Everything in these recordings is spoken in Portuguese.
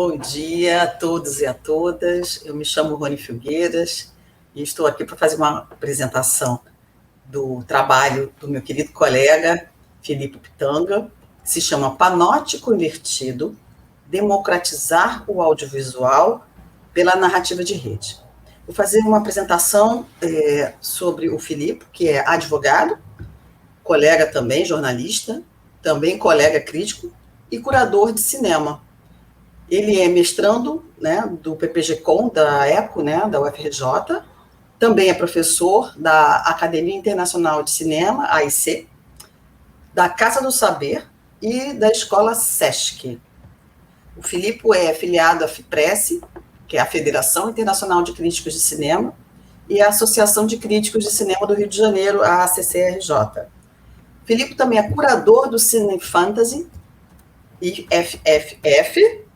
Bom dia a todos e a todas. Eu me chamo Rony Filgueiras e estou aqui para fazer uma apresentação do trabalho do meu querido colega Filipe Pitanga, que se chama Panóptico Invertido, Democratizar o Audiovisual pela Narrativa de Rede. Vou fazer uma apresentação sobre o Filipe, que é advogado, colega também, jornalista, também colega crítico e curador de cinema. Ele é mestrando, né, do PPG-Com, da ECO, né, da UFRJ, também é professor da Academia Internacional de Cinema, AIC, da Casa do Saber e da Escola SESC. O Filipe é afiliado à FIPRESS, que é a Federação Internacional de Críticos de Cinema, e a Associação de Críticos de Cinema do Rio de Janeiro, a ACCRJ. Filipe também é curador do Cine Fantasy e FFF,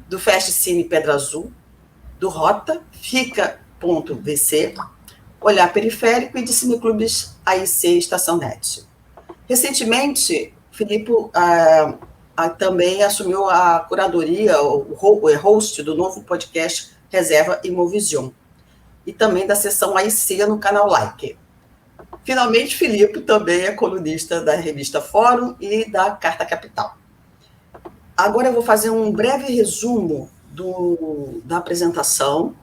do Fest Cine Pedra Azul, do Rota, Fica.vc, Olhar Periférico e de Cineclubes AIC e Estação Net. Recentemente, Filipe também assumiu a curadoria, o host do novo podcast Reserva Imovision, e também da seção AIC no canal Like. Finalmente, Filipe também é colunista da revista Fórum e da Carta Capital. Agora eu vou fazer um breve resumo da apresentação,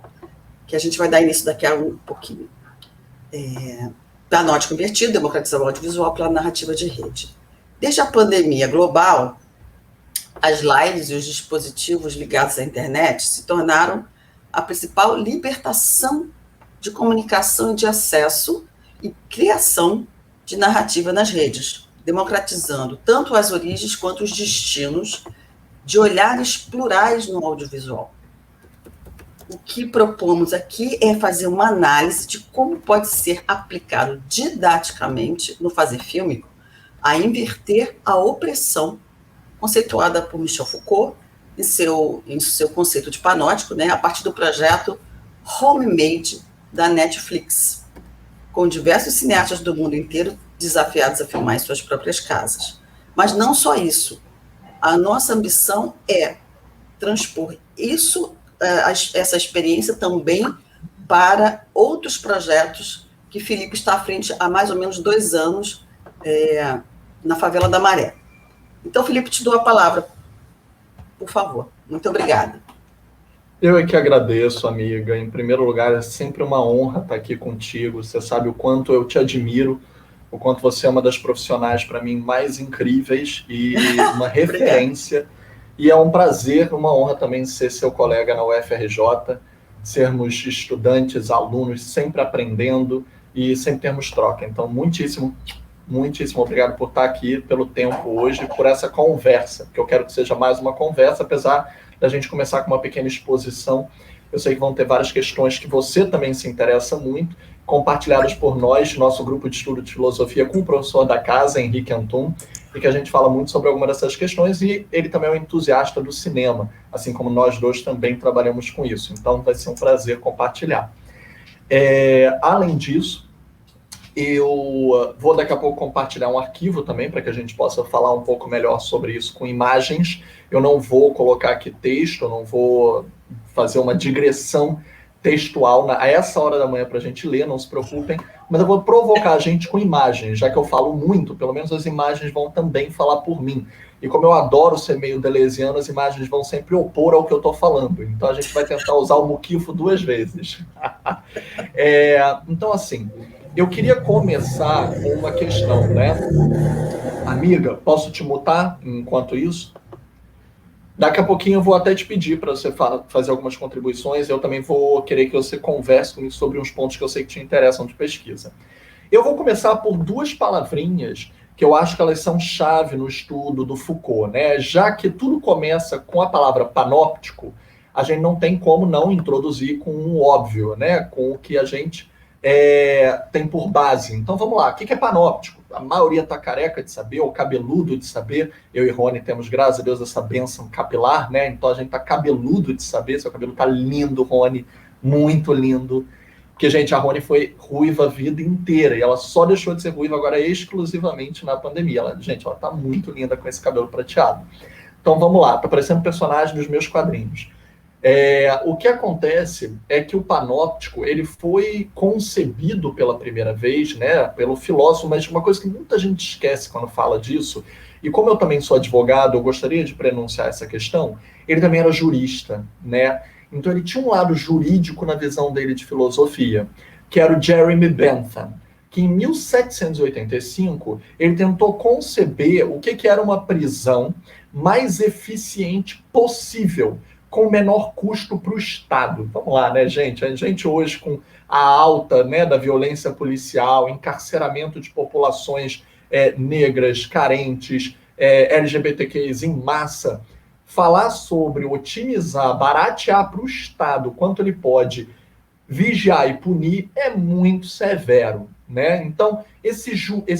que a gente vai dar início daqui a um pouquinho. Panóptico Invertido, Democratizar o Audiovisual pela Narrativa de Rede. Desde a pandemia global, as lives e os dispositivos ligados à internet se tornaram a principal libertação de comunicação e de acesso e criação de narrativa nas redes, democratizando tanto as origens quanto os destinos de olhares plurais no audiovisual. O que propomos aqui é fazer uma análise de como pode ser aplicado didaticamente no fazer fílmico a inverter a opressão conceituada por Michel Foucault em seu conceito de panóptico, né, a partir do projeto Homemade da Netflix, com diversos cineastas do mundo inteiro desafiados a filmar em suas próprias casas. Mas não só isso. A nossa ambição é transpor essa experiência também para outros projetos que Filipe está à frente há mais ou menos 2 anos na Favela da Maré. Então, Filipe, te dou a palavra, por favor. Muito obrigada. Eu é que agradeço, amiga. Em primeiro lugar, é sempre uma honra estar aqui contigo. Você sabe o quanto eu te admiro, o quanto você é uma das profissionais, para mim, mais incríveis e uma referência. E é um prazer, uma honra também ser seu colega na UFRJ, sermos estudantes, alunos, sempre aprendendo e sempre termos troca. Então, muitíssimo obrigado por estar aqui, pelo tempo hoje, por essa conversa, porque eu quero que seja mais uma conversa, apesar da gente começar com uma pequena exposição. Eu sei que vão ter várias questões que você também se interessa muito, compartilhadas por nós, nosso grupo de estudo de filosofia com o professor da casa, Henrique Antum, e que a gente fala muito sobre algumas dessas questões, e ele também é um entusiasta do cinema, assim como nós dois também trabalhamos com isso. Então vai ser um prazer compartilhar. Além disso, eu vou daqui a pouco compartilhar um arquivo também, para que a gente possa falar um pouco melhor sobre isso com imagens. Eu não vou colocar aqui texto, eu não vou fazer uma digressão textual a essa hora da manhã para a gente ler, não se preocupem, mas eu vou provocar a gente com imagens, já que eu falo muito, pelo menos as imagens vão também falar por mim. E como eu adoro ser meio deleuziano, as imagens vão sempre opor ao que eu estou falando. Então a gente vai tentar usar o muquifo 2 vezes. Então, assim, eu queria começar com uma questão, né? Amiga, posso te mutar enquanto isso? Daqui a pouquinho eu vou até te pedir para você fazer algumas contribuições. Eu também vou querer que você converse comigo sobre uns pontos que eu sei que te interessam de pesquisa. Eu vou começar por 2 palavrinhas que eu acho que elas são chave no estudo do Foucault, né? Já que tudo começa com a palavra panóptico, a gente não tem como não introduzir com o óbvio, né? Com o que a gente tem por base. Então vamos lá, o que é panóptico? A maioria está careca de saber, ou cabeludo de saber. Eu e Rony temos, graças a Deus, essa bênção capilar, né? Então a gente está cabeludo de saber. Seu cabelo está lindo, Rony, muito lindo. Porque, gente, a Rony foi ruiva a vida inteira, e ela só deixou de ser ruiva agora exclusivamente na pandemia. Gente, ela está muito linda com esse cabelo prateado. Então vamos lá, está parecendo um personagem dos meus quadrinhos. O que acontece é que o panóptico ele foi concebido pela primeira vez, né, pelo filósofo, mas uma coisa que muita gente esquece quando fala disso, e como eu também sou advogado, eu gostaria de pronunciar essa questão, ele também era jurista, né? Então ele tinha um lado jurídico na visão dele de filosofia, que era o Jeremy Bentham, que em 1785 ele tentou conceber o que era uma prisão mais eficiente possível, com o menor custo para o Estado. Vamos lá, né, gente? A gente hoje, com a alta, né, da violência policial, encarceramento de populações negras, carentes, LGBTQs em massa, falar sobre otimizar, baratear para o Estado quanto ele pode vigiar e punir é muito severo, né? Então, esse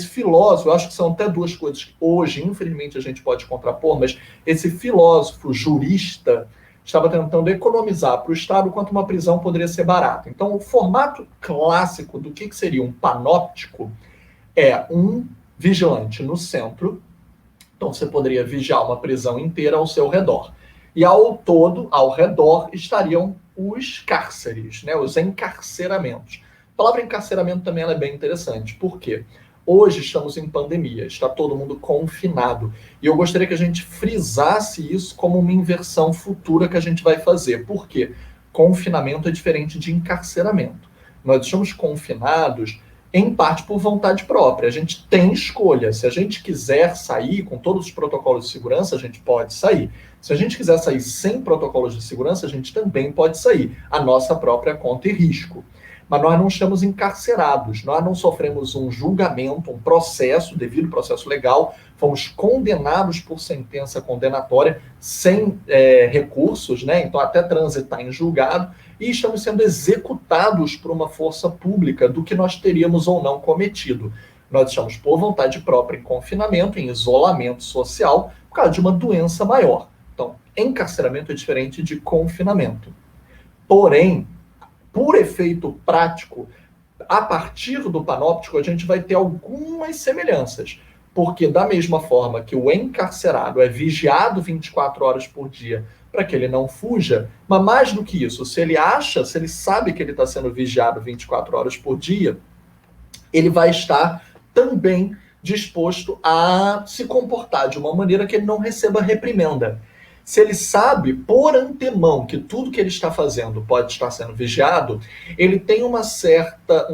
filósofo, eu acho que são até duas coisas que hoje, infelizmente, a gente pode contrapor, mas esse filósofo jurista estava tentando economizar para o Estado quanto uma prisão poderia ser barata. Então, o formato clássico do que seria um panóptico é um vigilante no centro, então você poderia vigiar uma prisão inteira ao seu redor. E ao redor, estariam os cárceres, né, os encarceramentos. A palavra encarceramento também é bem interessante. Por quê? Hoje estamos em pandemia, está todo mundo confinado. E eu gostaria que a gente frisasse isso como uma inversão futura que a gente vai fazer. Por quê? Confinamento é diferente de encarceramento. Nós estamos confinados, em parte por vontade própria. A gente tem escolha. Se a gente quiser sair com todos os protocolos de segurança, a gente pode sair. Se a gente quiser sair sem protocolos de segurança, a gente também pode sair. A nossa própria conta e risco. Mas nós não estamos encarcerados, nós não sofremos um julgamento, um processo, devido processo legal, fomos condenados por sentença condenatória sem recursos, né? Então até transitar em julgado, e estamos sendo executados por uma força pública do que nós teríamos ou não cometido. Nós estamos por vontade própria em confinamento, em isolamento social, por causa de uma doença maior. Então, encarceramento é diferente de confinamento. Porém, por efeito prático, a partir do panóptico, a gente vai ter algumas semelhanças. Porque da mesma forma que o encarcerado é vigiado 24 horas por dia para que ele não fuja, mas mais do que isso, se ele sabe que ele está sendo vigiado 24 horas por dia, ele vai estar também disposto a se comportar de uma maneira que ele não receba reprimenda. Se ele sabe, por antemão, que tudo que ele está fazendo pode estar sendo vigiado, ele tem um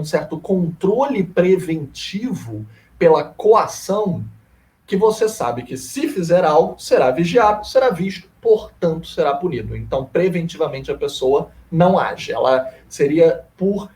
certo controle preventivo pela coação, que você sabe que se fizer algo, será vigiado, será visto, portanto, será punido. Então, preventivamente, a pessoa não age. Ela seria por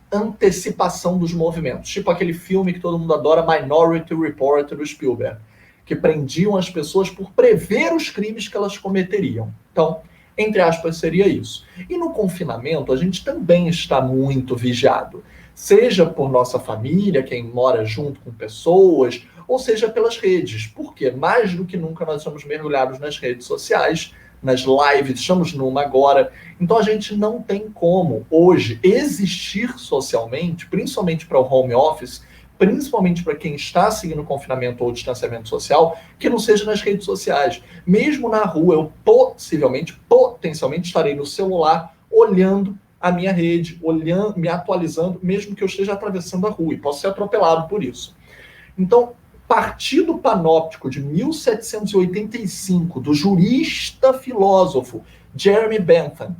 antecipação dos movimentos. Tipo aquele filme que todo mundo adora, Minority Report, do Spielberg, que prendiam as pessoas por prever os crimes que elas cometeriam. Então, entre aspas, seria isso. E no confinamento, a gente também está muito vigiado. Seja por nossa família, quem mora junto com pessoas, ou seja pelas redes. Porque mais do que nunca nós estamos mergulhados nas redes sociais, nas lives, estamos numa agora. Então a gente não tem como, hoje, existir socialmente, principalmente para o home office, principalmente para quem está seguindo confinamento ou distanciamento social, que não seja nas redes sociais. Mesmo na rua, eu potencialmente estarei no celular olhando a minha rede, me atualizando, mesmo que eu esteja atravessando a rua, e posso ser atropelado por isso. Então, partir do panóptico de 1785, do jurista filósofo Jeremy Bentham,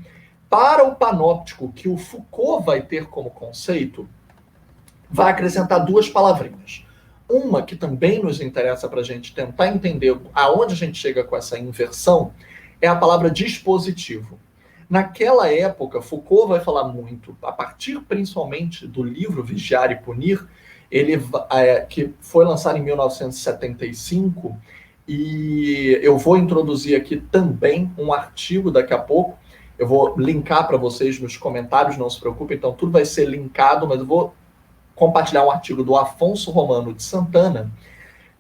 para o panóptico que o Foucault vai ter como conceito, vai acrescentar duas palavrinhas. Uma que também nos interessa para a gente tentar entender aonde a gente chega com essa inversão é a palavra dispositivo. Naquela época, Foucault vai falar muito, a partir principalmente do livro Vigiar e Punir, que foi lançado em 1975, e eu vou introduzir aqui também um artigo daqui a pouco, eu vou linkar para vocês nos comentários, não se preocupem, então tudo vai ser linkado, mas eu vou compartilhar um artigo do Afonso Romano de Santana,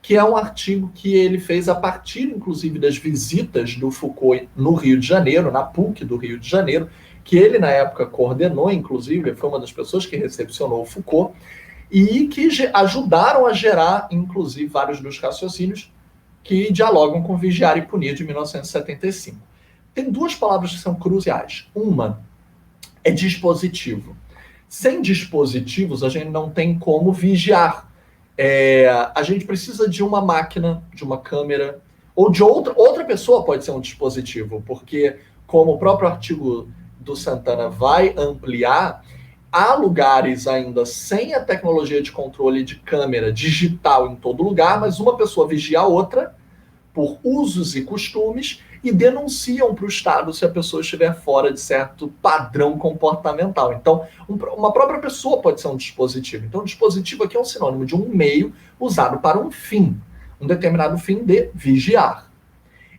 que é um artigo que ele fez a partir, inclusive, das visitas do Foucault no Rio de Janeiro, na PUC do Rio de Janeiro, que ele, na época, coordenou, inclusive, foi uma das pessoas que recepcionou o Foucault, e que ajudaram a gerar, inclusive, vários dos raciocínios que dialogam com Vigiar e Punir, de 1975. Tem duas palavras que são cruciais. Uma é dispositivo. Sem dispositivos, a gente não tem como vigiar. A gente precisa de uma máquina, de uma câmera, ou de outra pessoa pode ser um dispositivo, porque, como o próprio artigo do Santana vai ampliar, há lugares ainda sem a tecnologia de controle de câmera digital em todo lugar, mas uma pessoa vigia a outra por usos e costumes e denunciam para o Estado se a pessoa estiver fora de certo padrão comportamental. Então, uma própria pessoa pode ser um dispositivo. Então, o dispositivo aqui é um sinônimo de um meio usado para um fim, um determinado fim de vigiar.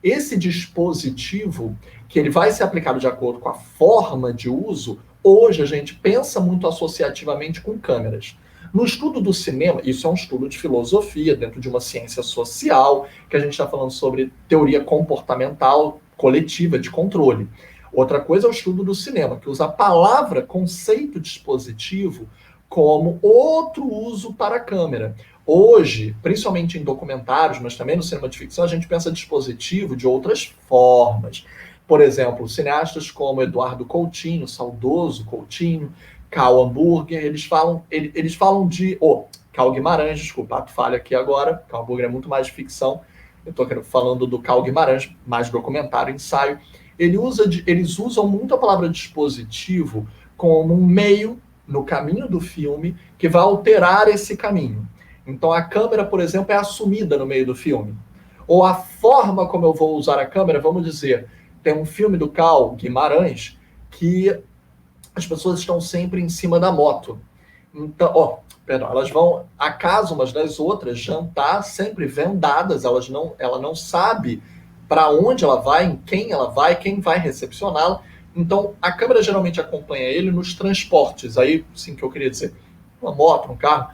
Esse dispositivo, que ele vai ser aplicado de acordo com a forma de uso, hoje a gente pensa muito associativamente com câmeras. No estudo do cinema, isso é um estudo de filosofia, dentro de uma ciência social, que a gente está falando sobre teoria comportamental coletiva de controle. Outra coisa é o estudo do cinema, que usa a palavra conceito dispositivo como outro uso para a câmera. Hoje, principalmente em documentários, mas também no cinema de ficção, a gente pensa dispositivo de outras formas. Por exemplo, cineastas como Eduardo Coutinho, saudoso Coutinho, Karl Hamburger, eles falam de... Karl Guimarães, desculpa, ato falha aqui agora. Karl Hamburger é muito mais de ficção. Eu estou falando do Karl Guimarães, mais documentário, ensaio. Eles usam muito a palavra dispositivo como um meio no caminho do filme que vai alterar esse caminho. Então a câmera, por exemplo, é assumida no meio do filme. Ou a forma como eu vou usar a câmera, vamos dizer, tem um filme do Karl Guimarães que as pessoas estão sempre em cima da moto. Então, elas vão à casa umas das outras, jantar, sempre vendadas, ela não sabe para onde ela vai, em quem ela vai, quem vai recepcioná-la. Então, a câmera geralmente acompanha ele nos transportes, aí sim que eu queria dizer, uma moto, um carro,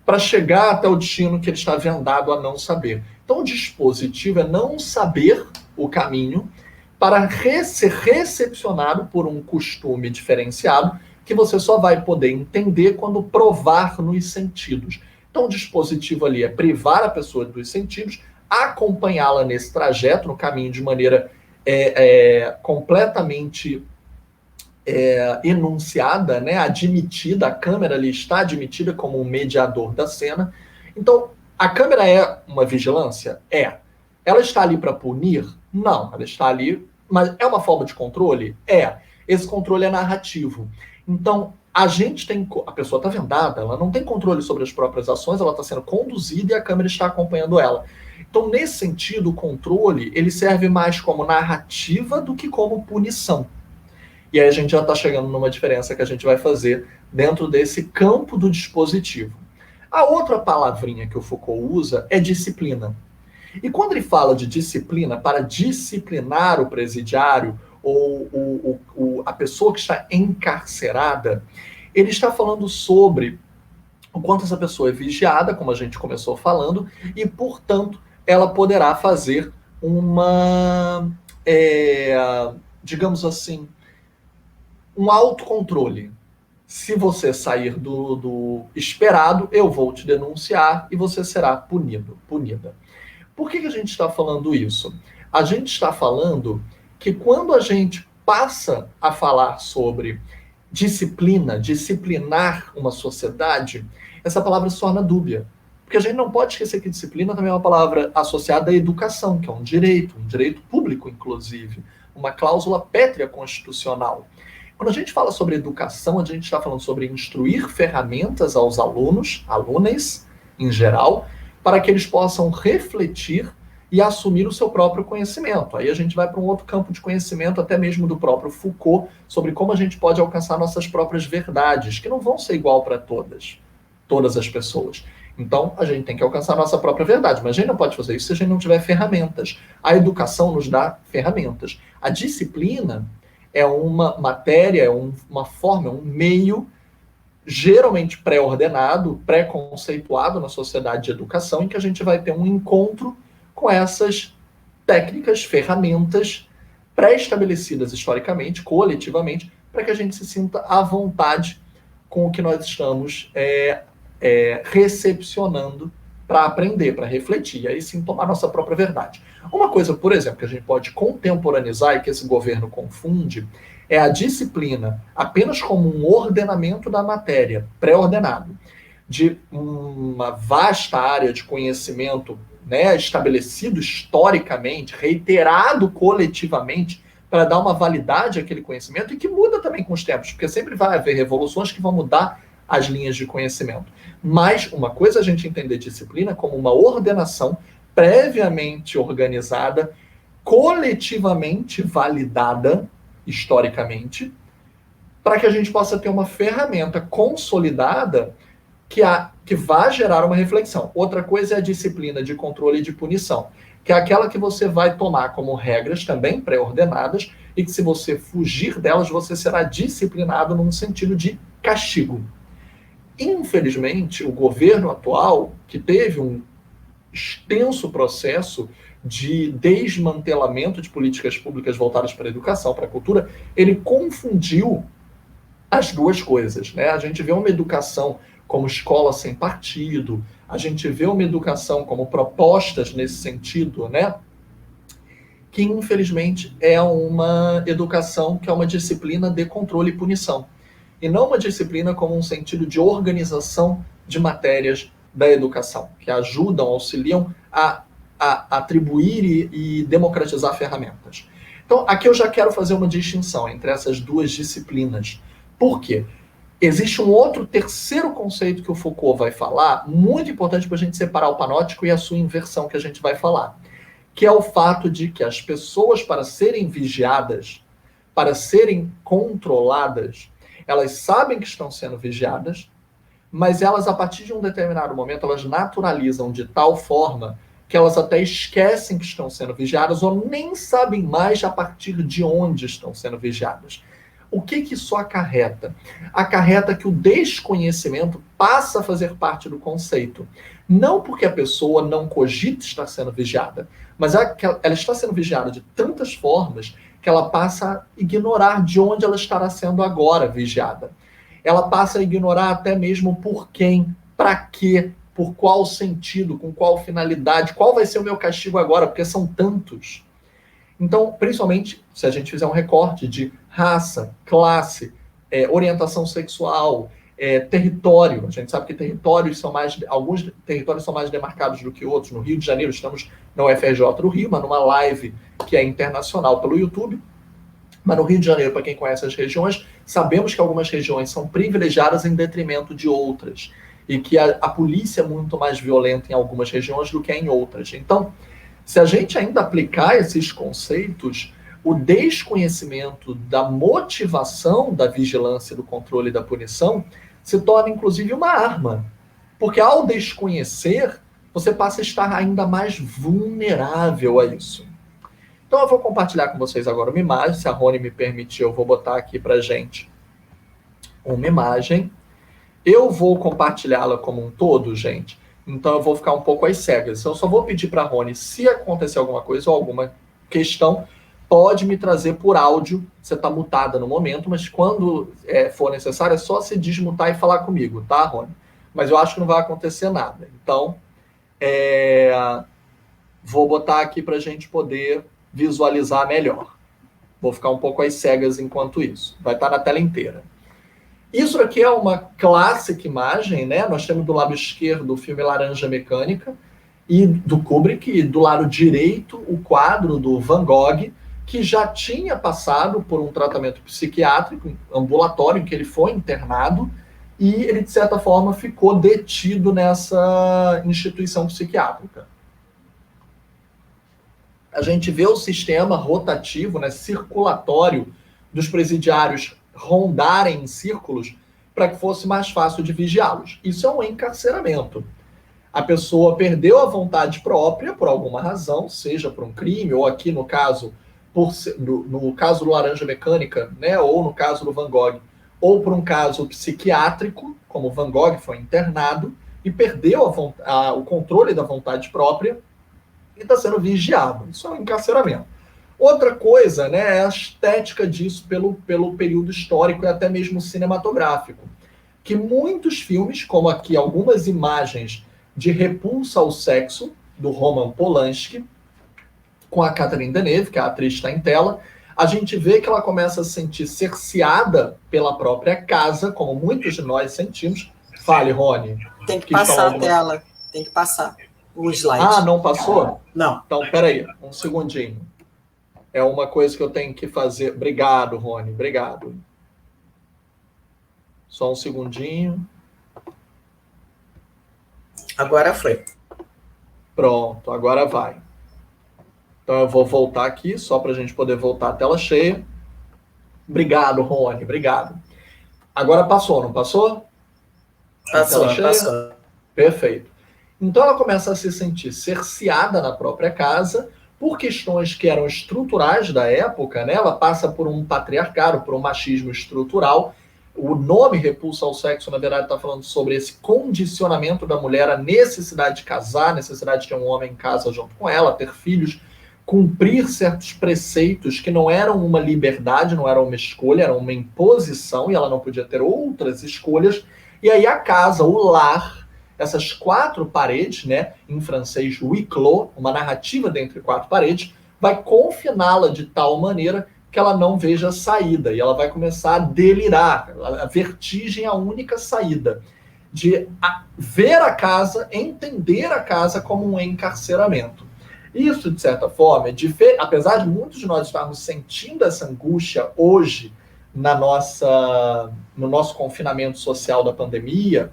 para chegar até o destino que ele está vendado a não saber. Então, o dispositivo é não saber o caminho para ser recepcionado por um costume diferenciado que você só vai poder entender quando provar nos sentidos. Então, o dispositivo ali é privar a pessoa dos sentidos, acompanhá-la nesse trajeto, no caminho, de maneira completamente enunciada, né, admitida, a câmera ali está admitida como um mediador da cena. Então, a câmera é uma vigilância? É. Ela está ali para punir? Não. Ela está ali, mas é uma forma de controle? É. Esse controle é narrativo. Então, a pessoa está vendada, ela não tem controle sobre as próprias ações, ela está sendo conduzida e a câmera está acompanhando ela. Então, nesse sentido, o controle, ele serve mais como narrativa do que como punição. E aí a gente já está chegando numa diferença que a gente vai fazer dentro desse campo do dispositivo. A outra palavrinha que o Foucault usa é disciplina. E quando ele fala de disciplina, para disciplinar o presidiário ou a pessoa que está encarcerada, ele está falando sobre o quanto essa pessoa é vigiada, como a gente começou falando, e, portanto, ela poderá fazer uma, digamos assim, um autocontrole. Se você sair do esperado, eu vou te denunciar e você será punida. Por que a gente está falando isso? A gente está falando que quando a gente passa a falar sobre disciplinar uma sociedade, essa palavra se torna dúbia. Porque a gente não pode esquecer que disciplina também é uma palavra associada à educação, que é um direito público, inclusive, uma cláusula pétrea constitucional. Quando a gente fala sobre educação, a gente está falando sobre instruir ferramentas aos alunas em geral, para que eles possam refletir e assumir o seu próprio conhecimento. Aí a gente vai para um outro campo de conhecimento, até mesmo do próprio Foucault, sobre como a gente pode alcançar nossas próprias verdades, que não vão ser igual para todas as pessoas. Então, a gente tem que alcançar a nossa própria verdade, mas a gente não pode fazer isso se a gente não tiver ferramentas. A educação nos dá ferramentas. A disciplina é uma matéria, é uma forma, é um meio geralmente pré-ordenado, pré-conceituado na sociedade de educação, em que a gente vai ter um encontro com essas técnicas, ferramentas pré-estabelecidas historicamente, coletivamente, para que a gente se sinta à vontade com o que nós estamos recepcionando para aprender, para refletir, e aí sim tomar nossa própria verdade. Uma coisa, por exemplo, que a gente pode contemporaneizar e que esse governo confunde é a disciplina apenas como um ordenamento da matéria, pré-ordenado, de uma vasta área de conhecimento, né, estabelecido historicamente, reiterado coletivamente, para dar uma validade àquele conhecimento e que muda também com os tempos, porque sempre vai haver revoluções que vão mudar as linhas de conhecimento. Mas uma coisa é a gente entender disciplina como uma ordenação previamente organizada, coletivamente validada, historicamente, para que a gente possa ter uma ferramenta consolidada que vai gerar uma reflexão. Outra coisa é a disciplina de controle e de punição, que é aquela que você vai tomar como regras também pré-ordenadas e que se você fugir delas, você será disciplinado num sentido de castigo. Infelizmente, o governo atual, que teve um extenso processo de desmantelamento de políticas públicas voltadas para a educação, para a cultura, ele confundiu as duas coisas, né? A gente vê uma educação como escola sem partido, a gente vê uma educação como propostas nesse sentido, né? Que infelizmente é uma educação que é uma disciplina de controle e punição, e não uma disciplina como um sentido de organização de matérias da educação, que ajudam, auxiliam a atribuir e democratizar ferramentas. Então, aqui eu já quero fazer uma distinção entre essas duas disciplinas. Por quê? Existe um outro terceiro conceito que o Foucault vai falar, muito importante para a gente separar o panóptico e a sua inversão que a gente vai falar, que é o fato de que as pessoas, para serem vigiadas, para serem controladas, elas sabem que estão sendo vigiadas, mas elas, a partir de um determinado momento, elas naturalizam de tal forma que elas até esquecem que estão sendo vigiadas ou nem sabem mais a partir de onde estão sendo vigiadas. O que isso acarreta? Acarreta que o desconhecimento passa a fazer parte do conceito. Não porque a pessoa não cogita estar sendo vigiada, mas ela está sendo vigiada de tantas formas que ela passa a ignorar de onde ela estará sendo agora vigiada. Ela passa a ignorar até mesmo por quem, para quê, por qual sentido, com qual finalidade, qual vai ser o meu castigo agora, porque são tantos. Então, principalmente, se a gente fizer um recorte de raça, classe, orientação sexual, território. A gente sabe que alguns territórios são mais demarcados do que outros. No Rio de Janeiro, estamos na UFRJ do Rio, mas numa live que é internacional pelo YouTube. Mas no Rio de Janeiro, para quem conhece as regiões, sabemos que algumas regiões são privilegiadas em detrimento de outras. E que a polícia é muito mais violenta em algumas regiões do que em outras. Então, se a gente ainda aplicar esses conceitos, o desconhecimento da motivação da vigilância, do controle e da punição se torna, inclusive, uma arma. Porque ao desconhecer, você passa a estar ainda mais vulnerável a isso. Então eu vou compartilhar com vocês agora uma imagem, se a Rony me permitir, eu vou botar aqui pra gente uma imagem. Eu vou compartilhá-la como um todo, gente, então eu vou ficar um pouco às cegas. Eu só vou pedir para a Rony, se acontecer alguma coisa ou alguma questão, pode me trazer por áudio. Você está mutada no momento, mas quando for necessário, é só se desmutar e falar comigo, tá, Rony? Mas eu acho que não vai acontecer nada. Então, vou botar aqui para a gente poder visualizar melhor. Vou ficar um pouco às cegas enquanto isso. Vai estar na tela inteira. Isso aqui é uma clássica imagem, né? Nós temos do lado esquerdo o filme Laranja Mecânica, e do Kubrick, e do lado direito o quadro do Van Gogh, que já tinha passado por um tratamento psiquiátrico ambulatório, em que ele foi internado, e ele, de certa forma, ficou detido nessa instituição psiquiátrica. A gente vê o sistema rotativo, né, circulatório dos presidiários rondarem em círculos para que fosse mais fácil de vigiá-los. Isso é um encarceramento. A pessoa perdeu a vontade própria por alguma razão, seja por um crime, ou aqui no caso, no caso do Laranja Mecânica, né, ou no caso do Van Gogh, ou por um caso psiquiátrico, como Van Gogh foi internado e perdeu o controle da vontade própria e está sendo vigiado. Isso é um encarceramento. Outra coisa, né, é a estética disso pelo período histórico e até mesmo cinematográfico. Que muitos filmes, como aqui algumas imagens de Repulsa ao Sexo, do Roman Polanski, com a Catherine Deneuve, que a atriz está em tela. A gente vê que ela começa a se sentir cerceada pela própria casa, como muitos de nós sentimos. Fale, Rony. Tem que passar a tela. Tem que passar o slide. Ah, não passou? Não. Então, peraí, um segundinho. É uma coisa que eu tenho que fazer. Obrigado, Rony, obrigado. Só um segundinho. Agora foi. Pronto, agora vai. Então eu vou voltar aqui, só para a gente poder voltar à tela cheia. Obrigado, Rony, obrigado. Agora passou, não passou? Passou. Perfeito. Então ela começa a se sentir cerceada na própria casa por questões que eram estruturais da época, né? Ela passa por um patriarcado, por um machismo estrutural. O nome Repulsa ao Sexo, na verdade, está falando sobre esse condicionamento da mulher, a necessidade de casar, a necessidade de ter um homem em casa junto com ela, ter filhos, cumprir certos preceitos que não eram uma liberdade, não eram uma escolha, era uma imposição, e ela não podia ter outras escolhas. E aí a casa, o lar, essas quatro paredes, né, em francês, huis clos, uma narrativa dentre quatro paredes, vai confiná-la de tal maneira que ela não veja saída, e ela vai começar a delirar, a vertigem é a única saída, de ver a casa, entender a casa como um encarceramento. Isso, de certa forma, apesar de muitos de nós estarmos sentindo essa angústia hoje no nosso confinamento social da pandemia,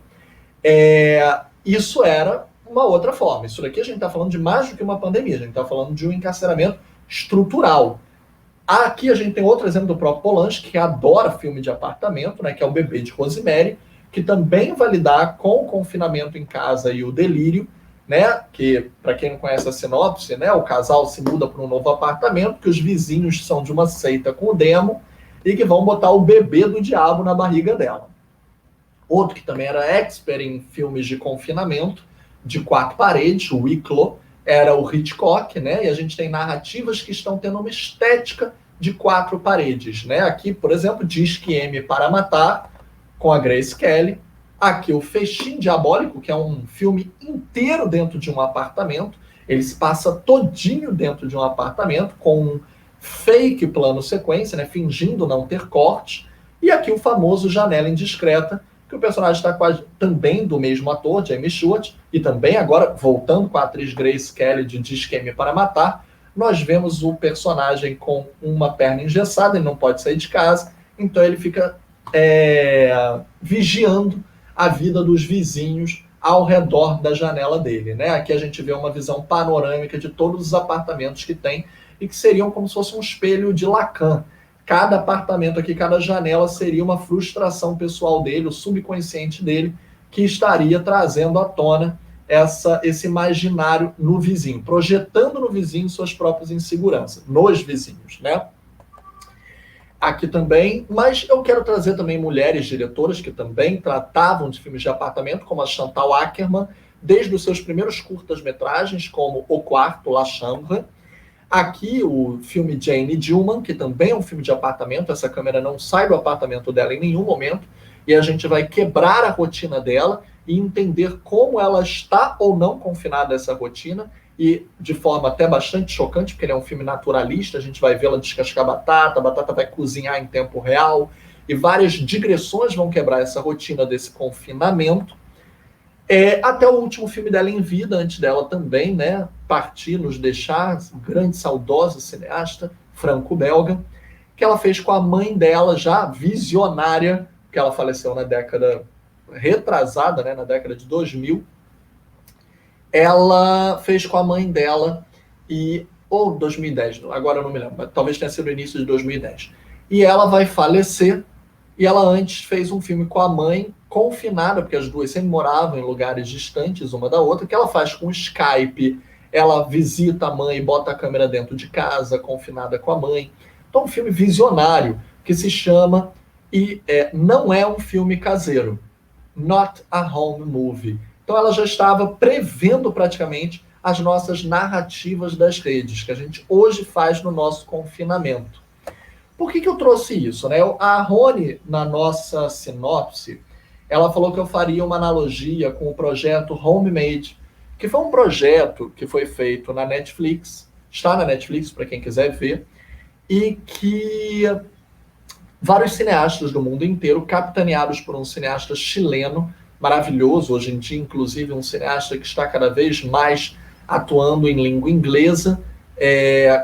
isso era uma outra forma. Isso daqui a gente está falando de mais do que uma pandemia, a gente está falando de um encarceramento estrutural. Aqui a gente tem outro exemplo do próprio Polanski, que adora filme de apartamento, né, que é o Bebê de Rosemary, que também vai lidar com o confinamento em casa e o delírio, né, que, para quem não conhece a sinopse, né, o casal se muda para um novo apartamento, que os vizinhos são de uma seita com o demo, e que vão botar o bebê do diabo na barriga dela. Outro que também era expert em filmes de confinamento, de quatro paredes, o huis clos, era o Hitchcock, né? E a gente tem narrativas que estão tendo uma estética de quatro paredes, né? Aqui, por exemplo, Disque M para Matar, com a Grace Kelly. Aqui o Festim Diabólico, que é um filme inteiro dentro de um apartamento. Ele se passa todinho dentro de um apartamento, com um fake plano sequência, né? Fingindo não ter corte. E aqui o famoso Janela Indiscreta, que o personagem está quase também do mesmo ator, Jamie Stewart, e também agora, voltando com a atriz Grace Kelly de Disque M para Matar, nós vemos o personagem com uma perna engessada, ele não pode sair de casa, então ele fica vigiando a vida dos vizinhos ao redor da janela dele, né? Aqui a gente vê uma visão panorâmica de todos os apartamentos que tem e que seriam como se fosse um espelho de Lacan. Cada apartamento aqui, cada janela seria uma frustração pessoal dele, o subconsciente dele, que estaria trazendo à tona esse imaginário no vizinho, projetando no vizinho suas próprias inseguranças, nos vizinhos, né? Aqui também, mas eu quero trazer também mulheres diretoras que também tratavam de filmes de apartamento, como a Chantal Akerman, desde os seus primeiros curtas-metragens, como O Quarto, La Chambre. Aqui o filme Jane Dillman, que também é um filme de apartamento, essa câmera não sai do apartamento dela em nenhum momento, e a gente vai quebrar a rotina dela e entender como ela está ou não confinada a essa rotina, e de forma até bastante chocante, porque ele é um filme naturalista, a gente vai vê-la descascar batata, a batata vai cozinhar em tempo real, e várias digressões vão quebrar essa rotina desse confinamento. Até o último filme dela em vida, antes dela também, né, partir, nos deixar, grande saudosa cineasta, franco-belga, que ela fez com a mãe dela, já visionária, que ela faleceu na década retrasada, né, na década de 2000. Ela fez com a mãe dela, ou 2010, agora eu não me lembro, mas talvez tenha sido o início de 2010. E ela vai falecer, e ela antes fez um filme com a mãe, confinada, porque as duas sempre moravam em lugares distantes uma da outra, que ela faz com Skype, ela visita a mãe, bota a câmera dentro de casa, confinada com a mãe. Então, um filme visionário, que se chama, não é um filme caseiro, Not a Home Movie. Então, ela já estava prevendo praticamente as nossas narrativas das redes, que a gente hoje faz no nosso confinamento. Por que eu trouxe isso, né? A Rony, na nossa sinopse, ela falou que eu faria uma analogia com o projeto Homemade, que foi um projeto que foi feito na Netflix, está na Netflix para quem quiser ver, e que vários cineastas do mundo inteiro, capitaneados por um cineasta chileno maravilhoso, hoje em dia, inclusive, um cineasta que está cada vez mais atuando em língua inglesa,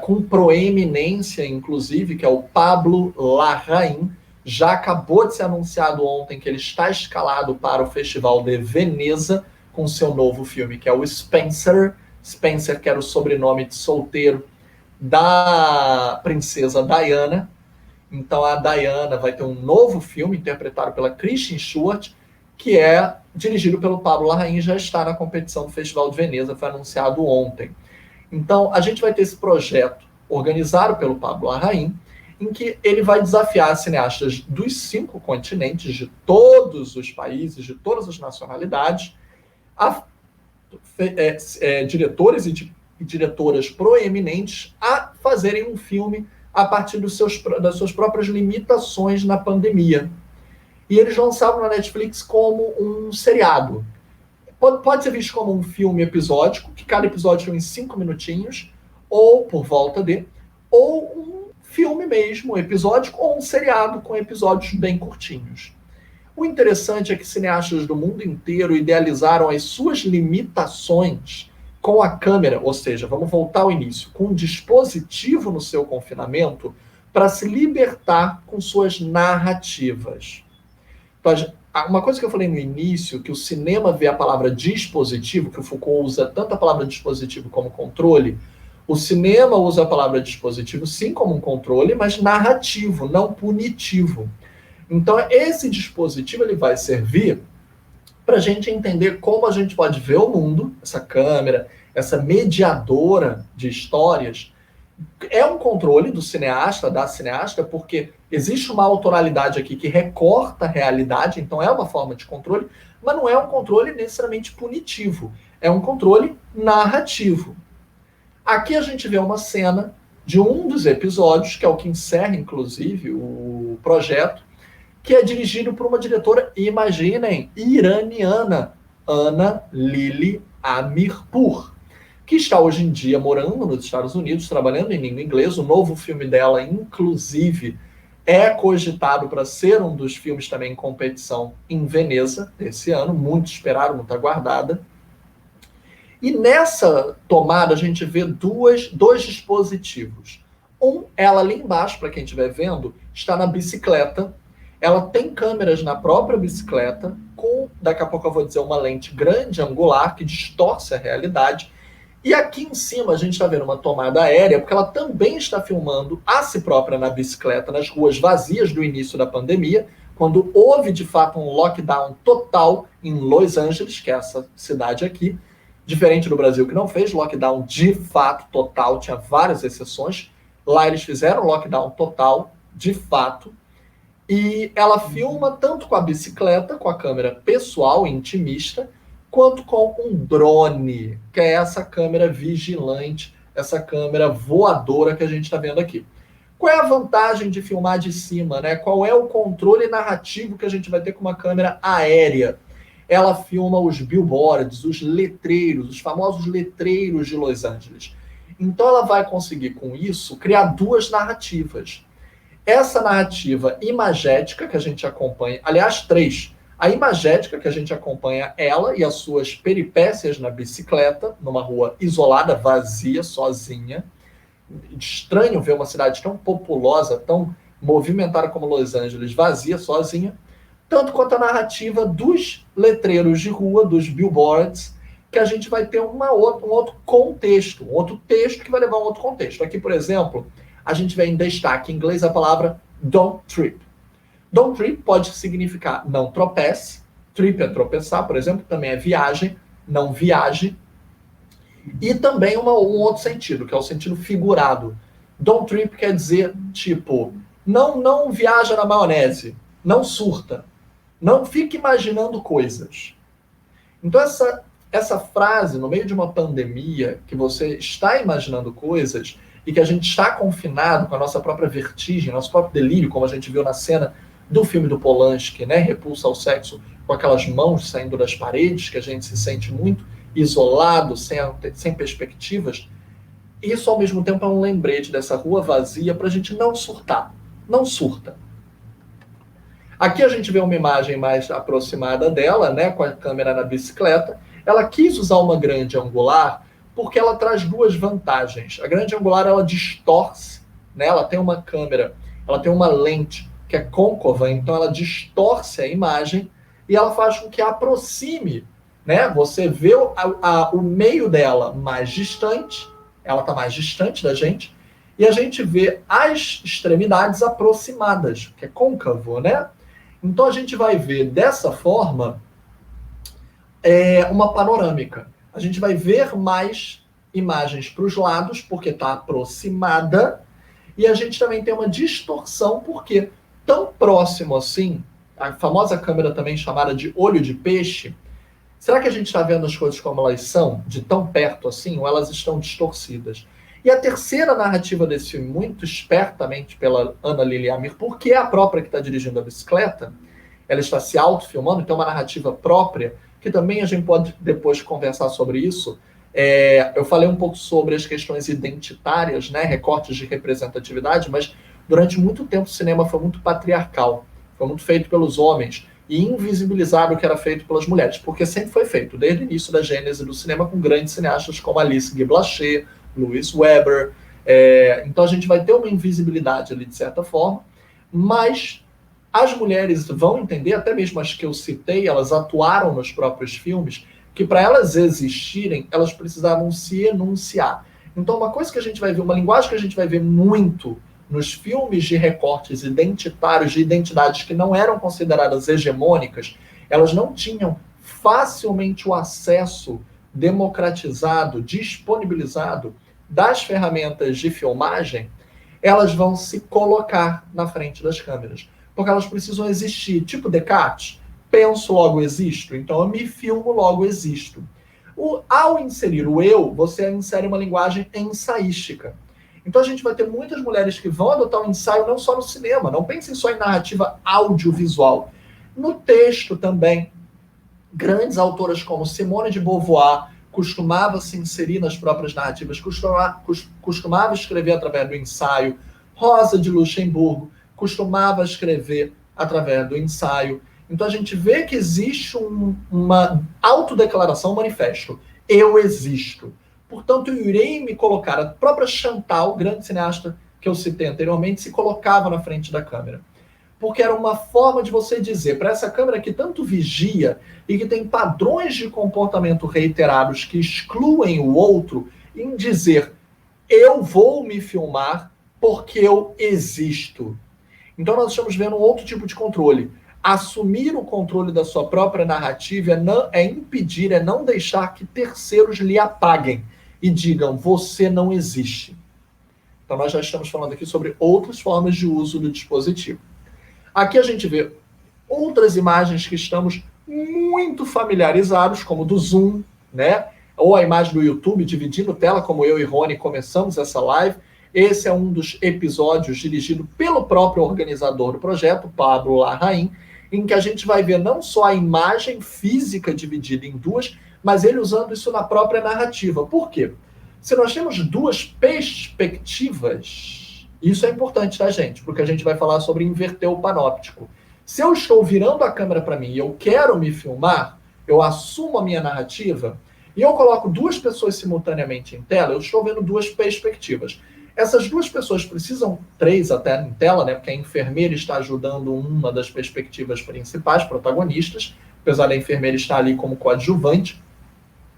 com proeminência, inclusive, que é o Pablo Larraín. Já acabou de ser anunciado ontem que ele está escalado para o Festival de Veneza com seu novo filme, que é o Spencer. Spencer, que era o sobrenome de solteiro da princesa Diana. Então a Diana vai ter um novo filme interpretado pela Kristen Stewart, que é dirigido pelo Pablo Larraín, já está na competição do Festival de Veneza, foi anunciado ontem. Então a gente vai ter esse projeto organizado pelo Pablo Larraín, em que ele vai desafiar cineastas dos 5 continentes, de todos os países, de todas as nacionalidades, diretores e diretoras proeminentes a fazerem um filme a partir das suas próprias limitações na pandemia. E eles lançaram na Netflix como um seriado. Pode ser visto como um filme episódico, que cada episódio tem 5 minutinhos, ou por volta de, ou um filme mesmo, episódico, ou um seriado com episódios bem curtinhos. O interessante é que cineastas do mundo inteiro idealizaram as suas limitações com a câmera, ou seja, vamos voltar ao início, com um dispositivo no seu confinamento para se libertar com suas narrativas. Então, uma coisa que eu falei no início, que o cinema vê a palavra dispositivo, que o Foucault usa tanto a palavra dispositivo como controle, o cinema usa a palavra dispositivo sim como um controle, mas narrativo, não punitivo. Então, esse dispositivo ele vai servir para a gente entender como a gente pode ver o mundo, essa câmera, essa mediadora de histórias. É um controle do cineasta, da cineasta, porque existe uma autoralidade aqui que recorta a realidade, então é uma forma de controle, mas não é um controle necessariamente punitivo, é um controle narrativo. Aqui a gente vê uma cena de um dos episódios, que é o que encerra, inclusive, o projeto, que é dirigido por uma diretora, imaginem, iraniana, Ana Lili Amirpour, que está hoje em dia morando nos Estados Unidos, trabalhando em língua inglesa. O novo filme dela, inclusive, é cogitado para ser um dos filmes também em competição em Veneza desse ano, muito esperado, muito aguardada. E nessa tomada a gente vê dois dispositivos. Ela ali embaixo, para quem estiver vendo, está na bicicleta. Ela tem câmeras na própria bicicleta, daqui a pouco eu vou dizer, uma lente grande, angular, que distorce a realidade. E aqui em cima a gente está vendo uma tomada aérea, porque ela também está filmando a si própria na bicicleta, nas ruas vazias do início da pandemia, quando houve de fato um lockdown total em Los Angeles, que é essa cidade aqui, diferente do Brasil, que não fez lockdown de fato total, tinha várias exceções. Lá eles fizeram lockdown total, de fato. E ela filma tanto com a bicicleta, com a câmera pessoal, intimista, quanto com um drone, que é essa câmera vigilante, essa câmera voadora que a gente está vendo aqui. Qual é a vantagem de filmar de cima, né? Qual é o controle narrativo que a gente vai ter com uma câmera aérea? Ela filma os billboards, os letreiros, os famosos letreiros de Los Angeles. Então ela vai conseguir, com isso, criar 2 narrativas. Essa narrativa imagética que a gente acompanha, aliás, 3. A imagética que a gente acompanha ela e as suas peripécias na bicicleta, numa rua isolada, vazia, sozinha. Estranho ver uma cidade tão populosa, tão movimentada como Los Angeles, vazia, sozinha. Tanto quanto a narrativa dos letreiros de rua, dos billboards, que a gente vai ter um outro contexto, um outro texto que vai levar a um outro contexto. Aqui, por exemplo, a gente vê em destaque em inglês a palavra don't trip. Don't trip pode significar não tropece, trip é tropeçar, por exemplo, também é viagem, não viaje. E também um outro sentido, que é o sentido figurado. Don't trip quer dizer, tipo, não viaja na maionese, não surta, não fique imaginando coisas. Então essa frase, no meio de uma pandemia, que você está imaginando coisas e que a gente está confinado com a nossa própria vertigem, nosso próprio delírio, como a gente viu na cena do filme do Polanski, né, Repulsa ao Sexo, com aquelas mãos saindo das paredes, que a gente se sente muito isolado, sem perspectivas. Isso, ao mesmo tempo, é um lembrete dessa rua vazia para a gente não surtar. Não surta. Aqui a gente vê uma imagem mais aproximada dela, né, com a câmera na bicicleta. Ela quis usar uma grande angular porque ela traz duas vantagens. A grande angular, ela distorce, né, ela tem uma câmera, ela tem uma lente que é côncava, então ela distorce a imagem e ela faz com que aproxime, né? Você vê o meio dela mais distante, ela está mais distante da gente, e a gente vê as extremidades aproximadas, que é côncavo, né? Então a gente vai ver dessa forma uma panorâmica. A gente vai ver mais imagens para os lados, porque está aproximada, e a gente também tem uma distorção, porque tão próximo assim, a famosa câmera também chamada de olho de peixe, será que a gente está vendo as coisas como elas são, de tão perto assim, ou elas estão distorcidas? E a terceira narrativa desse filme, muito espertamente pela Ana Lily Amir, porque é a própria que está dirigindo a bicicleta, ela está se autofilmando, então é uma narrativa própria, que também a gente pode depois conversar sobre isso. Eu falei um pouco sobre as questões identitárias, né, recortes de representatividade, mas durante muito tempo o cinema foi muito patriarcal, foi muito feito pelos homens, e invisibilizar o que era feito pelas mulheres, porque sempre foi feito, desde o início da gênese do cinema, com grandes cineastas como Alice Guy Blaché, Louis Weber. Então a gente vai ter uma invisibilidade ali, de certa forma, mas as mulheres vão entender, até mesmo as que eu citei, elas atuaram nos próprios filmes, que para elas existirem, elas precisavam se enunciar. Então uma coisa que a gente vai ver, uma linguagem que a gente vai ver muito nos filmes de recortes identitários, de identidades que não eram consideradas hegemônicas, elas não tinham facilmente o acesso democratizado, disponibilizado das ferramentas de filmagem, elas vão se colocar na frente das câmeras, porque elas precisam existir, tipo Descartes, penso, logo existo, então eu me filmo, logo existo. Ao inserir o eu, você insere uma linguagem ensaística. Então a gente vai ter muitas mulheres que vão adotar um ensaio não só no cinema, não pensem só em narrativa audiovisual. No texto também, grandes autoras como Simone de Beauvoir costumava se inserir nas próprias narrativas, costumava escrever através do ensaio. Rosa de Luxemburgo costumava escrever através do ensaio. Então a gente vê que existe uma autodeclaração, um manifesto. Eu existo. Portanto, eu irei me colocar. A própria Chantal, grande cineasta que eu citei anteriormente, se colocava na frente da câmera. Porque era uma forma de você dizer para essa câmera que tanto vigia e que tem padrões de comportamento reiterados que excluem o outro, em dizer, eu vou me filmar porque eu existo. Então nós estamos vendo um outro tipo de controle. Assumir o controle da sua própria narrativa é impedir, é não deixar que terceiros lhe apaguem e digam, você não existe. Então nós já estamos falando aqui sobre outras formas de uso do dispositivo. Aqui a gente vê outras imagens que estamos muito familiarizados, como do Zoom, né? Ou a imagem do YouTube dividindo tela, como eu e Rony começamos essa live. Esse é um dos episódios dirigido pelo próprio organizador do projeto, Pablo Larraín, em que a gente vai ver não só a imagem física dividida em duas, mas ele usando isso na própria narrativa. Por quê? Se nós temos duas perspectivas, isso é importante, tá, gente? Porque a gente vai falar sobre inverter o panóptico. Se eu estou virando a câmera para mim e eu quero me filmar, eu assumo a minha narrativa e eu coloco duas pessoas simultaneamente em tela, eu estou vendo duas perspectivas. Essas duas pessoas precisam, três até em tela, né? Porque a enfermeira está ajudando uma das perspectivas principais, protagonistas, apesar da enfermeira estar ali como coadjuvante,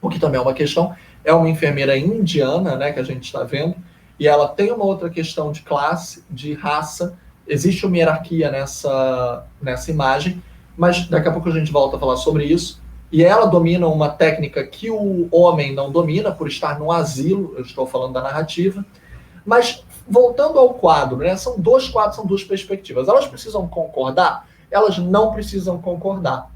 o que também é uma questão. É uma enfermeira indiana, né, que a gente está vendo, e ela tem uma outra questão de classe, de raça. Existe uma hierarquia nessa imagem, mas daqui a pouco a gente volta a falar sobre isso. E ela domina uma técnica que o homem não domina, por estar no asilo, eu estou falando da narrativa. Mas, voltando ao quadro, né, são dois quadros, são duas perspectivas. Elas precisam concordar? Elas não precisam concordar.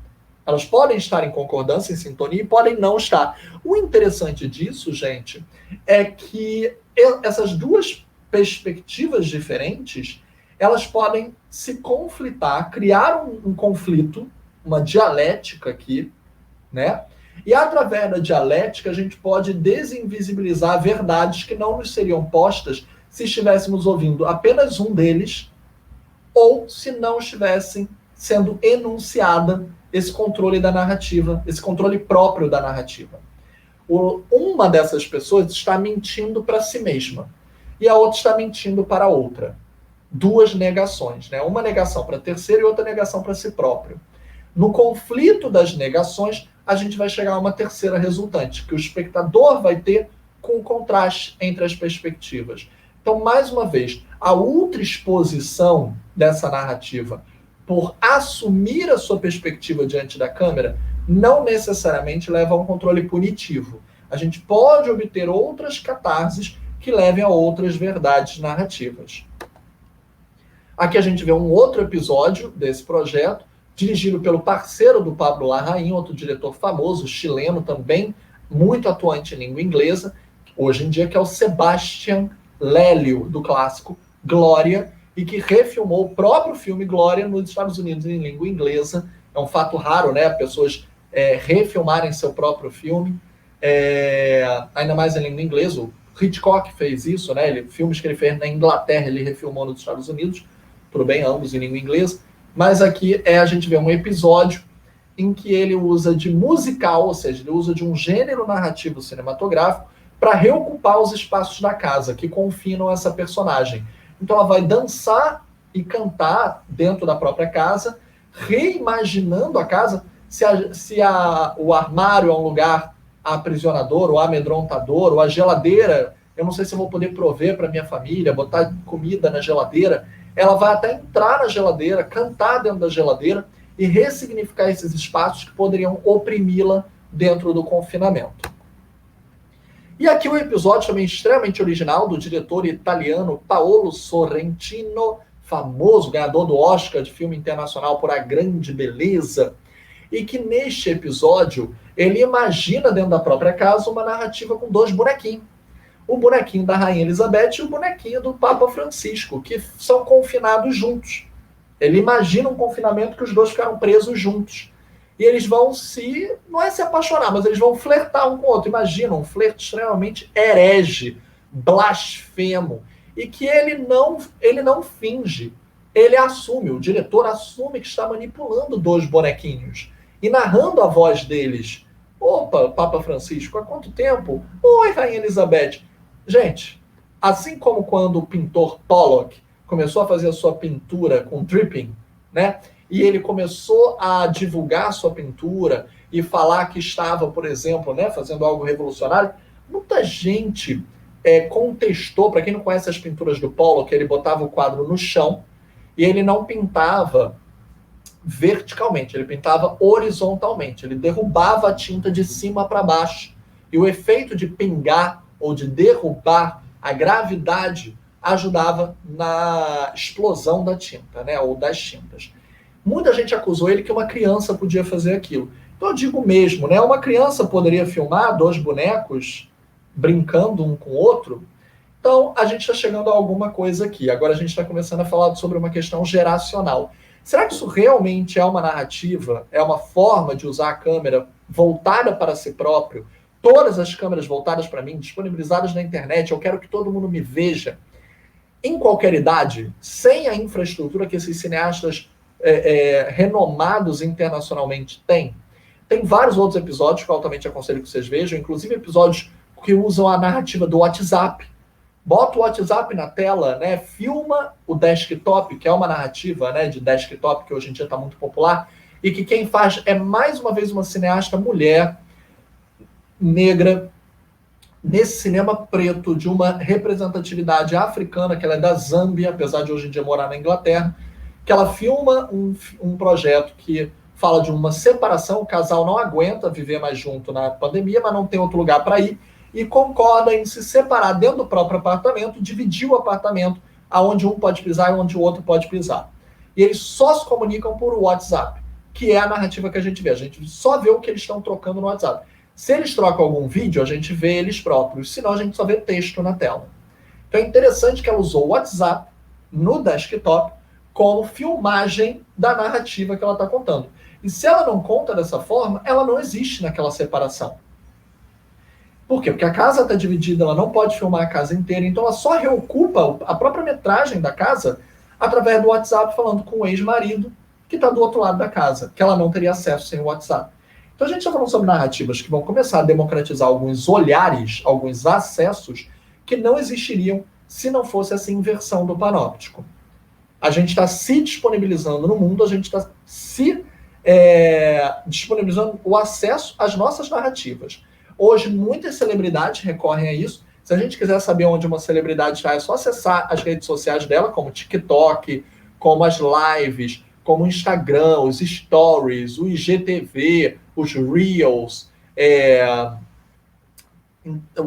Elas podem estar em concordância, em sintonia, e podem não estar. O interessante disso, gente, é que essas duas perspectivas diferentes, elas podem se conflitar, criar um conflito, uma dialética aqui, né? E através da dialética a gente pode desinvisibilizar verdades que não nos seriam postas se estivéssemos ouvindo apenas um deles ou se não estivessem sendo enunciada esse controle da narrativa, esse controle próprio da narrativa. Uma dessas pessoas está mentindo para si mesma e a outra está mentindo para a outra. Duas negações, né? Uma negação para a terceira e outra negação para si próprio. No conflito das negações, a gente vai chegar a uma terceira resultante, que o espectador vai ter com o contraste entre as perspectivas. Então, mais uma vez, a ultraexposição dessa narrativa por assumir a sua perspectiva diante da câmera não necessariamente leva a um controle punitivo. A gente pode obter outras catarses que levem a outras verdades narrativas. Aqui a gente vê um outro episódio desse projeto, dirigido pelo parceiro do Pablo Larraín, outro diretor famoso, chileno também, muito atuante em língua inglesa, hoje em dia, que é o Sebastián Lelio, do clássico Glória, e que refilmou o próprio filme Glória nos Estados Unidos em língua inglesa. É um fato raro, né? Pessoas refilmarem seu próprio filme, ainda mais em língua inglesa. O Hitchcock fez isso, né? Filmes que ele fez na Inglaterra, ele refilmou nos Estados Unidos, tudo bem, ambos em língua inglesa. Mas aqui a gente vê um episódio em que ele usa de musical, ou seja, ele usa de um gênero narrativo cinematográfico para reocupar os espaços da casa que confinam essa personagem. Então ela vai dançar e cantar dentro da própria casa, reimaginando a casa, o armário é um lugar aprisionador, ou amedrontador, ou a geladeira, eu não sei se eu vou poder prover para minha família, botar comida na geladeira. Ela vai até entrar na geladeira, cantar dentro da geladeira e ressignificar esses espaços que poderiam oprimi-la dentro do confinamento. E aqui o episódio também extremamente original do diretor italiano Paolo Sorrentino, famoso ganhador do Oscar de filme internacional por A Grande Beleza, e que neste episódio ele imagina dentro da própria casa uma narrativa com dois bonequinhos. O bonequinho da Rainha Elizabeth e o bonequinho do Papa Francisco, que são confinados juntos. Ele imagina um confinamento que os dois ficaram presos juntos. E eles vão não é se apaixonar, mas eles vão flertar um com o outro. Imagina, um flerte extremamente herege, blasfemo, e que ele não finge, ele assume, o diretor assume que está manipulando dois bonequinhos e narrando a voz deles. Opa, Papa Francisco, há quanto tempo? Oi, Rainha Elizabeth. Gente, assim como quando o pintor Pollock começou a fazer a sua pintura com dripping, né? E ele começou a divulgar sua pintura e falar que estava, por exemplo, né, fazendo algo revolucionário, muita gente contestou. Para quem não conhece as pinturas do Pollock, ele botava o quadro no chão e ele não pintava verticalmente, ele pintava horizontalmente, ele derrubava a tinta de cima para baixo. E o efeito de pingar ou de derrubar, a gravidade ajudava na explosão da tinta, né, ou das tintas. Muita gente acusou ele que uma criança podia fazer aquilo. Então eu digo mesmo, né, uma criança poderia filmar dois bonecos brincando um com o outro? Então a gente está chegando a alguma coisa aqui. Agora a gente está começando a falar sobre uma questão geracional. Será que isso realmente é uma narrativa? É uma forma de usar a câmera voltada para si próprio? Todas as câmeras voltadas para mim, disponibilizadas na internet, eu quero que todo mundo me veja. Em qualquer idade, sem a infraestrutura que esses cineastas renomados internacionalmente têm. Tem vários outros episódios que eu altamente aconselho que vocês vejam, inclusive episódios que usam a narrativa do WhatsApp. Bota o WhatsApp na tela, né? Filma o desktop, que é uma narrativa, né, de desktop que hoje em dia está muito popular, e que quem faz é mais uma vez uma cineasta mulher, negra, nesse cinema preto, de uma representatividade africana, que ela é da Zâmbia, apesar de hoje em dia morar na Inglaterra, que ela filma um projeto que fala de uma separação, o casal não aguenta viver mais junto na pandemia, mas não tem outro lugar para ir, e concorda em se separar dentro do próprio apartamento, dividir o apartamento, aonde um pode pisar e onde o outro pode pisar. E eles só se comunicam por WhatsApp, que é a narrativa que a gente vê. A gente só vê o que eles estão trocando no WhatsApp. Se eles trocam algum vídeo, a gente vê eles próprios, senão a gente só vê texto na tela. Então é interessante que ela usou o WhatsApp no desktop como filmagem da narrativa que ela está contando. E se ela não conta dessa forma, ela não existe naquela separação. Por quê? Porque a casa está dividida, ela não pode filmar a casa inteira, então ela só reocupa a própria metragem da casa através do WhatsApp, falando com o ex-marido que está do outro lado da casa, que ela não teria acesso sem o WhatsApp. Então a gente está falando sobre narrativas que vão começar a democratizar alguns olhares, alguns acessos que não existiriam se não fosse essa inversão do panóptico. A gente está se disponibilizando no mundo, a gente está se disponibilizando o acesso às nossas narrativas. Hoje, muitas celebridades recorrem a isso. Se a gente quiser saber onde uma celebridade está, é só acessar as redes sociais dela, como o TikTok, como as lives, como o Instagram, os Stories, o IGTV, os Reels,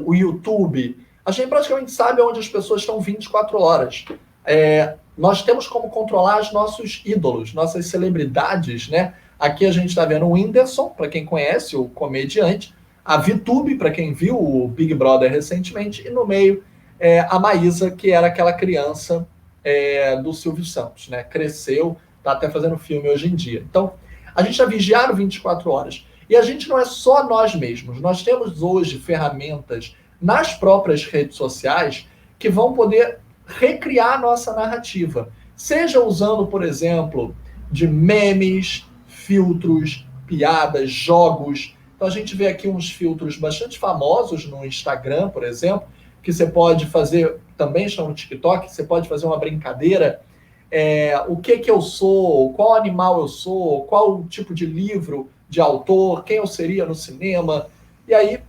o YouTube. A gente praticamente sabe onde as pessoas estão 24 horas. Nós temos como controlar os nossos ídolos, nossas celebridades, né? Aqui a gente está vendo o Whindersson, para quem conhece, o comediante, a VTube, para quem viu o Big Brother recentemente, e no meio a Maísa, que era aquela criança do Silvio Santos, né? Cresceu, está até fazendo filme hoje em dia. Então, a gente está vigiado 24 horas. E a gente não é só nós mesmos. Nós temos hoje ferramentas nas próprias redes sociais que vão poder recriar a nossa narrativa. Seja usando, por exemplo, de memes, filtros, piadas, jogos. Então a gente vê aqui uns filtros bastante famosos no Instagram, por exemplo, que você pode fazer, também estão no TikTok, você pode fazer uma brincadeira, o que eu sou, qual animal eu sou, qual tipo de livro, de autor, quem eu seria no cinema, e aí,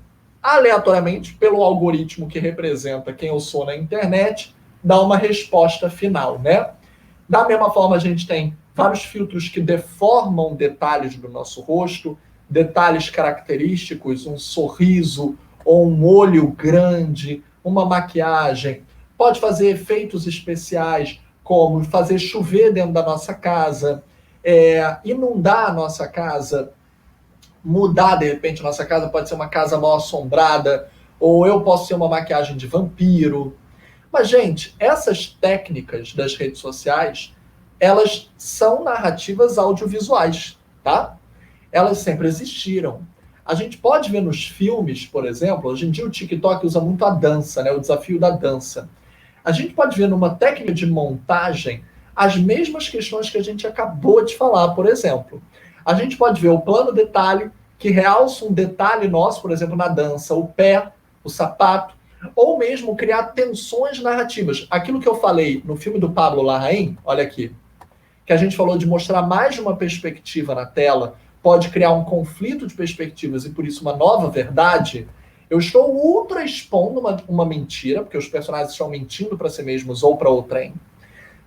aleatoriamente, pelo algoritmo que representa quem eu sou na internet, dá uma resposta final, né? Da mesma forma, a gente tem vários filtros que deformam detalhes do nosso rosto, detalhes característicos, um sorriso ou um olho grande, uma maquiagem. Pode fazer efeitos especiais, como fazer chover dentro da nossa casa, inundar a nossa casa, mudar, de repente, a nossa casa pode ser uma casa mal assombrada, ou eu posso ser uma maquiagem de vampiro. Mas, gente, essas técnicas das redes sociais, elas são narrativas audiovisuais, tá? Elas sempre existiram. A gente pode ver nos filmes, por exemplo, hoje em dia o TikTok usa muito a dança, né? O desafio da dança. A gente pode ver numa técnica de montagem as mesmas questões que a gente acabou de falar, por exemplo. A gente pode ver o plano detalhe, que realça um detalhe nosso, por exemplo, na dança, o pé, o sapato, ou mesmo criar tensões narrativas. Aquilo que eu falei no filme do Pablo Larraín, olha aqui, que a gente falou de mostrar mais de uma perspectiva na tela, pode criar um conflito de perspectivas e, por isso, uma nova verdade. Eu estou ultra expondo uma mentira, porque os personagens estão mentindo para si mesmos ou para outrem.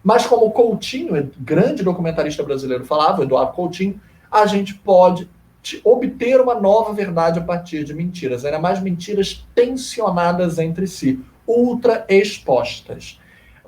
Mas como o Coutinho, grande documentarista brasileiro, falava, o Eduardo Coutinho, a gente pode obter uma nova verdade a partir de mentiras, ainda mais mentiras tensionadas entre si, ultra expostas.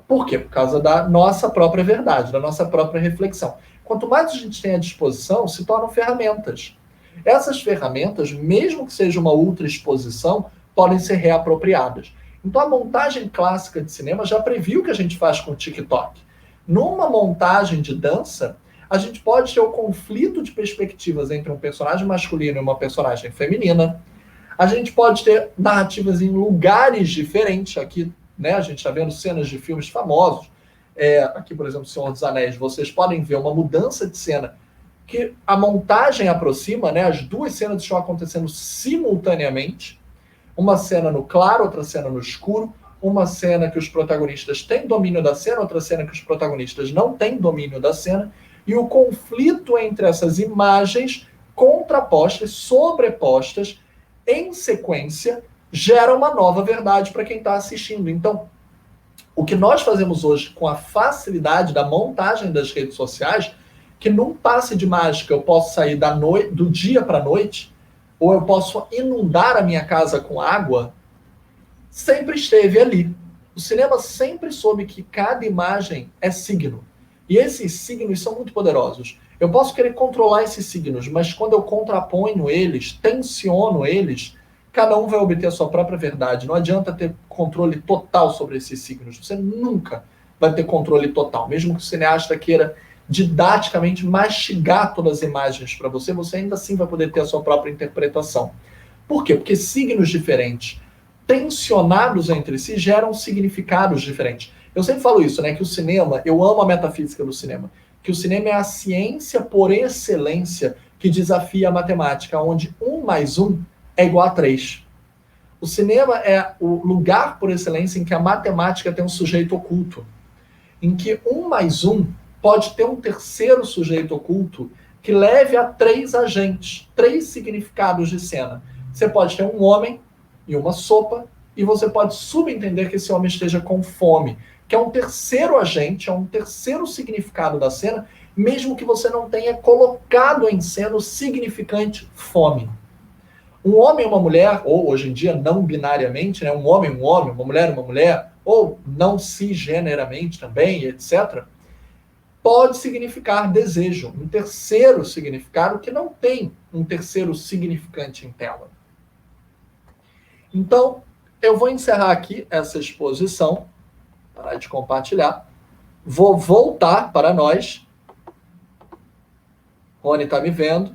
Por quê? Por causa da nossa própria verdade, da nossa própria reflexão. Quanto mais a gente tem à disposição, se tornam ferramentas. Essas ferramentas, mesmo que seja uma ultra exposição, podem ser reapropriadas. Então a montagem clássica de cinema já previu o que a gente faz com o TikTok. Numa montagem de dança, a gente pode ter o conflito de perspectivas entre um personagem masculino e uma personagem feminina. A gente pode ter narrativas em lugares diferentes. Aqui, né, a gente está vendo cenas de filmes famosos. Aqui, por exemplo, Senhor dos Anéis, vocês podem ver uma mudança de cena que a montagem aproxima, né, as duas cenas estão acontecendo simultaneamente. Uma cena no claro, outra cena no escuro. Uma cena que os protagonistas têm domínio da cena, outra cena que os protagonistas não têm domínio da cena. E o conflito entre essas imagens contrapostas, sobrepostas, em sequência, gera uma nova verdade para quem está assistindo. Então, o que nós fazemos hoje com a facilidade da montagem das redes sociais, que num passe de mágica eu posso sair do dia para a noite, ou eu posso inundar a minha casa com água, sempre esteve ali. O cinema sempre soube que cada imagem é signo. E esses signos são muito poderosos. Eu posso querer controlar esses signos, mas quando eu contraponho eles, tensiono eles, cada um vai obter a sua própria verdade. Não adianta ter controle total sobre esses signos. Você nunca vai ter controle total. Mesmo que o cineasta queira didaticamente mastigar todas as imagens para você, você ainda assim vai poder ter a sua própria interpretação. Por quê? Porque signos diferentes, tensionados entre si, geram significados diferentes. Eu sempre falo isso, né? Que o cinema, eu amo a metafísica do cinema, que o cinema é a ciência por excelência que desafia a matemática, onde 1 mais 1 é igual a 3. O cinema é o lugar por excelência em que a matemática tem um sujeito oculto, em que 1 mais 1 pode ter um terceiro sujeito oculto que leve a 3 agentes, 3 significados de cena. Você pode ter um homem e uma sopa, e você pode subentender que esse homem esteja com fome, que é um terceiro agente, é um terceiro significado da cena, mesmo que você não tenha colocado em cena o significante fome. Um homem e uma mulher, ou hoje em dia não binariamente, né, um homem, uma mulher, ou não cisgeneramente também, etc., pode significar desejo, um terceiro significado que não tem um terceiro significante em tela. Então, eu vou encerrar aqui essa exposição, parar de compartilhar, vou voltar para nós. Rony está me vendo,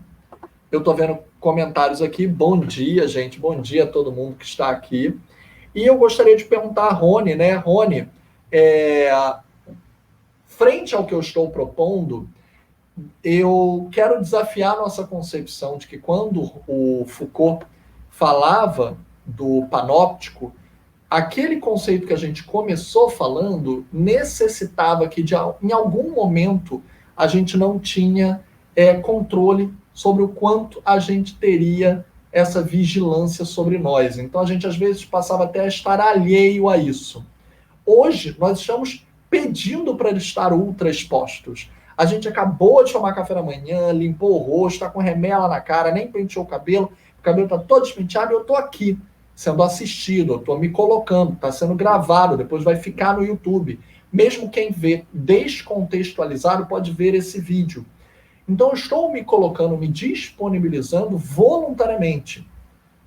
eu estou vendo comentários aqui, bom dia, gente, bom dia a todo mundo que está aqui. E eu gostaria de perguntar a Rony, né, Rony, frente ao que eu estou propondo, eu quero desafiar a nossa concepção de que quando o Foucault falava do panóptico, aquele conceito que a gente começou falando necessitava que em algum momento a gente não tinha controle sobre o quanto a gente teria essa vigilância sobre nós. Então a gente às vezes passava até a estar alheio a isso. Hoje nós estamos pedindo para estar ultra expostos. A gente acabou de tomar café da manhã, limpou o rosto, está com remela na cara, nem penteou o cabelo está todo despenteado e eu estou aqui, sendo assistido, eu estou me colocando, está sendo gravado, depois vai ficar no YouTube. Mesmo quem vê descontextualizado pode ver esse vídeo. Então eu estou me colocando, me disponibilizando voluntariamente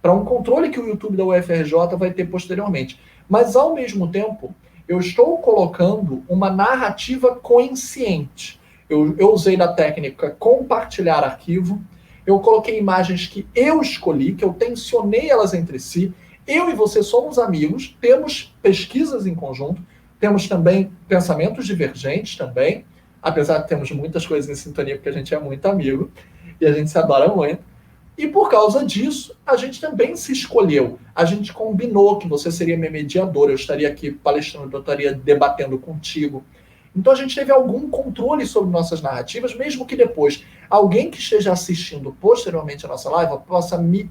para um controle que o YouTube da UFRJ vai ter posteriormente. Mas, ao mesmo tempo, eu estou colocando uma narrativa consciente. Eu usei da técnica compartilhar arquivo, eu coloquei imagens que eu escolhi, que eu tensionei elas entre si. Eu e você somos amigos, temos pesquisas em conjunto, temos também pensamentos divergentes também, apesar de termos muitas coisas em sintonia, porque a gente é muito amigo e a gente se adora muito. E por causa disso, a gente também se escolheu. A gente combinou que você seria minha mediadora, eu estaria aqui palestrando, eu estaria debatendo contigo. Então a gente teve algum controle sobre nossas narrativas, mesmo que depois alguém que esteja assistindo posteriormente a nossa live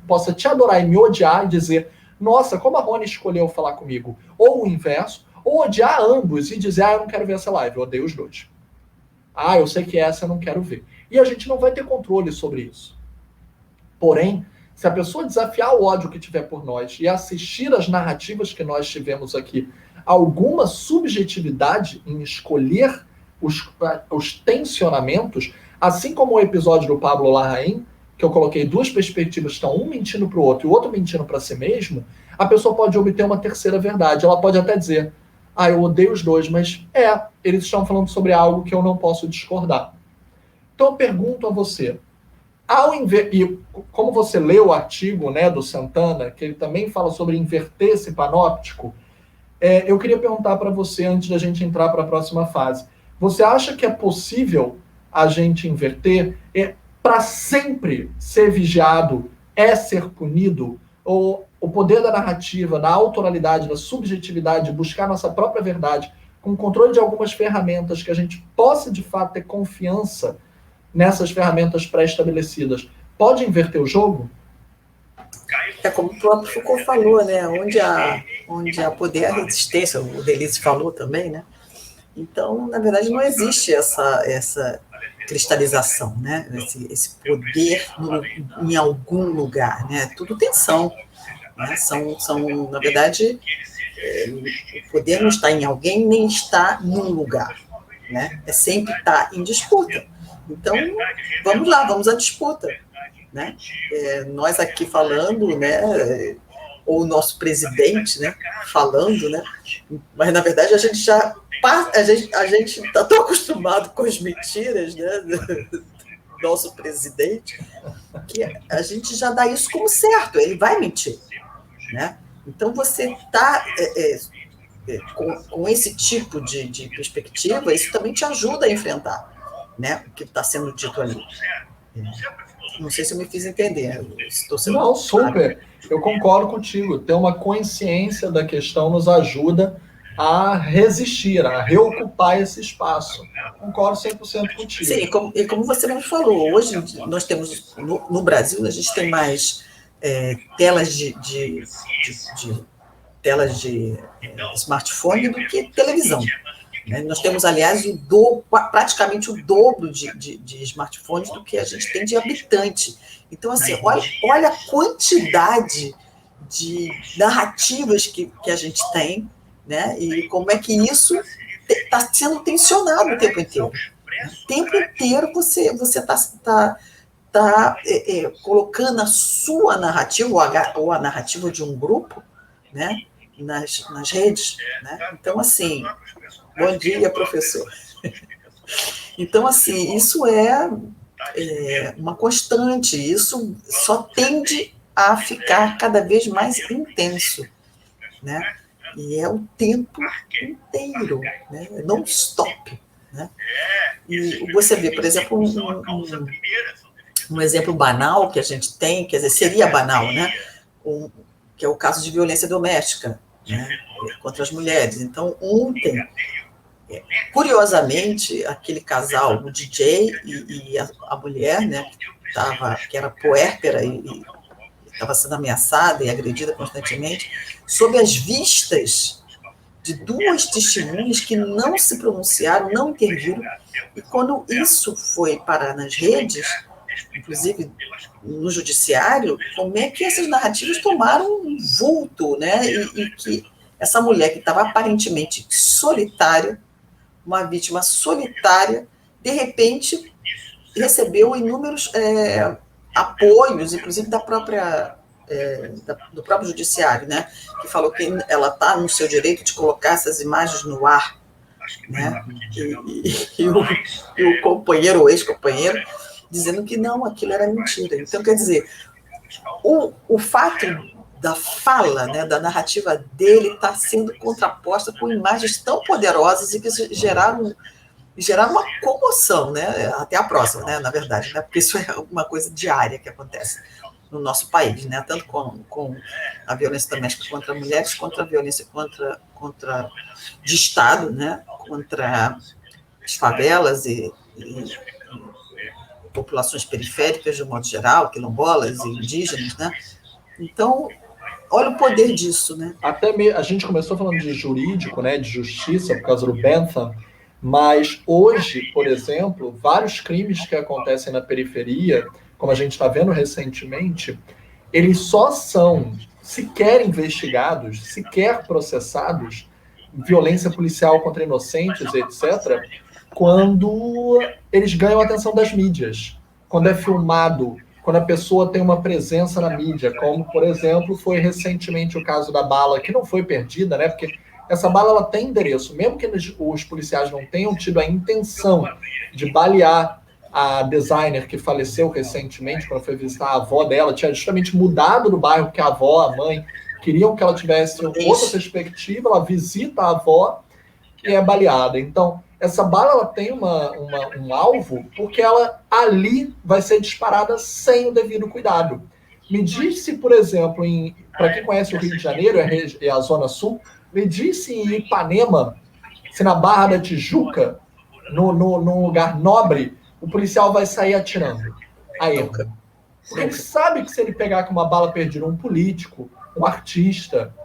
possa te adorar e me odiar e dizer: nossa, como a Rony escolheu falar comigo. Ou o inverso, ou odiar ambos e dizer: eu não quero ver essa live, eu odeio os dois. Eu sei que essa eu não quero ver. E a gente não vai ter controle sobre isso. Porém, se a pessoa desafiar o ódio que tiver por nós e assistir as narrativas que nós tivemos aqui, alguma subjetividade em escolher os tensionamentos, assim como o episódio do Pablo Larraín, que eu coloquei duas perspectivas, estão um mentindo para o outro e o outro mentindo para si mesmo, a pessoa pode obter uma terceira verdade. Ela pode até dizer: eu odeio os dois, mas eles estão falando sobre algo que eu não posso discordar. Então eu pergunto a você, e como você leu o artigo, né, do Santana, que ele também fala sobre inverter esse panóptico, eu queria perguntar para você, antes da gente entrar para a próxima fase, você acha que é possível a gente inverter? Para sempre ser vigiado é ser punido? Ou o poder da narrativa, da autoralidade, da subjetividade, buscar nossa própria verdade, com o controle de algumas ferramentas que a gente possa, de fato, ter confiança nessas ferramentas pré-estabelecidas, pode inverter o jogo? Como o próprio Foucault falou, né? Onde há poder, há resistência, o Deleuze falou também, né? Então, na verdade, não existe essa cristalização, né? Esse poder em algum lugar, né? Tudo tensão, né? Na verdade, o poder não está em alguém, nem está num lugar, né? Sempre está em disputa. Então, vamos lá, vamos à disputa, né? Nós aqui falando, né? ou o nosso presidente, né, falando, né, mas na verdade a gente está tão acostumado com as mentiras, né, do nosso presidente, que a gente já dá isso como certo, ele vai mentir, né? Então você está com esse tipo de perspectiva, isso também te ajuda a enfrentar, né, o que está sendo dito ali. Não sei se eu me fiz entender. Não, super. Eu concordo contigo. Ter uma consciência da questão nos ajuda a resistir, a reocupar esse espaço. Concordo 100% contigo. Sim, e como você mesmo falou, hoje nós temos, no Brasil, a gente tem mais telas telas de smartphone do que televisão. Né? Nós temos, aliás, praticamente o dobro de smartphones do que a gente tem de habitante. Então, assim, olha a quantidade de narrativas que a gente tem, né? E como é que isso está sendo tensionado o tempo inteiro. O tempo inteiro você está colocando a sua narrativa, ou a narrativa de um grupo, né? Nas redes. Né? Então, assim, bom dia, professor. Então, assim, isso é uma constante, isso só tende a ficar cada vez mais intenso, né? E é o tempo inteiro, né? Não stop, né? E você vê, por exemplo, um exemplo banal que a gente tem, quer dizer, seria banal, né? Que é o caso de violência doméstica, né? Contra as mulheres. Então, ontem, curiosamente, aquele casal, o DJ e a mulher, né, que era puérpera e estava sendo ameaçada e agredida constantemente, sob as vistas de duas testemunhas que não se pronunciaram, não interviram, e quando isso foi parar nas redes, inclusive no judiciário, como é que essas narrativas tomaram um vulto, né? E que essa mulher que estava aparentemente solitária, uma vítima solitária, de repente recebeu inúmeros apoios, inclusive do próprio judiciário, né? Que falou que ela está no seu direito de colocar essas imagens no ar, né? E o companheiro, ou ex-companheiro, dizendo que não, aquilo era mentira. Então, quer dizer, o fato da fala, né, da narrativa dele está sendo contraposta com imagens tão poderosas e que geraram uma comoção, né? Até a próxima, né? Na verdade, né? Porque isso é uma coisa diária que acontece no nosso país, né? Tanto com a violência doméstica contra mulheres, contra a violência de Estado, né? Contra as favelas e populações periféricas, de um modo geral, quilombolas e indígenas, né? Então, olha o poder disso, né? A gente começou falando de jurídico, né, de justiça, por causa do Bentham, mas hoje, por exemplo, vários crimes que acontecem na periferia, como a gente está vendo recentemente, eles só são sequer investigados, sequer processados, violência policial contra inocentes, etc., quando eles ganham a atenção das mídias, quando é filmado, quando a pessoa tem uma presença na mídia, como, por exemplo, foi recentemente o caso da bala, que não foi perdida, né? Porque essa bala ela tem endereço, mesmo que os policiais não tenham tido a intenção de balear a designer que faleceu recentemente, quando foi visitar a avó dela, tinha justamente mudado do bairro, porque a avó, a mãe, queriam que ela tivesse outra perspectiva, ela visita a avó e é baleada. Então, essa bala ela tem um alvo porque ela ali vai ser disparada sem o devido cuidado. Me diz se, por exemplo, para quem conhece o Rio de Janeiro e a Zona Sul, me diz se em Ipanema, se na Barra da Tijuca, num lugar nobre, o policial vai sair atirando a erro. Porque ele sabe que se ele pegar com uma bala perdida um político, um artista,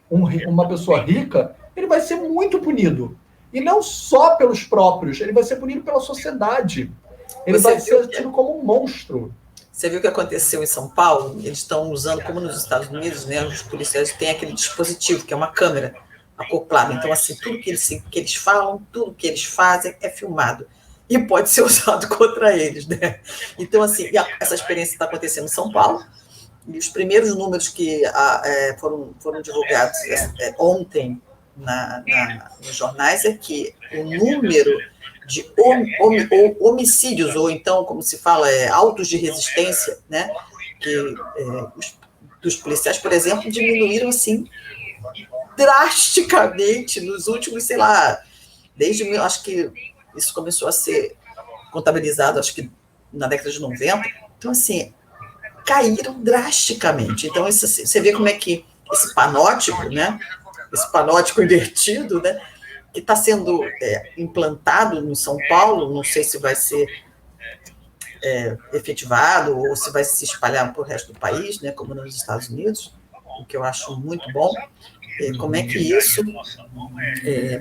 uma pessoa rica, ele vai ser muito punido. E não só pelos próprios, ele vai ser punido pela sociedade. Ele vai ser tido como um monstro. Você viu o que aconteceu em São Paulo? Eles estão usando, como nos Estados Unidos, né, os policiais têm aquele dispositivo, que é uma câmera acoplada. Então, assim, tudo que eles falam, tudo que eles fazem é filmado. E pode ser usado contra eles, né? Então, assim, essa experiência está acontecendo em São Paulo, E os primeiros números que foram divulgados ontem nos jornais é que o número de homicídios, ou então, como se fala, autos de resistência, né, dos policiais, por exemplo, diminuíram assim drasticamente nos últimos, sei lá, acho que isso começou a ser contabilizado, acho que na década de 90. Então, assim, caíram drasticamente. Então, você vê como é que esse panótico, né, esse panótico invertido, né, que está sendo implantado em São Paulo, não sei se vai ser efetivado ou se vai se espalhar para o resto do país, né, como nos Estados Unidos, o que eu acho muito bom. Como é que isso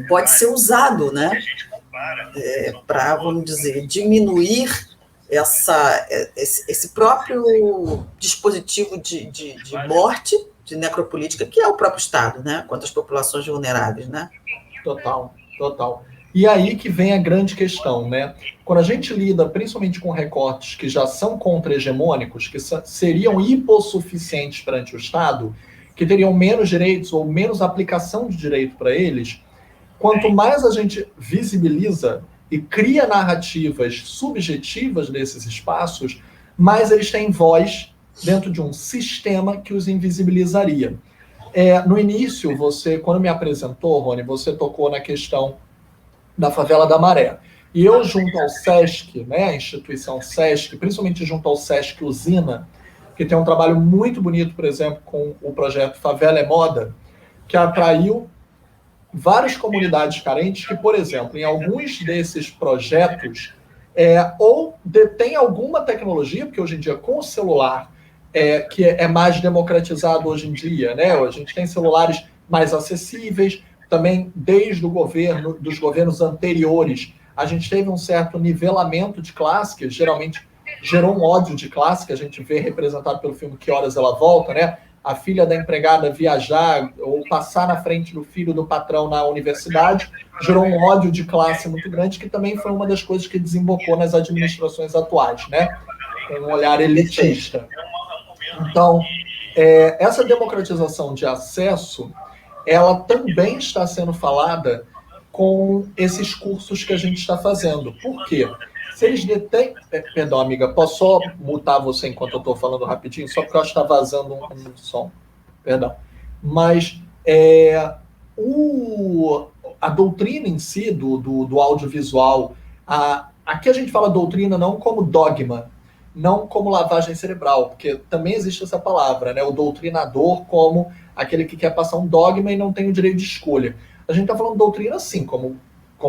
pode ser usado, né, para, vamos dizer, diminuir esse próprio dispositivo de morte, de necropolítica, que é o próprio Estado, né, contra as populações vulneráveis, né? Total. E aí que vem a grande questão, né? Quando a gente lida principalmente com recortes que já são contra-hegemônicos, que seriam hipossuficientes perante o Estado, que teriam menos direitos ou menos aplicação de direito para eles, quanto mais a gente visibiliza e cria narrativas subjetivas desses espaços, mais eles têm voz dentro de um sistema que os invisibilizaria. No início, quando me apresentou, Rony, você tocou na questão da Favela da Maré. E eu, junto ao SESC, né, a instituição SESC, principalmente junto ao SESC Usina, que tem um trabalho muito bonito, por exemplo, com o projeto Favela é Moda, que atraiu várias comunidades carentes que, por exemplo, em alguns desses projetos, ou detém alguma tecnologia, porque hoje em dia com o celular, que é mais democratizado hoje em dia, né? A gente tem celulares mais acessíveis, também desde dos governos anteriores, a gente teve um certo nivelamento de classe, que geralmente gerou um ódio de classe, que a gente vê representado pelo filme Que Horas Ela Volta, né? A filha da empregada viajar ou passar na frente do filho do patrão na universidade, gerou um ódio de classe muito grande, que também foi uma das coisas que desembocou nas administrações atuais, né? Com um olhar elitista. Então, essa democratização de acesso, ela também está sendo falada com esses cursos que a gente está fazendo. Por quê? Se eles detêm... Perdão, amiga, posso só mutar você enquanto eu estou falando rapidinho? Só porque eu acho que está vazando um som. Perdão. Mas a doutrina em si do audiovisual, aqui a gente fala doutrina não como dogma, não como lavagem cerebral, porque também existe essa palavra, né? O doutrinador como aquele que quer passar um dogma e não tem o direito de escolha. A gente está falando doutrina assim, como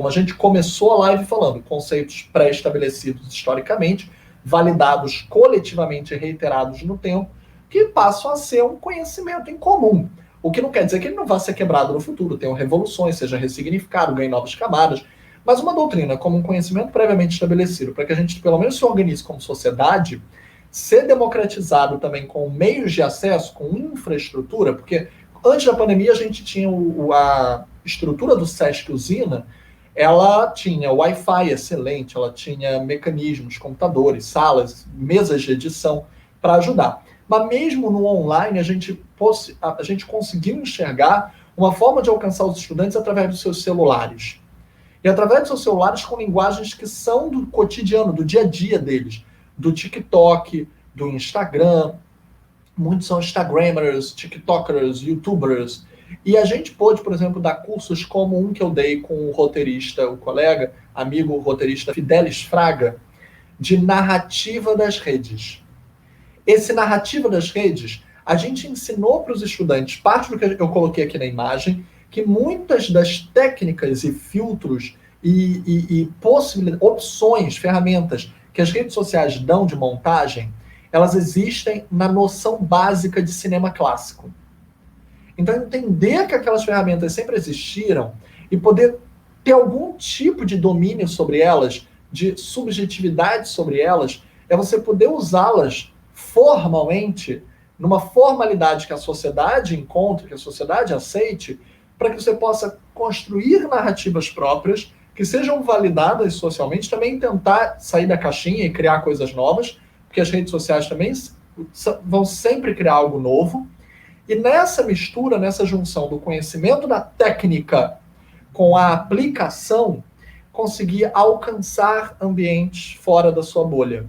a gente começou a live falando, conceitos pré-estabelecidos historicamente, validados coletivamente e reiterados no tempo, que passam a ser um conhecimento em comum. O que não quer dizer que ele não vá ser quebrado no futuro, tenham revoluções, seja ressignificado, ganhe novas camadas, mas uma doutrina como um conhecimento previamente estabelecido, para que a gente pelo menos se organize como sociedade, ser democratizado também com meios de acesso, com infraestrutura, porque antes da pandemia a gente tinha a estrutura do SESC Usina, ela tinha Wi-Fi excelente, ela tinha mecanismos, computadores, salas, mesas de edição para ajudar. Mas mesmo no online, a gente conseguiu enxergar uma forma de alcançar os estudantes através dos seus celulares. E através dos seus celulares com linguagens que são do cotidiano, do dia a dia deles, do TikTok, do Instagram. Muitos são Instagrammers, TikTokers, YouTubers. E a gente pôde, por exemplo, dar cursos como um que eu dei com o roteirista, o colega, amigo roteirista Fidelis Fraga, de narrativa das redes. Esse narrativa das redes, a gente ensinou para os estudantes, parte do que eu coloquei aqui na imagem, que muitas das técnicas e filtros e possibilidades, opções, ferramentas que as redes sociais dão de montagem, elas existem na noção básica de cinema clássico. Então, entender que aquelas ferramentas sempre existiram e poder ter algum tipo de domínio sobre elas, de subjetividade sobre elas, é você poder usá-las formalmente, numa formalidade que a sociedade encontre, que a sociedade aceite, para que você possa construir narrativas próprias que sejam validadas socialmente, também tentar sair da caixinha e criar coisas novas, porque as redes sociais também vão sempre criar algo novo, e nessa mistura, nessa junção do conhecimento da técnica com a aplicação, conseguir alcançar ambientes fora da sua bolha.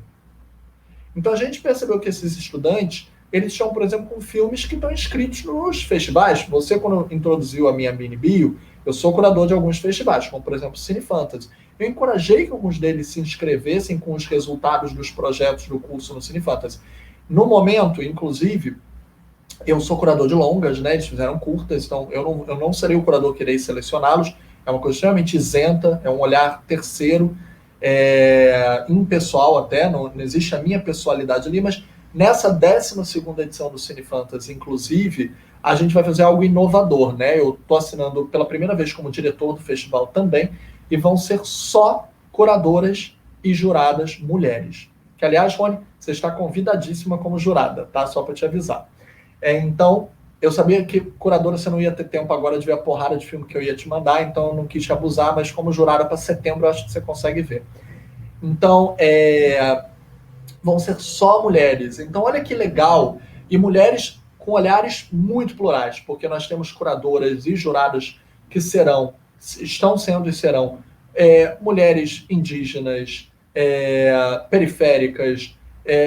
Então a gente percebeu que esses estudantes, eles estão, por exemplo, com filmes que estão inscritos nos festivais. Você, quando introduziu a minha mini bio, eu sou curador de alguns festivais, como, por exemplo, Cine Fantasy. Eu encorajei que alguns deles se inscrevessem com os resultados dos projetos do curso no Cine Fantasy. No momento, inclusive, eu sou curador de longas, né? Eles fizeram curtas, então eu não serei o curador que irei selecioná-los. É uma coisa extremamente isenta, é um olhar terceiro, impessoal até, não existe a minha pessoalidade ali, mas nessa 12ª edição do Cine Fantasy, inclusive, a gente vai fazer algo inovador, né? Eu estou assinando pela primeira vez como diretor do festival também, e vão ser só curadoras e juradas mulheres. Que, aliás, Rony, você está convidadíssima como jurada, tá? Só para te avisar. Então, eu sabia que curadora você não ia ter tempo agora de ver a porrada de filme que eu ia te mandar, então eu não quis te abusar, mas como jurada para setembro, eu acho que você consegue ver. Então, vão ser só mulheres. Então, olha que legal. E mulheres com olhares muito plurais, porque nós temos curadoras e juradas que estão sendo e serão mulheres indígenas, periféricas,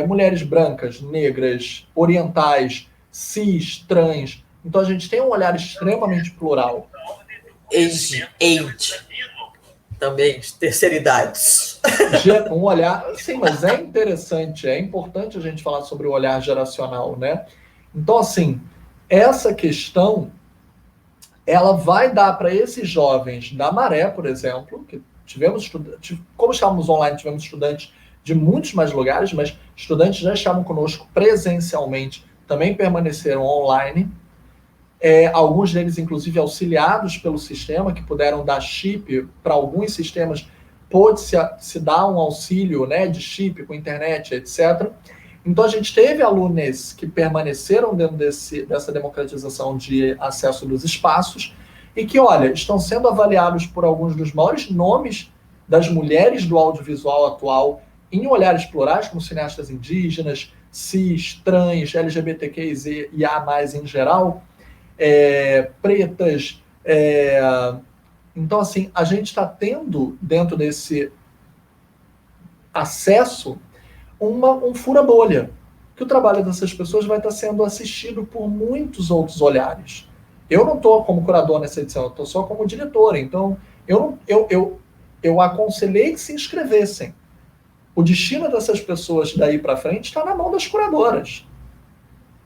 mulheres brancas, negras, orientais, cis, trans. Então a gente tem um olhar extremamente plural. Age. Também, terceira idades. Um olhar... Sim, mas é interessante, é importante a gente falar sobre o olhar geracional, né? Então, assim, essa questão, ela vai dar para esses jovens da Maré, por exemplo, que como estávamos online, tivemos estudantes de muitos mais lugares, mas estudantes já estavam conosco presencialmente, também permaneceram online. Alguns deles, inclusive, auxiliados pelo sistema, que puderam dar chip para alguns sistemas, pôde-se dar um auxílio, né, de chip com internet, etc. Então, a gente teve alunos que permaneceram dentro dessa democratização de acesso dos espaços e que, olha, estão sendo avaliados por alguns dos maiores nomes das mulheres do audiovisual atual em olhares plurais, como cineastas indígenas, cis, trans, LGBTQIA+, em geral, pretas. Então, assim, a gente está tendo, dentro desse acesso, um fura-bolha, que o trabalho dessas pessoas vai estar sendo assistido por muitos outros olhares. Eu não estou como curador nessa edição, eu estou só como diretor, então eu aconselhei que se inscrevessem. O destino dessas pessoas daí para frente está na mão das curadoras.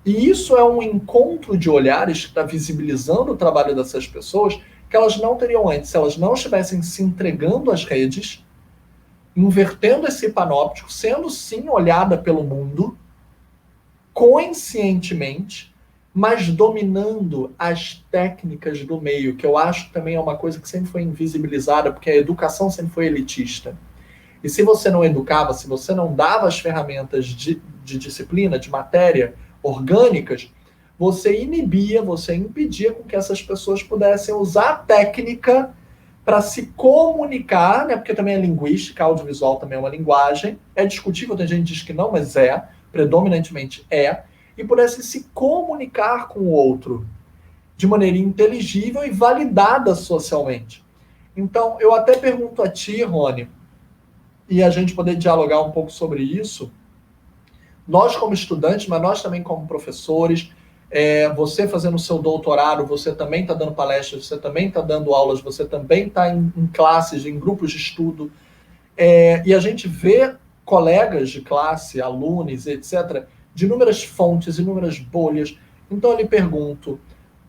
E isso é um encontro de olhares que está visibilizando o trabalho dessas pessoas que elas não teriam antes, se elas não estivessem se entregando às redes, invertendo esse panóptico, sendo sim olhada pelo mundo, conscientemente, mas dominando as técnicas do meio, que eu acho que também é uma coisa que sempre foi invisibilizada, porque a educação sempre foi elitista. E se você não educava, se você não dava as ferramentas de disciplina, de matéria, orgânicas, você inibia, você impedia com que essas pessoas pudessem usar a técnica para se comunicar, né? Porque também é linguística, audiovisual também é uma linguagem, é discutível, tem gente que diz que não, mas predominantemente e pudesse se comunicar com o outro de maneira inteligível e validada socialmente. Então, eu até pergunto a ti, Rony, e a gente poder dialogar um pouco sobre isso, nós como estudantes, mas nós também como professores, você fazendo o seu doutorado, você também está dando palestras, você também está dando aulas, você também está em classes, em grupos de estudo, e a gente vê colegas de classe, alunos, etc., de inúmeras fontes, inúmeras bolhas. Então eu lhe pergunto,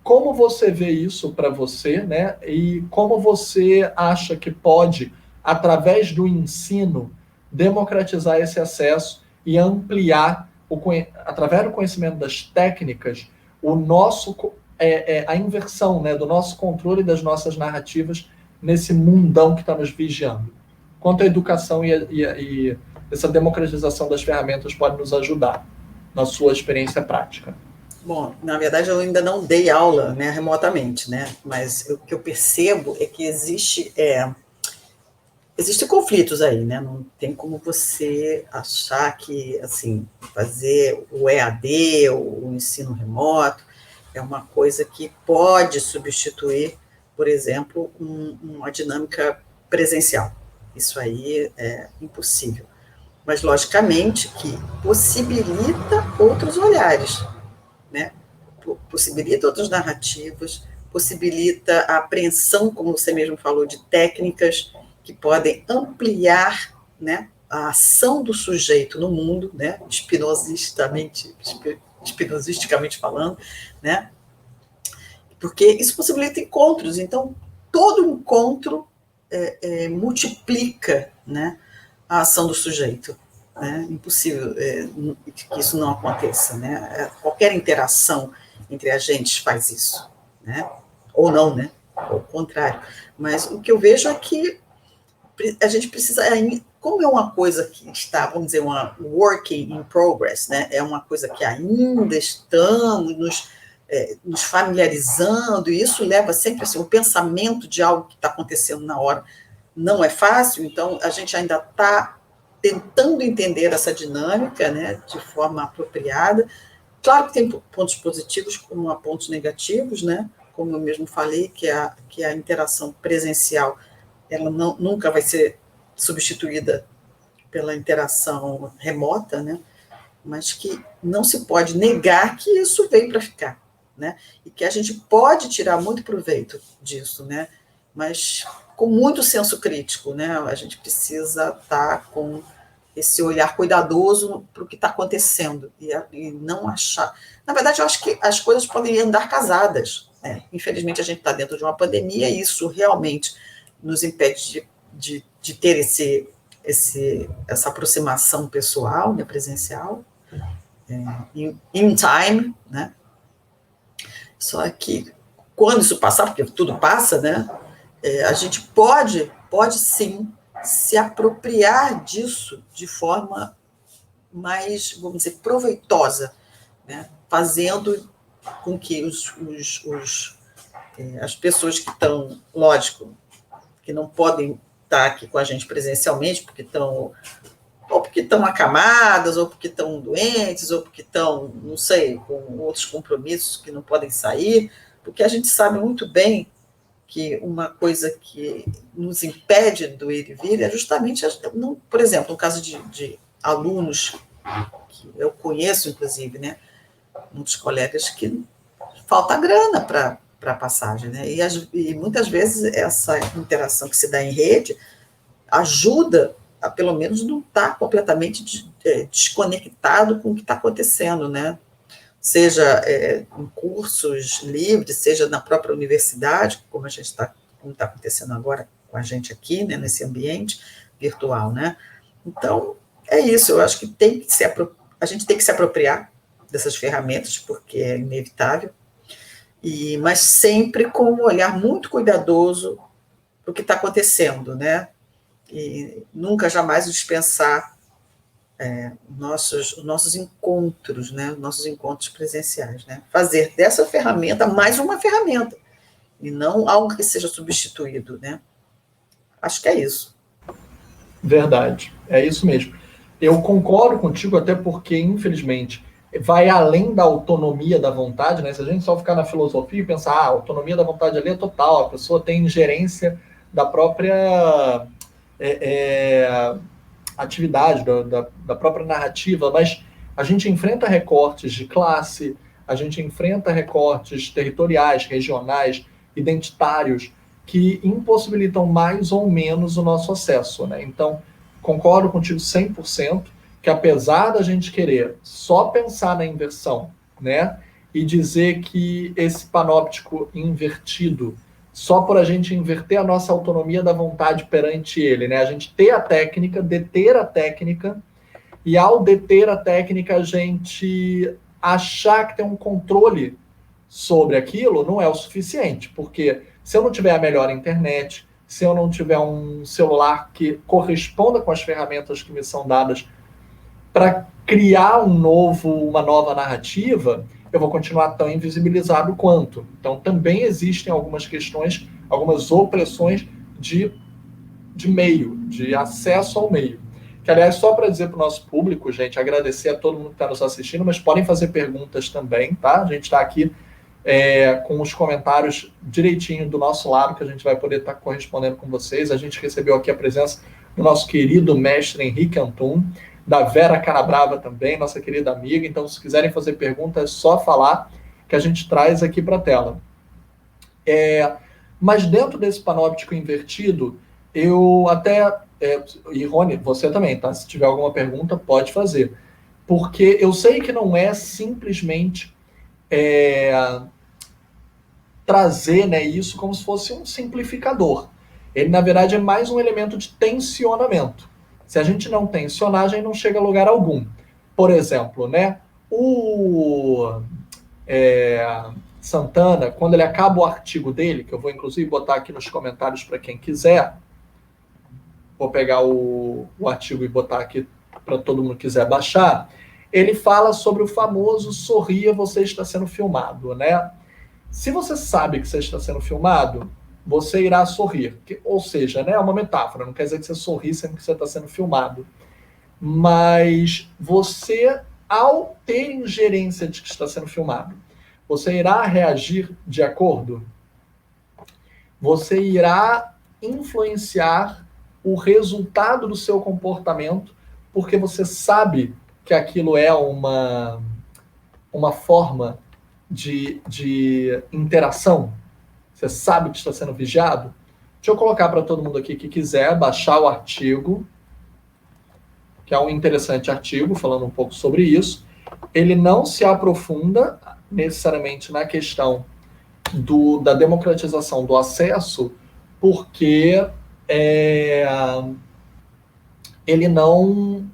como você vê isso para você, né? E como você acha que pode, através do ensino, democratizar esse acesso e ampliar, através do conhecimento das técnicas, a inversão, né, do nosso controle das nossas narrativas nesse mundão que está nos vigiando? Quanto a educação e essa democratização das ferramentas pode nos ajudar na sua experiência prática? Bom, na verdade eu ainda não dei aula, né, remotamente, né, mas o que eu percebo é que existe existem conflitos aí, né? Não tem como você achar que, assim, fazer o EAD, o ensino remoto, é uma coisa que pode substituir, por exemplo, uma dinâmica presencial. Isso aí é impossível. Mas, logicamente, que possibilita outros olhares, né? Possibilita outras narrativas, possibilita a apreensão, como você mesmo falou, de técnicas que podem ampliar, né, a ação do sujeito no mundo, né, espinosisticamente falando, né, porque isso possibilita encontros. Então, todo encontro multiplica, né, a ação do sujeito. Né? Impossível que isso não aconteça. Né? Qualquer interação entre agentes faz isso. Né? Ou não, né? Ou o contrário. Mas o que eu vejo é que a gente precisa, como é uma coisa que está, vamos dizer, uma working in progress, né? É uma coisa que ainda estamos nos familiarizando, e isso leva sempre assim, o pensamento de algo que está acontecendo na hora não é fácil, então a gente ainda está tentando entender essa dinâmica, né, de forma apropriada. Claro que tem pontos positivos, como há pontos negativos, né, como eu mesmo falei, que a interação presencial ela nunca vai ser substituída pela interação remota, né, mas que não se pode negar que isso veio para ficar, né, e que a gente pode tirar muito proveito disso, né, mas com muito senso crítico, né, a gente precisa estar com esse olhar cuidadoso para o que está acontecendo e não achar... Na verdade, eu acho que as coisas podem andar casadas, né? Infelizmente, a gente está dentro de uma pandemia e isso realmente nos impede de ter essa aproximação pessoal, né, presencial, in time, né? Só que quando isso passar, porque tudo passa, né, a gente pode sim se apropriar disso de forma mais, vamos dizer, proveitosa, né, fazendo com que as pessoas que estão, lógico, que não podem estar aqui com a gente presencialmente, porque estão acamadas, ou porque estão doentes, ou porque estão, não sei, com outros compromissos que não podem sair, porque a gente sabe muito bem que uma coisa que nos impede do ir e vir é justamente, por exemplo, no caso de alunos que eu conheço, inclusive, né, muitos colegas que falta grana para a passagem, né, e muitas vezes essa interação que se dá em rede ajuda a, pelo menos, não estar completamente desconectado com o que está acontecendo, né, seja em cursos livres, seja na própria universidade, como está acontecendo agora com a gente aqui, né, nesse ambiente virtual, né? Então, é isso, eu acho que a gente tem que se apropriar dessas ferramentas, porque é inevitável, mas sempre com um olhar muito cuidadoso para o que está acontecendo, né? E nunca, jamais dispensar nossos encontros, né? Nossos encontros presenciais, né? Fazer dessa ferramenta mais uma ferramenta, e não algo que seja substituído, né? Acho que é isso. Verdade, é isso mesmo. Eu concordo contigo, até porque, infelizmente, vai além da autonomia da vontade, né? Se a gente só ficar na filosofia e pensar, a autonomia da vontade ali é total, a pessoa tem ingerência da própria atividade, da própria narrativa, mas a gente enfrenta recortes de classe, a gente enfrenta recortes territoriais, regionais, identitários, que impossibilitam mais ou menos o nosso acesso, né? Então, concordo contigo 100%, que apesar da gente querer só pensar na inversão, né, e dizer que esse panóptico invertido, só por a gente inverter a nossa autonomia da vontade perante ele, né, a gente ter a técnica, deter a técnica, e ao deter a técnica a gente achar que tem um controle sobre aquilo, não é o suficiente, porque se eu não tiver a melhor internet, se eu não tiver um celular que corresponda com as ferramentas que me são dadas para criar uma nova narrativa, eu vou continuar tão invisibilizado quanto. Então, também existem algumas questões, algumas opressões de de meio, de acesso ao meio. Que, aliás, só para dizer para o nosso público, gente, agradecer a todo mundo que está nos assistindo, mas podem fazer perguntas também, tá? A gente está aqui com os comentários direitinho do nosso lado, que a gente vai poder estar correspondendo com vocês. A gente recebeu aqui a presença do nosso querido mestre Henrique Antum, da Vera Canabrava também, nossa querida amiga. Então, se quiserem fazer perguntas, é só falar que a gente traz aqui para a tela. Mas dentro desse panóptico invertido, eu até... e Rony, você também, tá? Se tiver alguma pergunta, pode fazer. Porque eu sei que não é simplesmente trazer, né, isso como se fosse um simplificador. Ele, na verdade, é mais um elemento de tensionamento. Se a gente não tensionar, a gente não chega a lugar algum. Por exemplo, né, o Santana, quando ele acaba o artigo dele, que eu vou inclusive botar aqui nos comentários para quem quiser, vou pegar o artigo e botar aqui para todo mundo que quiser baixar, ele fala sobre o famoso sorria, você está sendo filmado, né? Se você sabe que você está sendo filmado, você irá sorrir. Ou seja, né, é uma metáfora, não quer dizer que você sorri sempre que você está sendo filmado. Mas você, ao ter ingerência de que está sendo filmado, você irá reagir de acordo? Você irá influenciar o resultado do seu comportamento, porque você sabe que aquilo é uma forma de interação. Você sabe que está sendo vigiado. Deixa eu colocar para todo mundo aqui que quiser baixar o artigo, que é um interessante artigo, falando um pouco sobre isso. Ele não se aprofunda necessariamente na questão da democratização do acesso, porque ele não...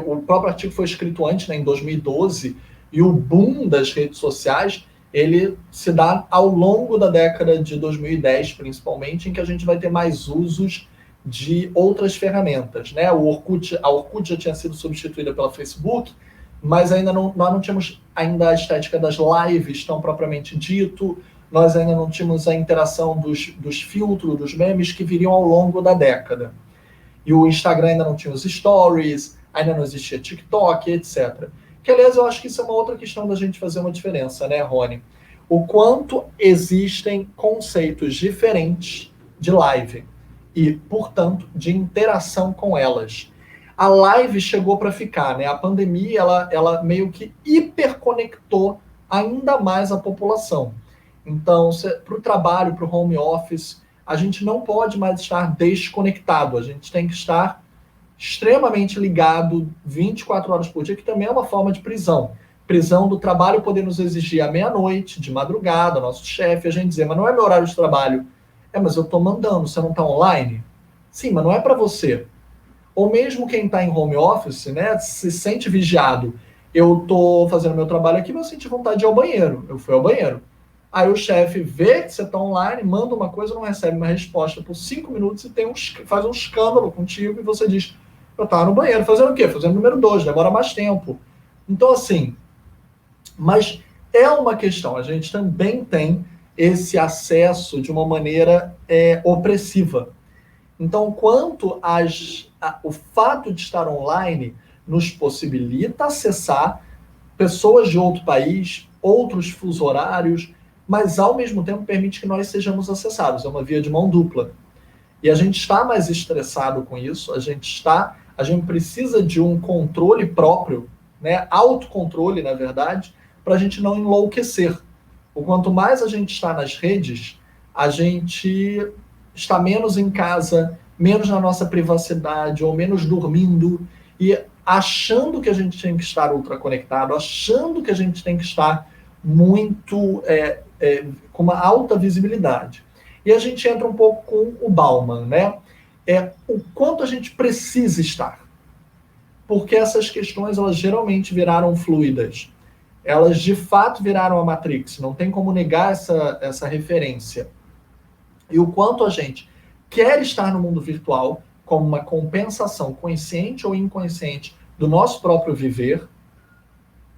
o próprio artigo foi escrito antes, né, em 2012, e o boom das redes sociais, ele se dá ao longo da década de 2010, principalmente, em que a gente vai ter mais usos de outras ferramentas, né? A Orkut já tinha sido substituída pela Facebook, mas ainda nós não tínhamos ainda a estética das lives tão propriamente dito, nós ainda não tínhamos a interação dos filtros, dos memes que viriam ao longo da década. E o Instagram ainda não tinha os stories, ainda não existia TikTok, etc. Que, aliás, eu acho que isso é uma outra questão da gente fazer uma diferença, né, Rony? O quanto existem conceitos diferentes de live e, portanto, de interação com elas. A live chegou para ficar, né? A pandemia, ela meio que hiperconectou ainda mais a população. Então, para o trabalho, para o home office, a gente não pode mais estar desconectado. A gente tem que estar extremamente ligado 24 horas por dia, que também é uma forma de prisão. Prisão do trabalho poder nos exigir à meia-noite, de madrugada, nosso chefe, a gente dizer, mas não é meu horário de trabalho. Mas eu estou mandando, você não está online? Sim, mas não é para você. Ou mesmo quem está em home office, né, se sente vigiado. Eu estou fazendo meu trabalho aqui, mas eu senti vontade de ir ao banheiro. Eu fui ao banheiro. Aí o chefe vê que você está online, manda uma coisa, não recebe uma resposta por 5 minutos e faz um escândalo contigo e você diz, eu estava no banheiro. Fazendo o quê? Fazendo o número 2, demora mais tempo. Então, assim, mas é uma questão. A gente também tem esse acesso de uma maneira opressiva. Então, o fato de estar online nos possibilita acessar pessoas de outro país, outros fusos horários, mas ao mesmo tempo permite que nós sejamos acessados. É uma via de mão dupla. E a gente está mais estressado com isso, a gente precisa de um controle próprio, né? Autocontrole, na verdade, para a gente não enlouquecer. O quanto mais a gente está nas redes, a gente está menos em casa, menos na nossa privacidade, ou menos dormindo, e achando que a gente tem que estar ultraconectado, achando que a gente tem que estar muito com uma alta visibilidade. E a gente entra um pouco com o Bauman, né? O quanto a gente precisa estar. Porque essas questões, elas geralmente viraram fluidas. Elas, de fato, viraram a Matrix. Não tem como negar essa referência. E o quanto a gente quer estar no mundo virtual como uma compensação consciente ou inconsciente do nosso próprio viver.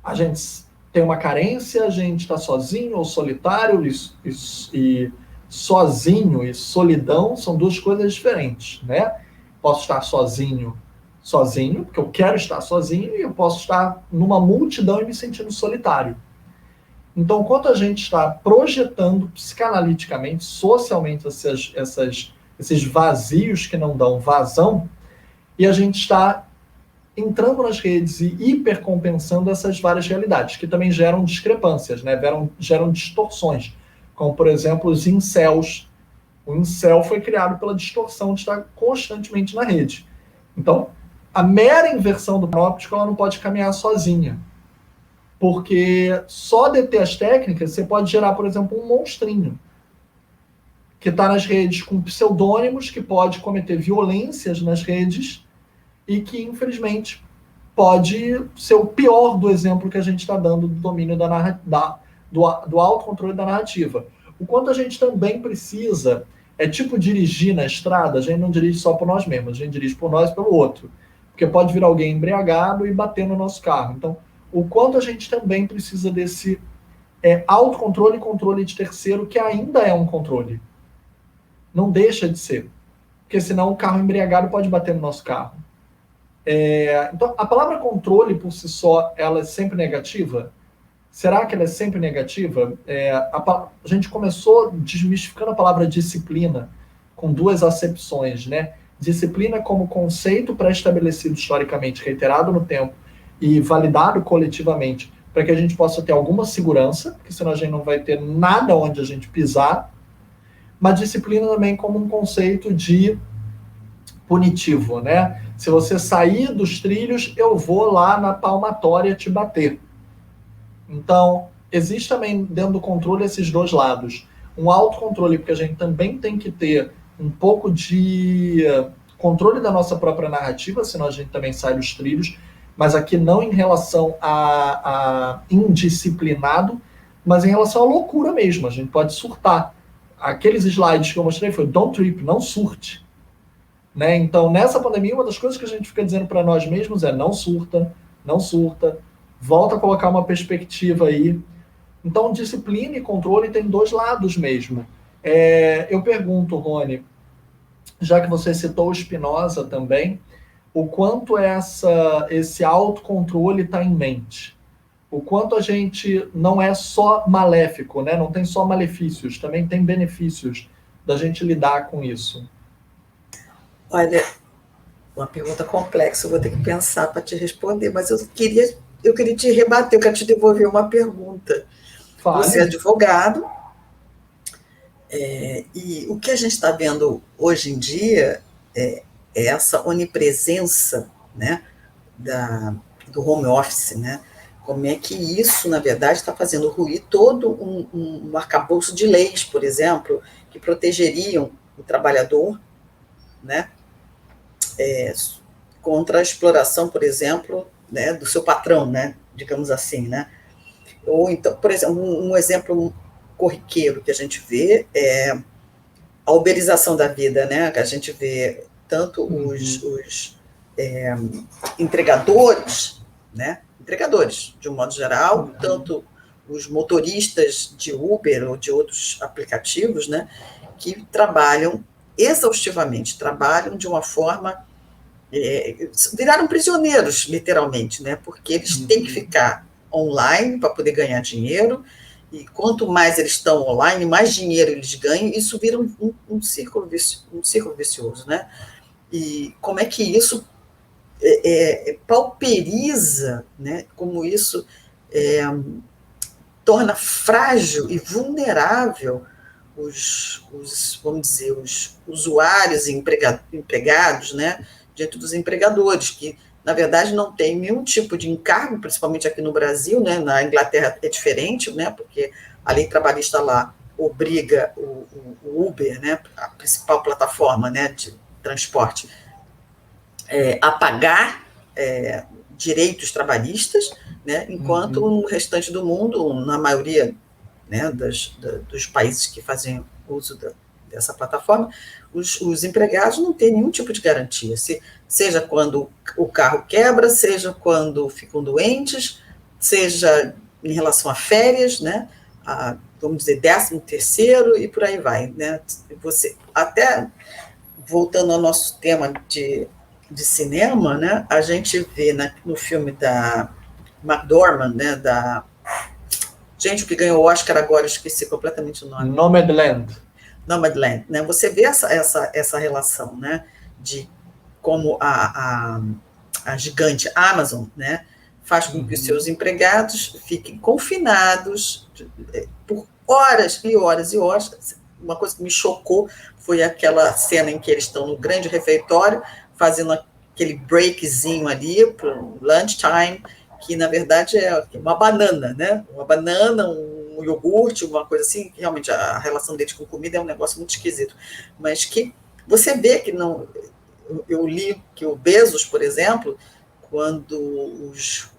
A gente tem uma carência, a gente está sozinho ou solitário, e sozinho e solidão são duas coisas diferentes, né? Posso estar sozinho, porque eu quero estar sozinho, e eu posso estar numa multidão e me sentindo solitário. Então, quando a gente está projetando psicanaliticamente, socialmente, esses vazios que não dão vazão, e a gente está entrando nas redes e hipercompensando essas várias realidades, que também geram discrepâncias, né? geram distorções, como, por exemplo, os incels. O incel foi criado pela distorção de estar constantemente na rede. Então, a mera inversão do panóptico, ela não pode caminhar sozinha. Porque só de ter as técnicas, você pode gerar, por exemplo, um monstrinho que está nas redes com pseudônimos, que pode cometer violências nas redes e que, infelizmente, pode ser o pior do exemplo que a gente está dando do domínio do autocontrole da narrativa. O quanto a gente também precisa, é tipo dirigir na estrada, a gente não dirige só por nós mesmos, a gente dirige por nós e pelo outro. Porque pode vir alguém embriagado e bater no nosso carro. Então, o quanto a gente também precisa desse autocontrole e controle de terceiro, que ainda é um controle. Não deixa de ser. Porque senão o carro embriagado pode bater no nosso carro. Então, a palavra controle, por si só, ela é sempre negativa? Será que ela é sempre negativa? A gente começou desmistificando a palavra disciplina com duas acepções, né? Disciplina como conceito pré-estabelecido historicamente, reiterado no tempo e validado coletivamente, para que a gente possa ter alguma segurança, porque senão a gente não vai ter nada onde a gente pisar. Mas disciplina também como um conceito de punitivo, né? Se você sair dos trilhos, eu vou lá na palmatória te bater. Então, existe também dentro do controle esses dois lados. Um autocontrole, porque a gente também tem que ter um pouco de controle da nossa própria narrativa, senão a gente também sai dos trilhos, mas aqui não em relação a indisciplinado, mas em relação à loucura mesmo. A gente pode surtar. Aqueles slides que eu mostrei foi don't trip, não surte. Né? Então, nessa pandemia, uma das coisas que a gente fica dizendo para nós mesmos é não surta, volta a colocar uma perspectiva aí. Então, disciplina e controle tem dois lados mesmo. Eu pergunto, Rony, já que você citou o Spinoza também, o quanto esse autocontrole está em mente? O quanto a gente não é só maléfico, né? Não tem só malefícios, também tem benefícios da gente lidar com isso. Olha, uma pergunta complexa, eu vou ter que pensar para te responder, mas eu queria te rebater, eu quero te devolver uma pergunta. Fale. Você é advogado, e o que a gente está vendo hoje em dia é essa onipresença, né, do home office, né? Como é que isso, na verdade, está fazendo ruir todo um arcabouço de leis, por exemplo, que protegeriam o trabalhador, né, contra a exploração, por exemplo, né, do seu patrão, né, digamos assim, né? Ou então, por exemplo, um exemplo corriqueiro que a gente vê é a uberização da vida, né? Que a gente vê tanto os entregadores, né? Entregadores, de um modo geral, tanto os motoristas de Uber ou de outros aplicativos, né? Que trabalham exaustivamente, trabalham de uma forma... viraram prisioneiros, literalmente, né? Porque eles têm que ficar online para poder ganhar dinheiro, e quanto mais eles estão online, mais dinheiro eles ganham, e isso vira um círculo vicioso, né? E como é que isso pauperiza, né? Como isso torna frágil e vulnerável vamos dizer, os usuários e empregados, né? Diante dos empregadores, que na verdade não tem nenhum tipo de encargo, principalmente aqui no Brasil, né? Na Inglaterra é diferente, né? Porque a lei trabalhista lá obriga o Uber, né? A principal plataforma, né, de transporte, a pagar direitos trabalhistas, né? Enquanto no restante do mundo, na maioria, né, dos países que fazem uso dessa plataforma, os empregados não têm nenhum tipo de garantia, seja quando o carro quebra, seja quando ficam doentes, seja em relação a férias, né, vamos dizer, 13º e por aí vai, né? Você até voltando ao nosso tema de cinema, né, a gente vê no filme da McDormand, né, gente, o que ganhou o Oscar agora, eu esqueci completamente o nome. Nomadland. Nomadland, né? Você vê essa relação, né, de como a gigante Amazon, né, faz com que os seus empregados fiquem confinados por horas e horas e horas. Uma coisa que me chocou foi aquela cena em que eles estão no grande refeitório, fazendo aquele breakzinho ali para o lunchtime, que na verdade é uma banana, né? Uma banana, um iogurte, uma coisa assim, que realmente a relação deles com comida é um negócio muito esquisito. Mas que você vê que não. Eu li que o Bezos, por exemplo, quando os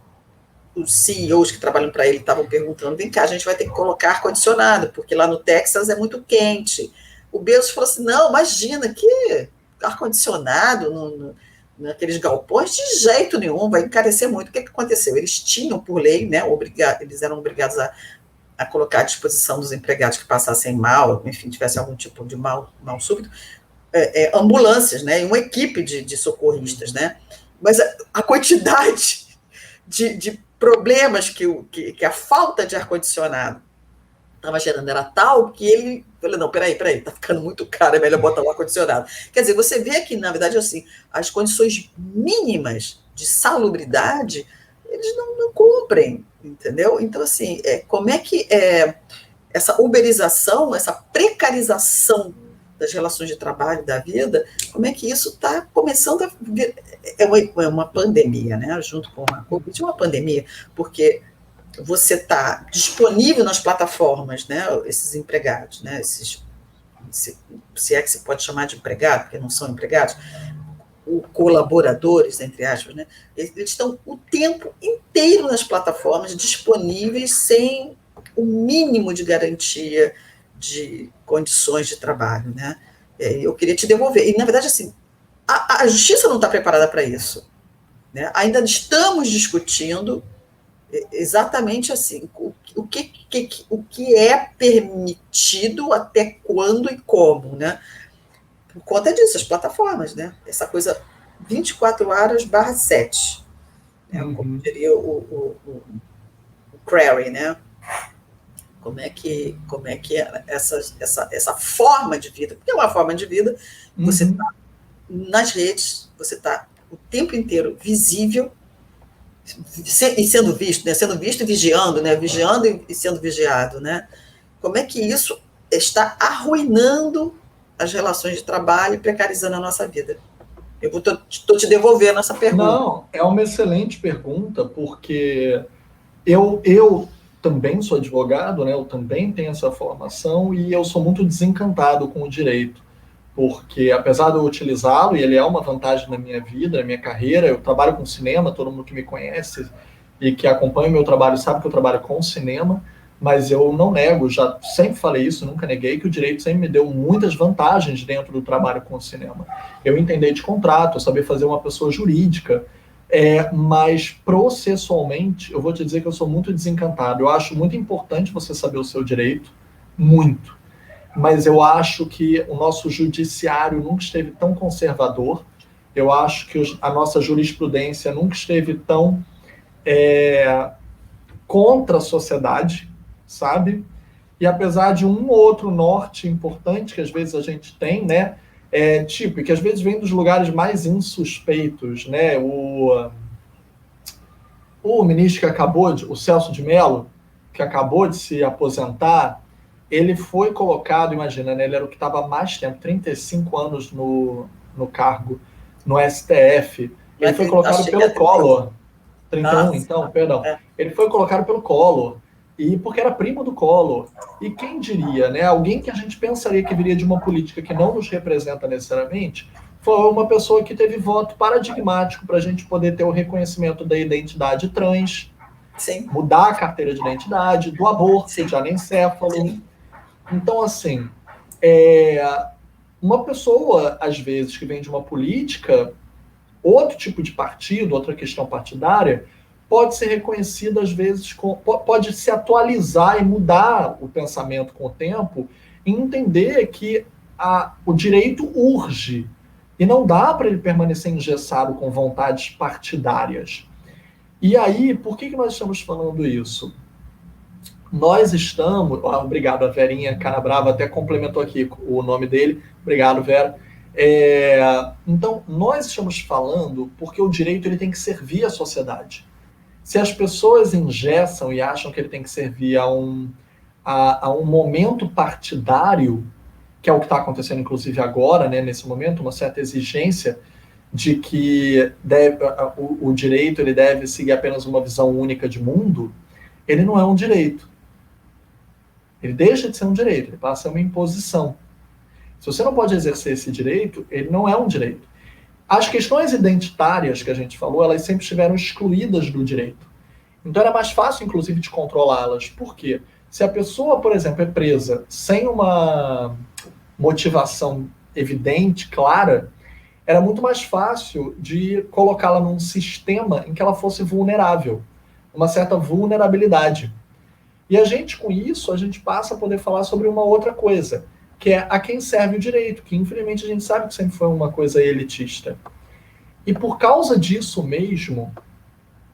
CEOs que trabalham para ele estavam perguntando, vem cá, a gente vai ter que colocar ar-condicionado, porque lá no Texas é muito quente. O Bezos falou assim, não, imagina, que ar-condicionado naqueles galpões, de jeito nenhum, vai encarecer muito. O que aconteceu? Eles tinham, por lei, né, eles eram obrigados a colocar à disposição dos empregados que passassem mal, enfim, tivessem algum tipo de mal súbito, ambulâncias, né, e uma equipe de socorristas, né? Mas a quantidade de problemas que a falta de ar-condicionado estava gerando era tal que ele falou, não, peraí, tá ficando muito caro, é melhor botar o ar-condicionado. Quer dizer, você vê que, na verdade, assim, as condições mínimas de salubridade, eles não cumprem, entendeu? Então, assim, como é que essa uberização, essa precarização das relações de trabalho, da vida, como é que isso está começando a vir, é uma pandemia, né? Junto com a Covid, uma pandemia, porque você está disponível nas plataformas, né? Esses empregados, né? Se é que se pode chamar de empregado, porque não são empregados, colaboradores, entre aspas, né? Eles estão o tempo inteiro nas plataformas disponíveis sem o mínimo de garantia de condições de trabalho, né? Eu queria te devolver. E, na verdade, assim, a justiça não está preparada para isso, né? Ainda estamos discutindo exatamente assim, o que é permitido, até quando e como, né? Por conta disso, as plataformas, né? Essa coisa 24 horas / 7, né? Como diria o Crary, né? Como é que essa forma de vida, porque é uma forma de vida, você está nas redes, você está o tempo inteiro visível e sendo visto, né? Sendo visto e vigiando, né? Vigiando e sendo vigiado, né? Como é que isso está arruinando as relações de trabalho e precarizando a nossa vida? Eu estou te devolvendo essa pergunta. Não, é uma excelente pergunta, porque eu também sou advogado, né? Eu também tenho essa formação e eu sou muito desencantado com o direito, porque apesar de eu utilizá-lo, e ele é uma vantagem na minha vida, na minha carreira, eu trabalho com cinema, todo mundo que me conhece e que acompanha o meu trabalho sabe que eu trabalho com cinema, mas eu não nego, já sempre falei isso, nunca neguei, que o direito sempre me deu muitas vantagens dentro do trabalho com cinema. Eu entender de contrato, eu saber fazer uma pessoa jurídica, mas processualmente, eu vou te dizer que eu sou muito desencantado. Eu acho muito importante você saber o seu direito, muito. Mas eu acho que o nosso judiciário nunca esteve tão conservador. Eu acho que a nossa jurisprudência nunca esteve tão contra a sociedade, sabe? E apesar de um ou outro norte importante que às vezes a gente tem, né? Tipo, que às vezes vem dos lugares mais insuspeitos, né? O ministro que acabou o Celso de Mello, que acabou de se aposentar, ele foi colocado, imagina, né? Ele era o que estava mais tempo, 35 anos no cargo, no STF. Ele foi colocado pelo Collor. 31, então, perdão. Ele foi colocado pelo Collor, e porque era primo do Collor. E quem diria, né? Alguém que a gente pensaria que viria de uma política que não nos representa necessariamente, foi uma pessoa que teve voto paradigmático para a gente poder ter o reconhecimento da identidade trans, Sim. Mudar a carteira de identidade, do aborto, Sim. de anencefalo. Sim. Então, assim, uma pessoa, às vezes, que vem de uma política, outro tipo de partido, outra questão partidária, pode ser reconhecida, às vezes, pode se atualizar e mudar o pensamento com o tempo e entender que o direito urge, E não dá para ele permanecer engessado com vontades partidárias. E aí, por que nós estamos falando isso? Nós estamos... obrigado, a Verinha Canabrava até complementou aqui o nome dele. Obrigado, Vera. Então, nós estamos falando porque o direito ele tem que servir à sociedade. Se as pessoas engessam e acham que ele tem que servir a um momento partidário, que é o que está acontecendo, inclusive, agora, né, nesse momento, uma certa exigência de que o direito ele deve seguir apenas uma visão única de mundo, ele não é um direito. Ele deixa de ser um direito, ele passa a ser uma imposição. Se você não pode exercer esse direito, ele não é um direito. As questões identitárias que a gente falou, elas sempre estiveram excluídas do direito. Então era mais fácil, inclusive, de controlá-las. Por quê? Se a pessoa, por exemplo, é presa sem uma motivação evidente, clara, era muito mais fácil de colocá-la num sistema em que ela fosse vulnerável, uma certa vulnerabilidade. E a gente, com isso, a gente passa a poder falar sobre uma outra coisa, que é a quem serve o direito, que infelizmente a gente sabe que sempre foi uma coisa elitista. E por causa disso mesmo,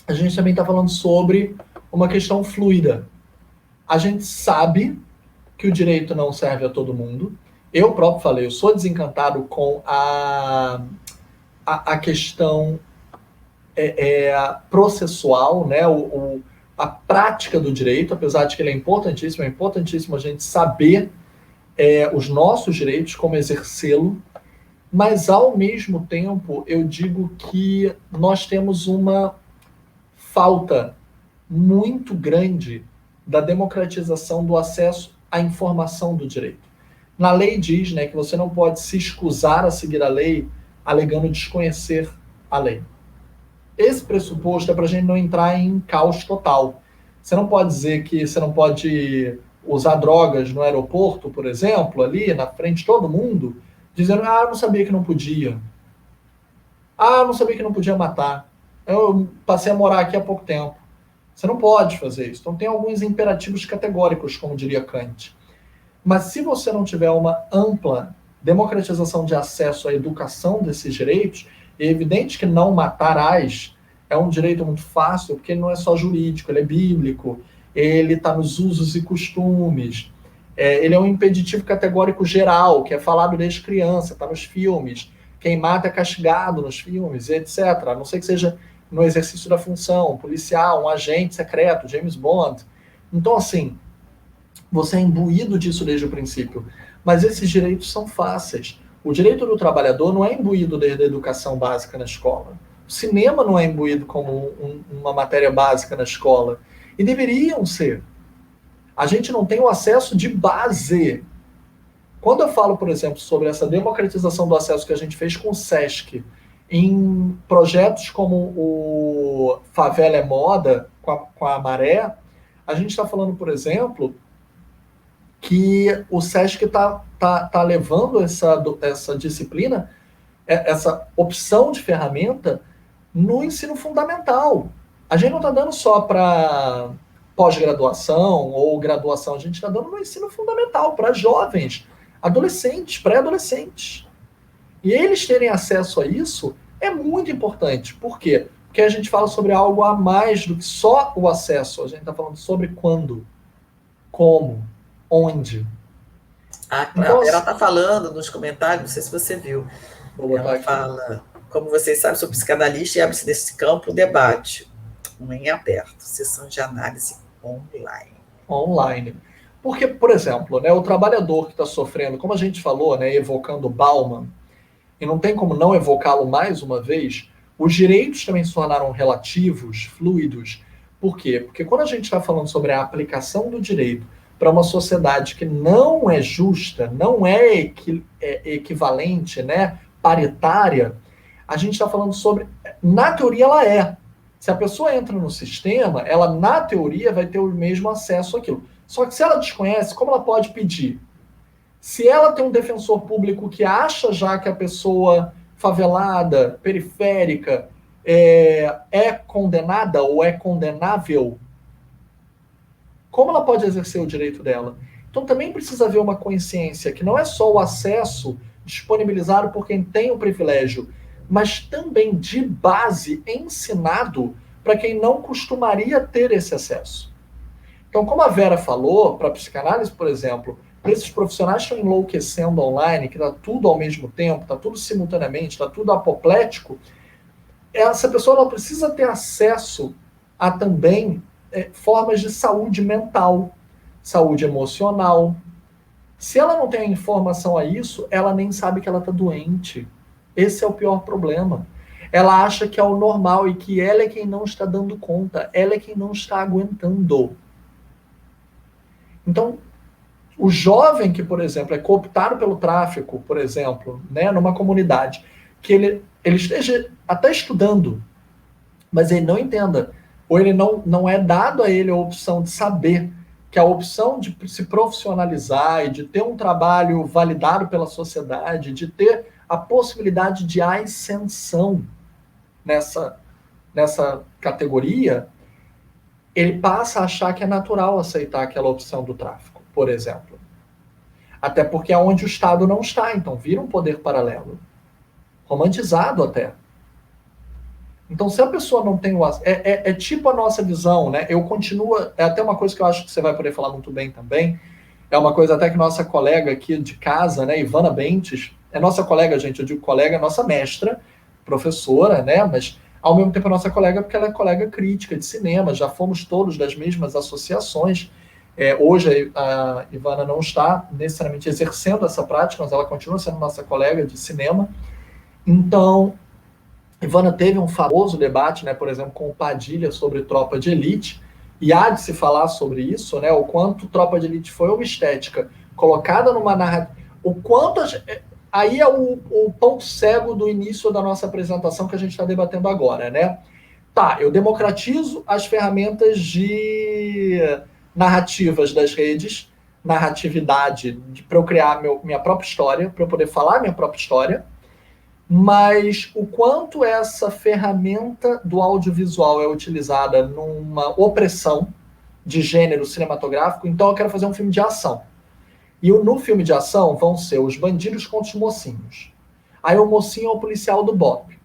a gente também está falando sobre uma questão fluida. A gente sabe que o direito não serve a todo mundo. Eu próprio falei, eu sou desencantado com a questão processual, né? A prática do direito, apesar de que ele é importantíssimo a gente saber os nossos direitos, como exercê-lo, mas ao mesmo tempo eu digo que nós temos uma falta muito grande da democratização do acesso à informação do direito. Na lei diz, né, que você não pode se escusar a seguir a lei alegando desconhecer a lei. Esse pressuposto é para a gente não entrar em caos total. Você não pode dizer que você não pode usar drogas no aeroporto, por exemplo, ali na frente de todo mundo, dizendo, eu não sabia que não podia. Eu não sabia que não podia matar. Eu passei a morar aqui há pouco tempo. Você não pode fazer isso. Então tem alguns imperativos categóricos, como diria Kant. Mas se você não tiver uma ampla democratização de acesso à educação desses direitos, é evidente que não matarás é um direito muito fácil, porque ele não é só jurídico, ele é bíblico, ele está nos usos e costumes, ele é um impeditivo categórico geral, que é falado desde criança, está nos filmes, quem mata é castigado nos filmes, etc. A não ser que seja no exercício da função, policial, um agente secreto, James Bond. Então, assim, você é imbuído disso desde o princípio. Mas esses direitos são fáceis. O direito do trabalhador não é imbuído desde a educação básica na escola. O cinema não é imbuído como uma matéria básica na escola. E deveriam ser. A gente não tem o acesso de base. Quando eu falo, por exemplo, sobre essa democratização do acesso que a gente fez com o SESC, em projetos como o Favela é Moda, com a Maré, a gente está falando, por exemplo, que o SESC tá levando essa disciplina, essa opção de ferramenta no ensino fundamental. A gente não está dando só para pós-graduação ou graduação, a gente está dando no ensino fundamental, para jovens, adolescentes, pré-adolescentes. E eles terem acesso a isso é muito importante. Por quê? Porque a gente fala sobre algo a mais do que só o acesso. A gente está falando sobre quando, como, onde. Então, ela está falando nos comentários, não sei se você viu. Ela fala, como vocês sabem, sou psicanalista e abre-se desse campo o debate. Em aberto, sessão de análise online. Porque, por exemplo, né, o trabalhador que está sofrendo, como a gente falou, né, evocando Bauman, e não tem como não evocá-lo mais uma vez, os direitos também se tornaram relativos, fluidos. Por quê? Porque quando a gente está falando sobre a aplicação do direito para uma sociedade que não é justa, não é equivalente, né, paritária, a gente está falando sobre... Na teoria, ela é. Se a pessoa entra no sistema, ela, na teoria, vai ter o mesmo acesso àquilo. Só que se ela desconhece, como ela pode pedir? Se ela tem um defensor público que acha já que a pessoa favelada, periférica, é condenada ou é condenável, como ela pode exercer o direito dela? Então também precisa haver uma consciência que não é só o acesso disponibilizado por quem tem o privilégio, mas também de base ensinado para quem não costumaria ter esse acesso. Então, como a Vera falou, para a psicanálise, por exemplo, esses profissionais estão enlouquecendo online, que está tudo ao mesmo tempo, está tudo simultaneamente, está tudo apoplético, essa pessoa não precisa ter acesso a também formas de saúde mental, saúde emocional. Se ela não tem a informação a isso, ela nem sabe que ela está doente. Esse é o pior problema. Ela acha que é o normal e que ela é quem não está dando conta, ela é quem não está aguentando. Então, o jovem que, por exemplo, é cooptado pelo tráfico, por exemplo, né, numa comunidade, que ele esteja até estudando, mas ele não entenda, ou ele não é dado a ele a opção de saber que a opção de se profissionalizar e de ter um trabalho validado pela sociedade, de ter a possibilidade de ascensão nessa categoria, ele passa a achar que é natural aceitar aquela opção do tráfico, por exemplo. Até porque é onde o Estado não está, então vira um poder paralelo. Romantizado até. Então, se a pessoa não tem o... É tipo a nossa visão, né? Eu continuo... É até uma coisa que eu acho que você vai poder falar muito bem também. É uma coisa até que nossa colega aqui de casa, né, Ivana Bentes, é nossa colega, gente, eu digo colega, nossa mestra, professora, né? Mas, ao mesmo tempo, é nossa colega porque ela é colega crítica de cinema, já fomos todos das mesmas associações. Hoje a Ivana não está necessariamente exercendo essa prática, mas ela continua sendo nossa colega de cinema. Então, Ivana teve um famoso debate, né, por exemplo, com o Padilha sobre Tropa de Elite, e há de se falar sobre isso, né, o quanto Tropa de Elite foi uma estética colocada numa narrativa, o quanto... Aí é o ponto cego do início da nossa apresentação que a gente está debatendo agora, né? Tá, eu democratizo as ferramentas de narrativas das redes, narratividade para eu criar minha própria história, para eu poder falar minha própria história, mas o quanto essa ferramenta do audiovisual é utilizada numa opressão de gênero cinematográfico, então eu quero fazer um filme de ação. E no filme de ação vão ser os bandidos contra os mocinhos. Aí o mocinho é o policial do BOPE.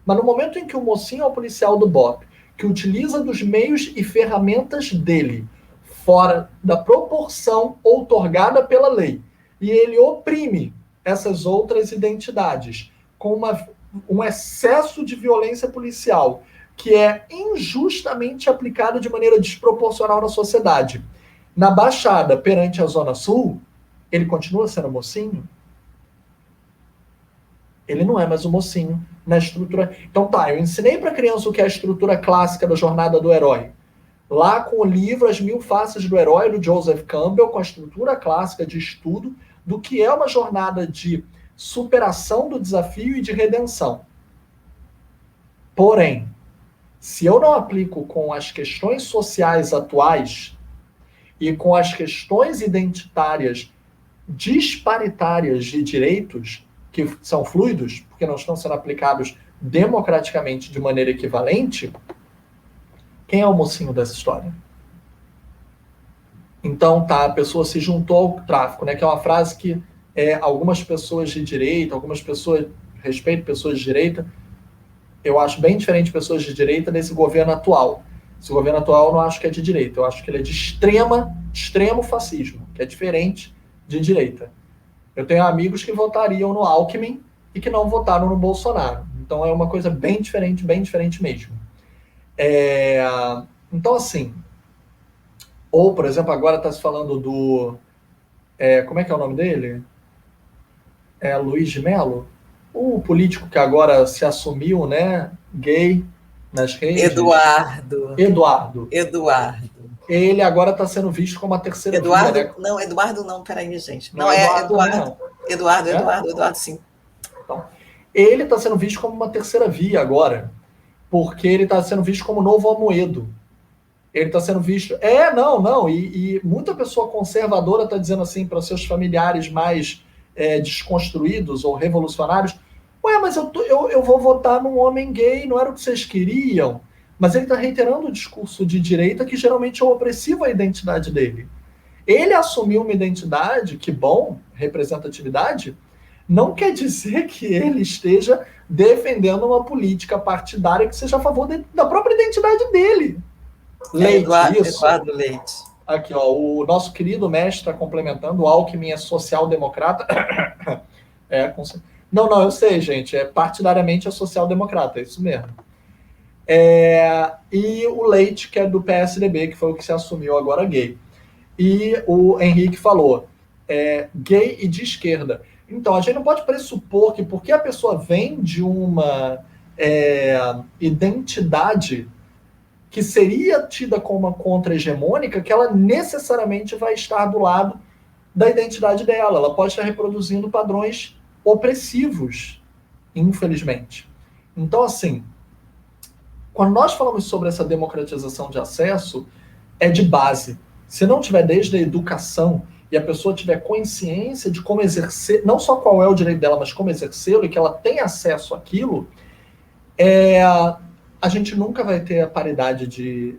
Mas no momento em que o mocinho é o policial do BOPE, que utiliza dos meios e ferramentas dele, fora da proporção outorgada pela lei, e ele oprime essas outras identidades com um excesso de violência policial que é injustamente aplicado de maneira desproporcional na sociedade. Na Baixada, perante a Zona Sul, ele continua sendo mocinho? Ele não é mais o mocinho na estrutura... Então tá, eu ensinei para a criança o que é a estrutura clássica da jornada do herói. Lá com o livro As Mil Faces do Herói, do Joseph Campbell, com a estrutura clássica de estudo do que é uma jornada de superação do desafio e de redenção. Porém, se eu não aplico com as questões sociais atuais e com as questões identitárias disparitárias de direitos, que são fluidos, porque não estão sendo aplicados democraticamente de maneira equivalente, quem é o mocinho dessa história? Então, tá, a pessoa se juntou ao tráfico, né, que é uma frase que algumas pessoas de direita, algumas pessoas, respeito pessoas de direita, eu acho bem diferente de pessoas de direita desse governo atual. Esse governo atual eu não acho que é de direita, eu acho que ele é de extremo fascismo, que é diferente de direita. Eu tenho amigos que votariam no Alckmin e que não votaram no Bolsonaro. Então é uma coisa bem diferente mesmo. Então, assim, ou, por exemplo, agora está se falando do... como é que é o nome dele? Luiz de Mello? O político que agora se assumiu, né, gay nas redes. Eduardo. Ele agora está sendo visto como a terceira via, né? Não, Eduardo não, peraí, gente. Não é Eduardo, sim. Então, ele está sendo visto como uma terceira via agora, porque ele está sendo visto como novo Amoedo. Ele está sendo visto... E muita pessoa conservadora está dizendo assim para seus familiares mais desconstruídos ou revolucionários, mas eu vou votar num homem gay, não era o que vocês queriam? Mas ele está reiterando o discurso de direita que geralmente é opressivo à identidade dele. Ele assumiu uma identidade, que bom, representatividade, não quer dizer que ele esteja defendendo uma política partidária que seja a favor da própria identidade dele. Leite, isso. Eduardo Leite. Aqui, ó, o nosso querido mestre está complementando, o Alckmin é social-democrata. Não, eu sei, gente, partidariamente é social-democrata, é isso mesmo. E o Leite, que é do PSDB, que foi o que se assumiu agora gay. E o Henrique falou, gay e de esquerda. Então, a gente não pode pressupor que porque a pessoa vem de uma identidade que seria tida como uma contra-hegemônica, que ela necessariamente vai estar do lado da identidade dela. Ela pode estar reproduzindo padrões opressivos, infelizmente. Então, assim, quando nós falamos sobre essa democratização de acesso, é de base. Se não tiver desde a educação e a pessoa tiver consciência de como exercer, não só qual é o direito dela, mas como exercê-lo, e que ela tem acesso àquilo, a gente nunca vai ter a paridade de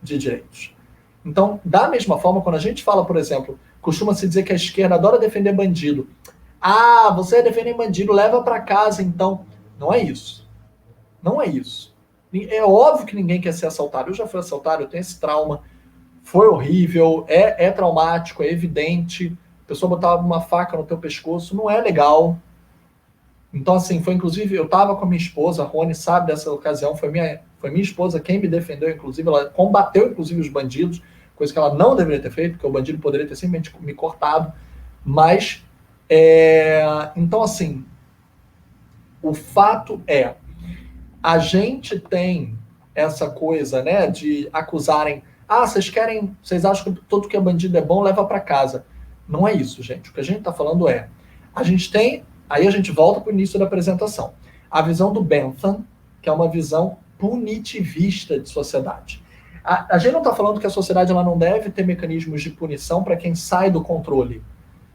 direitos. Então, da mesma forma, quando a gente fala, por exemplo, costuma-se dizer que a esquerda adora defender bandido. Ah, você defende bandido, leva para casa, então. Não é isso. Não é isso. É óbvio que ninguém quer ser assaltado. Eu já fui assaltado, eu tenho esse trauma. Foi horrível, é traumático, é evidente. A pessoa botava uma faca no teu pescoço, não é legal. Então, assim, foi inclusive, eu estava com a minha esposa, a Rony sabe dessa ocasião, foi minha esposa quem me defendeu, inclusive, ela combateu, inclusive, os bandidos, coisa que ela não deveria ter feito, porque o bandido poderia ter simplesmente me cortado, mas, então, assim, o fato a gente tem essa coisa, né, de acusarem, vocês acham que tudo que é bandido é bom, leva para casa. Não é isso, gente. O que a gente está falando a gente tem, aí a gente volta para o início da apresentação, a visão do Bentham, que é uma visão punitivista de sociedade. A gente não está falando que a sociedade ela não deve ter mecanismos de punição para quem sai do controle.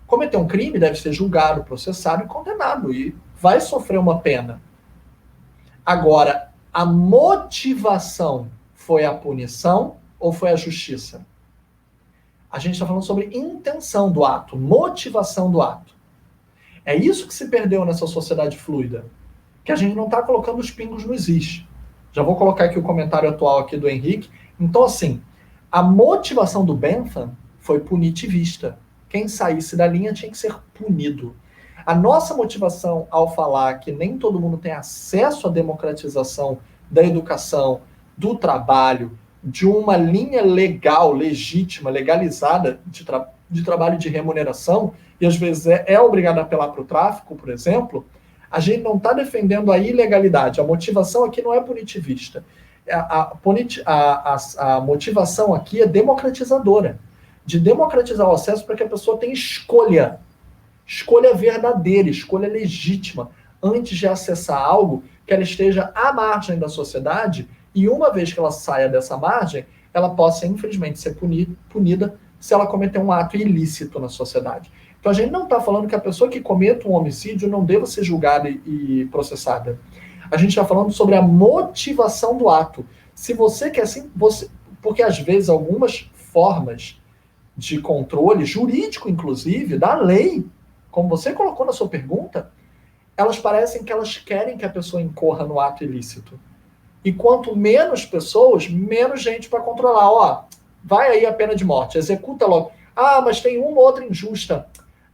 Cometer um crime deve ser julgado, processado e condenado, e vai sofrer uma pena. Agora, a motivação foi a punição ou foi a justiça? A gente está falando sobre intenção do ato, motivação do ato. É isso que se perdeu nessa sociedade fluida, que a gente não está colocando os pingos nos is. Já vou colocar aqui o comentário atual aqui do Henrique. Então, assim, a motivação do Bentham foi punitivista. Quem saísse da linha tinha que ser punido. A nossa motivação ao falar que nem todo mundo tem acesso à democratização da educação, do trabalho, de uma linha legal, legítima, legalizada de trabalho de remuneração, e às vezes é obrigado a apelar para o tráfico, por exemplo, a gente não está defendendo a ilegalidade. A motivação aqui não é punitivista. A motivação aqui é democratizadora, de democratizar o acesso para que a pessoa tenha escolha verdadeira, escolha legítima, antes de acessar algo que ela esteja à margem da sociedade, e uma vez que ela saia dessa margem, ela possa, infelizmente, ser punida se ela cometer um ato ilícito na sociedade. Então, a gente não está falando que a pessoa que cometa um homicídio não deva ser julgada e processada. A gente está falando sobre a motivação do ato. Se você quer assim, porque às vezes algumas formas de controle jurídico, inclusive, da lei, como você colocou na sua pergunta, elas parecem que elas querem que a pessoa incorra no ato ilícito. E quanto menos pessoas, menos gente para controlar. Vai aí a pena de morte, executa logo. Ah, mas tem uma ou outra injusta.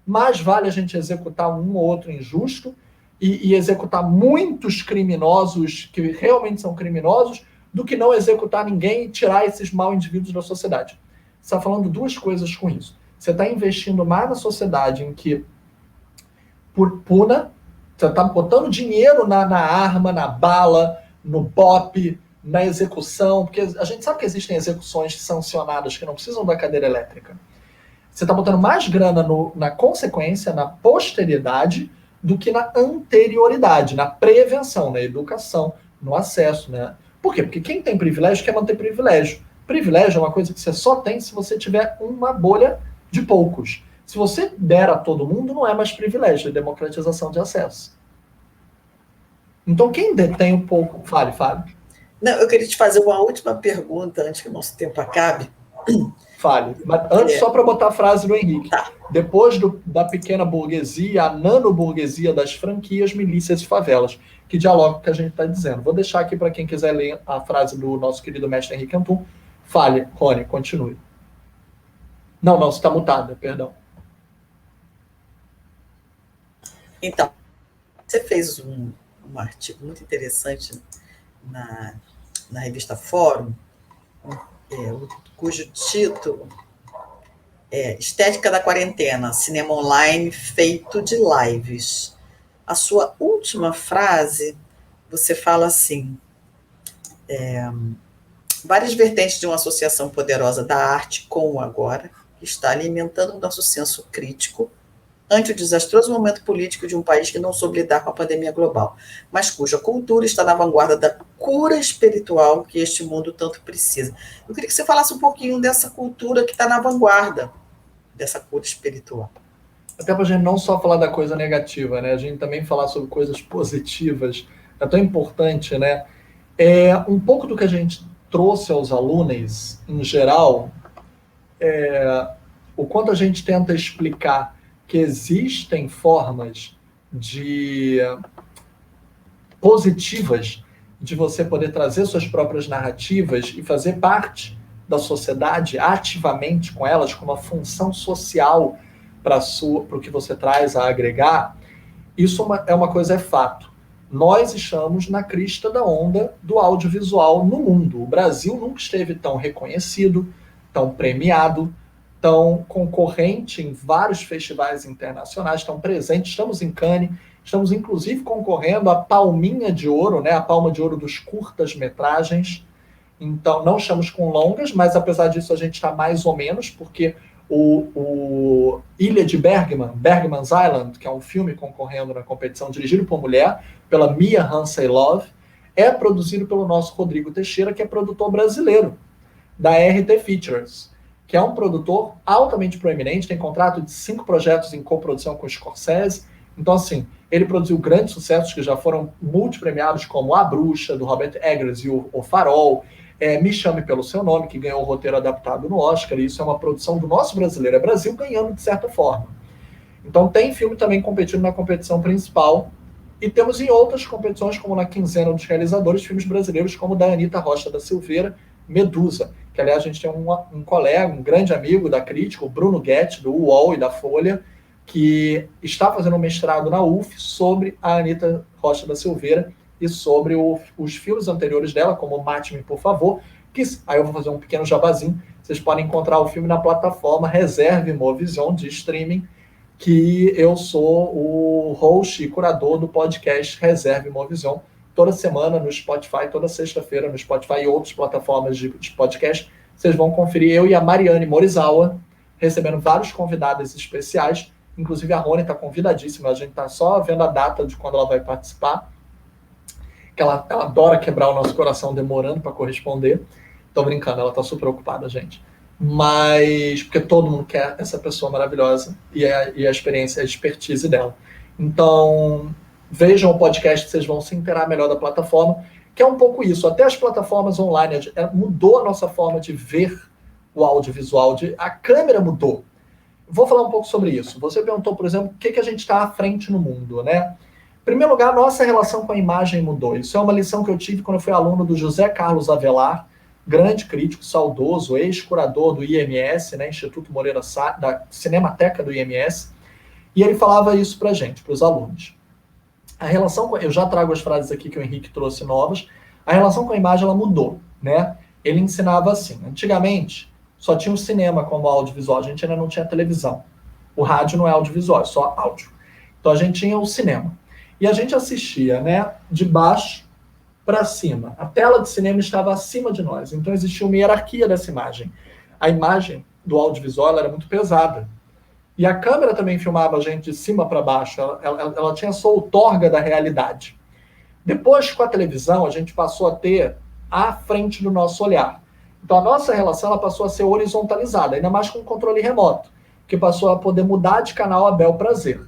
Mais vale a gente executar um ou outro injusto e executar muitos criminosos que realmente são criminosos do que não executar ninguém e tirar esses maus indivíduos da sociedade. Você está falando duas coisas com isso. Você está investindo mais na sociedade em que puna, você está botando dinheiro na arma, na bala, no BOP, na execução, porque a gente sabe que existem execuções sancionadas que não precisam da cadeira elétrica. Você está botando mais grana na consequência, na posteridade, do que na anterioridade, na prevenção, na educação, no acesso, né? Por quê? Porque quem tem privilégio quer manter privilégio. Privilégio é uma coisa que você só tem se você tiver uma bolha de poucos. Se você der a todo mundo, não é mais privilégio, é democratização de acesso. Então, quem detém um pouco... Fale. Não, eu queria te fazer uma última pergunta, antes que o nosso tempo acabe. Fale. Mas antes, só para botar a frase do Henrique. Tá. Depois da pequena burguesia, a nanoburguesia das franquias, milícias e favelas, que dialoga com o que a gente está dizendo. Vou deixar aqui para quem quiser ler a frase do nosso querido mestre Henrique Antum. Fale, Rony, continue. Não, você está mutada, perdão. Então, você fez um artigo muito interessante na revista Fórum, cujo título é Estética da Quarentena, cinema online feito de lives. A sua última frase, você fala assim, várias vertentes de uma associação poderosa da arte com o agora, que está alimentando o nosso senso crítico ante o desastroso momento político de um país que não soube lidar com a pandemia global, mas cuja cultura está na vanguarda da cura espiritual que este mundo tanto precisa. Eu queria que você falasse um pouquinho dessa cultura que está na vanguarda dessa cura espiritual. Até para a gente não só falar da coisa negativa, né? A gente também falar sobre coisas positivas. É tão importante, né? Um pouco do que a gente trouxe aos alunos, em geral, o quanto a gente tenta explicar que existem formas positivas de você poder trazer suas próprias narrativas e fazer parte da sociedade ativamente com elas, com uma função social para o que você traz a agregar. Isso é uma coisa, é fato. Nós estamos na crista da onda do audiovisual no mundo. O Brasil nunca esteve tão reconhecido, tão premiado, tão concorrente em vários festivais internacionais, tão presente. Estamos em Cannes, estamos inclusive concorrendo à Palminha de Ouro, né, a Palma de Ouro dos curtas-metragens. Então, não estamos com longas, mas apesar disso a gente está mais ou menos, porque o Ilha de Bergman's Island, que é um filme concorrendo na competição, dirigido por mulher, pela Mia Hansen-Love, é produzido pelo nosso Rodrigo Teixeira, que é produtor brasileiro, da RT Features, que é um produtor altamente proeminente, tem contrato de 5 projetos em coprodução com o Scorsese. Então, assim, ele produziu grandes sucessos que já foram multipremiados, como A Bruxa, do Robert Eggers, e o Farol, Me Chame Pelo Seu Nome, que ganhou o roteiro adaptado no Oscar, e isso é uma produção do nosso brasileiro, é Brasil ganhando de certa forma. Então tem filme também competindo na competição principal, e temos em outras competições, como na quinzena dos realizadores, filmes brasileiros como o da Anita Rocha da Silveira, Medusa, que aliás a gente tem um colega, um grande amigo da crítica, o Bruno Guetti, do UOL e da Folha, que está fazendo um mestrado na UF sobre a Anita Rocha da Silveira e sobre os filmes anteriores dela, como Mate-me, por favor, que aí eu vou fazer um pequeno jabazinho. Vocês podem encontrar o filme na plataforma Reserve Movision de streaming, que eu sou o host e curador do podcast Reserve Movision, toda semana no Spotify, toda sexta-feira no Spotify e outras plataformas de podcast. Vocês vão conferir eu e a Mariane Morizawa, recebendo vários convidados especiais. Inclusive a Rony está convidadíssima, a gente está só vendo a data de quando ela vai participar, que ela adora quebrar o nosso coração demorando para corresponder. Tô brincando, ela está super ocupada, gente. Mas, porque todo mundo quer essa pessoa maravilhosa e a experiência, a expertise dela. Então, vejam o podcast que vocês vão se inteirar melhor da plataforma, que é um pouco isso. Até as plataformas online, mudou a nossa forma de ver o audiovisual, a câmera mudou. Vou falar um pouco sobre isso. Você perguntou, por exemplo, o que a gente está à frente no mundo, né? Em primeiro lugar, a nossa relação com a imagem mudou. Isso é uma lição que eu tive quando eu fui aluno do José Carlos Avelar, grande crítico, saudoso, ex-curador do IMS, né, Instituto Moreira Salles, da Cinemateca do IMS, e ele falava isso para a gente, para os alunos. A relação com, eu já trago as frases aqui que o Henrique trouxe novas, a relação com a imagem ela mudou, né? Ele ensinava assim, antigamente só tinha o cinema como audiovisual, a gente ainda não tinha televisão. O rádio não é audiovisual, é só áudio. Então a gente tinha o cinema. E a gente assistia, né, de baixo para cima. A tela de cinema estava acima de nós, então existia uma hierarquia dessa imagem. A imagem do audiovisual era muito pesada. E a câmera também filmava a gente de cima para baixo, ela tinha essa outorga da realidade. Depois, com a televisão, a gente passou a ter à frente do nosso olhar. Então a nossa relação ela passou a ser horizontalizada, ainda mais com o controle remoto, que passou a poder mudar de canal a bel prazer.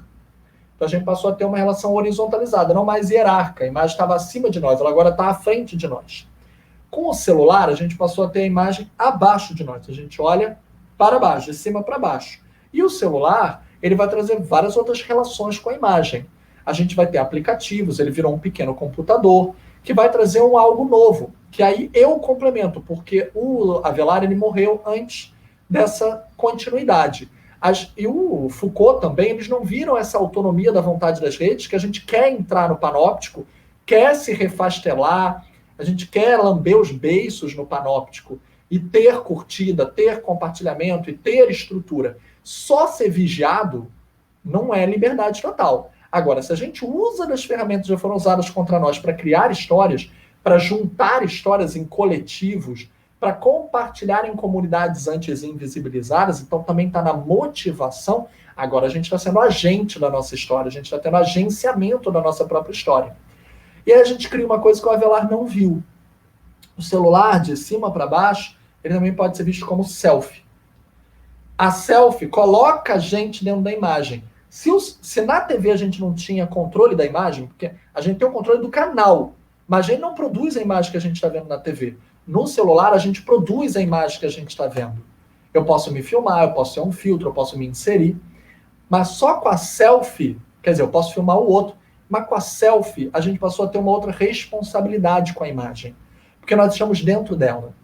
Então a gente passou a ter uma relação horizontalizada, não mais hierárquica. A imagem estava acima de nós, ela agora está à frente de nós. Com o celular, a gente passou a ter a imagem abaixo de nós. A gente olha para baixo, de cima para baixo. E o celular, ele vai trazer várias outras relações com a imagem. A gente vai ter aplicativos, ele virou um pequeno computador, que vai trazer algo novo, que aí eu complemento, porque o Avelar ele morreu antes dessa continuidade. E o Foucault também, eles não viram essa autonomia da vontade das redes, que a gente quer entrar no panóptico, quer se refastelar, a gente quer lamber os beiços no panóptico e ter curtida, ter compartilhamento e ter estrutura. Só ser vigiado não é liberdade total. Agora, se a gente usa das ferramentas que já foram usadas contra nós para criar histórias, para juntar histórias em coletivos, para compartilhar em comunidades antes invisibilizadas, então também está na motivação. Agora a gente está sendo agente da nossa história, a gente está tendo agenciamento da nossa própria história. E aí a gente cria uma coisa que o Avelar não viu. O celular, de cima para baixo, ele também pode ser visto como selfie. A selfie coloca a gente dentro da imagem. Se na TV a gente não tinha controle da imagem, porque a gente tem o controle do canal, mas a gente não produz a imagem que a gente está vendo na TV. No celular, a gente produz a imagem que a gente está vendo. Eu posso me filmar, eu posso ter um filtro, eu posso me inserir, mas só com a selfie, quer dizer, eu posso filmar o outro, mas com a selfie a gente passou a ter uma outra responsabilidade com a imagem, porque nós estamos dentro dela.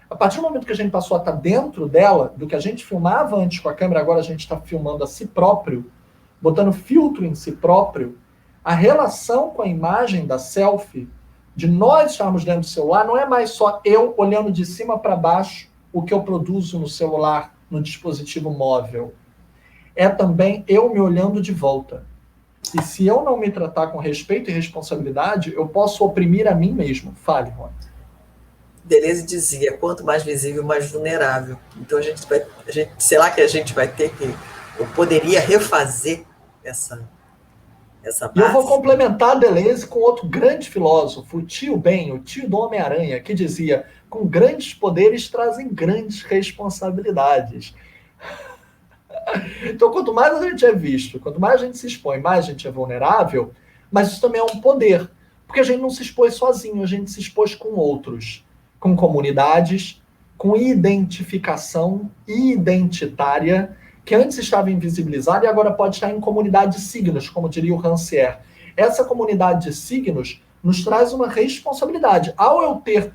A partir do momento que a gente passou a estar dentro dela, do que a gente filmava antes com a câmera, agora a gente está filmando a si próprio, botando filtro em si próprio, a relação com a imagem da selfie, de nós estarmos dentro do celular, não é mais só eu olhando de cima para baixo o que eu produzo no celular, no dispositivo móvel. É também eu me olhando de volta. E se eu não me tratar com respeito e responsabilidade, eu posso oprimir a mim mesmo. Fale, Rony. Deleuze dizia, quanto mais visível, mais vulnerável. Então será que a gente vai ter que, eu poderia refazer essa base? E eu vou complementar a Deleuze com outro grande filósofo, o tio Ben, o tio do Homem-Aranha, que dizia, com grandes poderes trazem grandes responsabilidades. Então, quanto mais a gente é visto, quanto mais a gente se expõe, mais a gente é vulnerável, mas isso também é um poder, porque a gente não se expôs sozinho, a gente se expôs com outros, com comunidades, com identificação identitária, que antes estava invisibilizada e agora pode estar em comunidade de signos, como diria o Rancière. Essa comunidade de signos nos traz uma responsabilidade. Ao eu ter,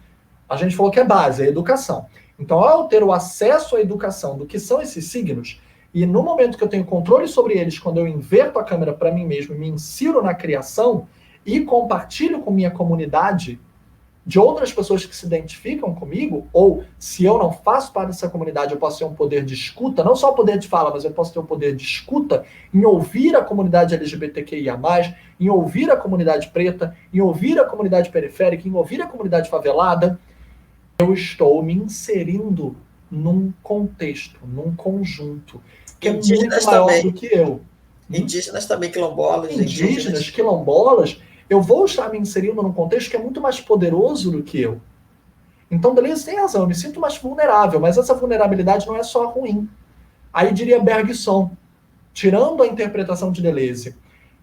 a gente falou que é base, é educação. Então, ao eu ter o acesso à educação do que são esses signos, e no momento que eu tenho controle sobre eles, quando eu inverto a câmera para mim mesmo, me insiro na criação e compartilho com minha comunidade de outras pessoas que se identificam comigo, ou se eu não faço parte dessa comunidade, eu posso ter um poder de escuta, não só o poder de fala, mas eu posso ter um poder de escuta em ouvir a comunidade LGBTQIA+, em ouvir a comunidade preta, em ouvir a comunidade periférica, em ouvir a comunidade favelada, eu estou me inserindo num contexto, num conjunto, que é muito maior do que eu. Indígenas também, quilombolas. Indígenas, quilombolas, eu vou estar me inserindo num contexto que é muito mais poderoso do que eu. Então, Deleuze tem razão, eu me sinto mais vulnerável, mas essa vulnerabilidade não é só ruim. Aí diria Bergson, tirando a interpretação de Deleuze,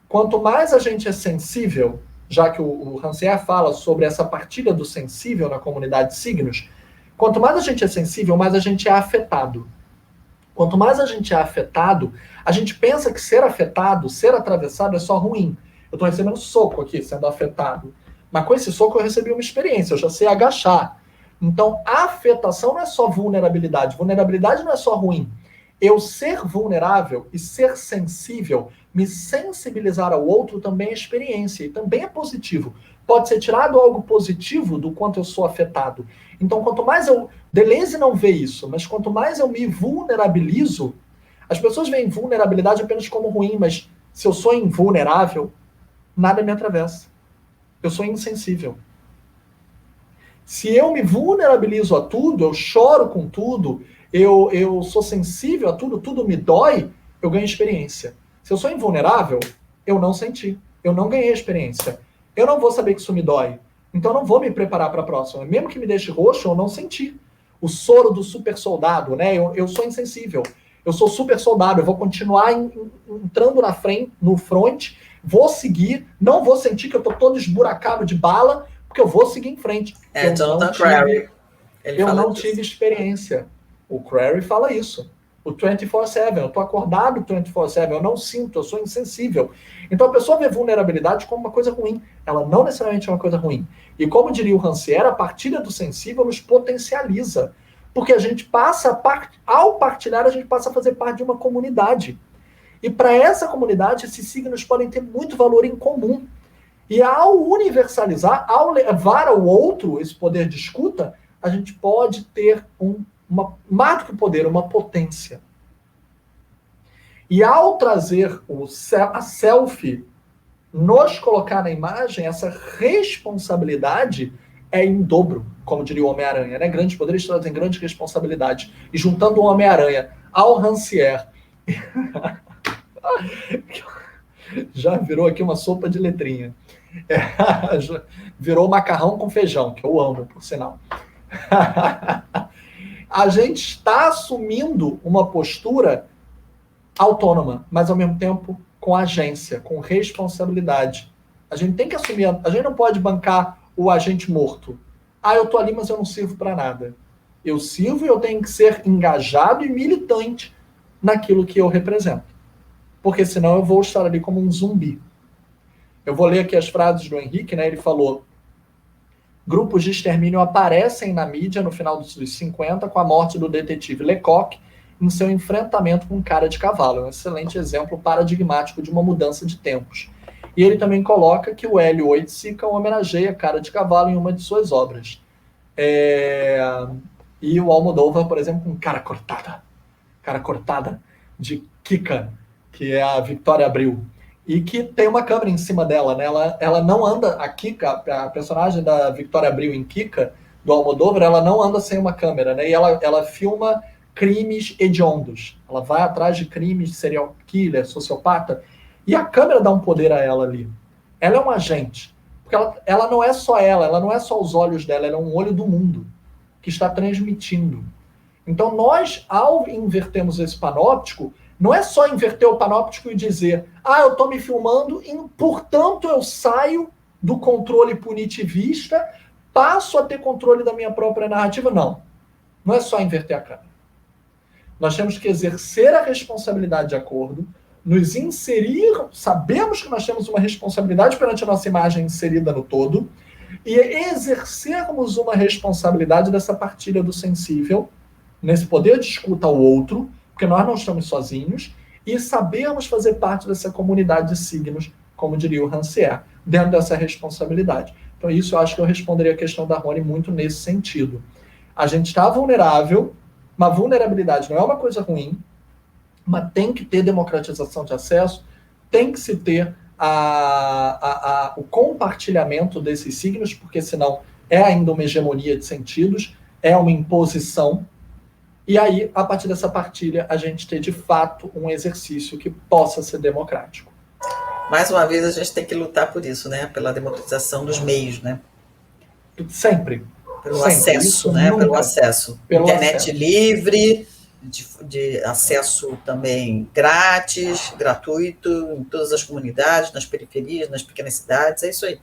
quanto mais a gente é sensível, já que o Rancière fala sobre essa partilha do sensível na comunidade de signos, quanto mais a gente é sensível, mais a gente é afetado. Quanto mais a gente é afetado, a gente pensa que ser afetado, ser atravessado é só ruim. Eu estou recebendo soco aqui, sendo afetado. Mas com esse soco eu recebi uma experiência, eu já sei agachar. Então, a afetação não é só vulnerabilidade. Vulnerabilidade não é só ruim. Eu ser vulnerável e ser sensível, me sensibilizar ao outro também é experiência. E também é positivo. Pode ser tirado algo positivo do quanto eu sou afetado. Então, quanto mais eu... Deleuze não vê isso, mas quanto mais eu me vulnerabilizo, as pessoas veem vulnerabilidade apenas como ruim, mas se eu sou invulnerável, nada me atravessa. Eu sou insensível. Se eu me vulnerabilizo a tudo, eu choro com tudo, eu sou sensível a tudo, tudo me dói, eu ganho experiência. Se eu sou invulnerável, eu não senti. Eu não ganhei experiência. Eu não vou saber que isso me dói. Então eu não vou me preparar para a próxima. Mesmo que me deixe roxo, eu não senti. O soro do super soldado, né? Eu sou insensível. Eu sou super soldado. Eu vou continuar entrando na frente, no front, vou seguir, não vou sentir que eu tô todo esburacado de bala, porque eu vou seguir em frente. Jonathan Crary. Eu não tive experiência. O Crary fala isso. O 24/7, eu estou acordado 24/7, eu não sinto, eu sou insensível. Então a pessoa vê vulnerabilidade como uma coisa ruim. Ela não necessariamente é uma coisa ruim. E como diria o Rancière, a partilha do sensível nos potencializa. Porque a gente passa, ao partilhar, a gente passa a fazer parte de uma comunidade. E para essa comunidade, esses signos podem ter muito valor em comum. E ao universalizar, ao levar ao outro esse poder de escuta, a gente pode ter mais do que poder, uma potência. E ao trazer a selfie, nos colocar na imagem, essa responsabilidade é em dobro, como diria o Homem-Aranha, né? Grandes poderes trazem grandes responsabilidades. E juntando o Homem-Aranha ao Rancière, já virou aqui uma sopa de letrinha. Virou macarrão com feijão, que eu amo, por sinal. A gente está assumindo uma postura autônoma, mas ao mesmo tempo com agência, com responsabilidade. A gente tem que assumir, a gente não pode bancar o agente morto. Eu tô ali, mas eu não sirvo para nada. Eu sirvo e eu tenho que ser engajado e militante naquilo que eu represento. Porque senão eu vou estar ali como um zumbi. Eu vou ler aqui as frases do Henrique, né? Ele falou: grupos de extermínio aparecem na mídia no final dos 50 com a morte do detetive Lecoq em seu enfrentamento com cara de cavalo. É um excelente exemplo paradigmático de uma mudança de tempos. E ele também coloca que o Hélio Oiticica homenageia cara de cavalo em uma de suas obras. E o Almodóvar, por exemplo, com cara cortada de Kika, que é a Victoria Abril. E que tem uma câmera em cima dela, né? Ela não anda, a Kika, a personagem da Victoria Abril em Kika, do Almodóvar, ela não anda sem uma câmera, né? E ela filma crimes hediondos. Ela vai atrás de crimes, serial killer, sociopata, e a câmera dá um poder a ela ali. Ela é um agente. Porque ela não é só ela não é só os olhos dela, ela é um olho do mundo que está transmitindo. Então nós, ao invertermos esse panóptico, não é só inverter o panóptico e dizer eu estou me filmando e, portanto, eu saio do controle punitivista, passo a ter controle da minha própria narrativa. Não. Não é só inverter a câmera. Nós temos que exercer a responsabilidade de acordo, nos inserir, sabemos que nós temos uma responsabilidade perante a nossa imagem inserida no todo, e exercermos uma responsabilidade dessa partilha do sensível, nesse poder de escuta ao outro, porque nós não estamos sozinhos, e sabermos fazer parte dessa comunidade de signos, como diria o Rancière, dentro dessa responsabilidade. Então isso eu acho que eu responderia a questão da Rony muito nesse sentido. A gente está vulnerável, uma vulnerabilidade não é uma coisa ruim, mas tem que ter democratização de acesso, tem que se ter o compartilhamento desses signos, porque senão é ainda uma hegemonia de sentidos, é uma imposição. E aí, a partir dessa partilha, a gente ter, de fato, um exercício que possa ser democrático. Mais uma vez, a gente tem que lutar por isso, né? Pela democratização dos meios, né? Sempre. Pelo acesso, né? Pelo acesso. Internet livre, de acesso também grátis, gratuito, em todas as comunidades, nas periferias, nas pequenas cidades, é isso aí.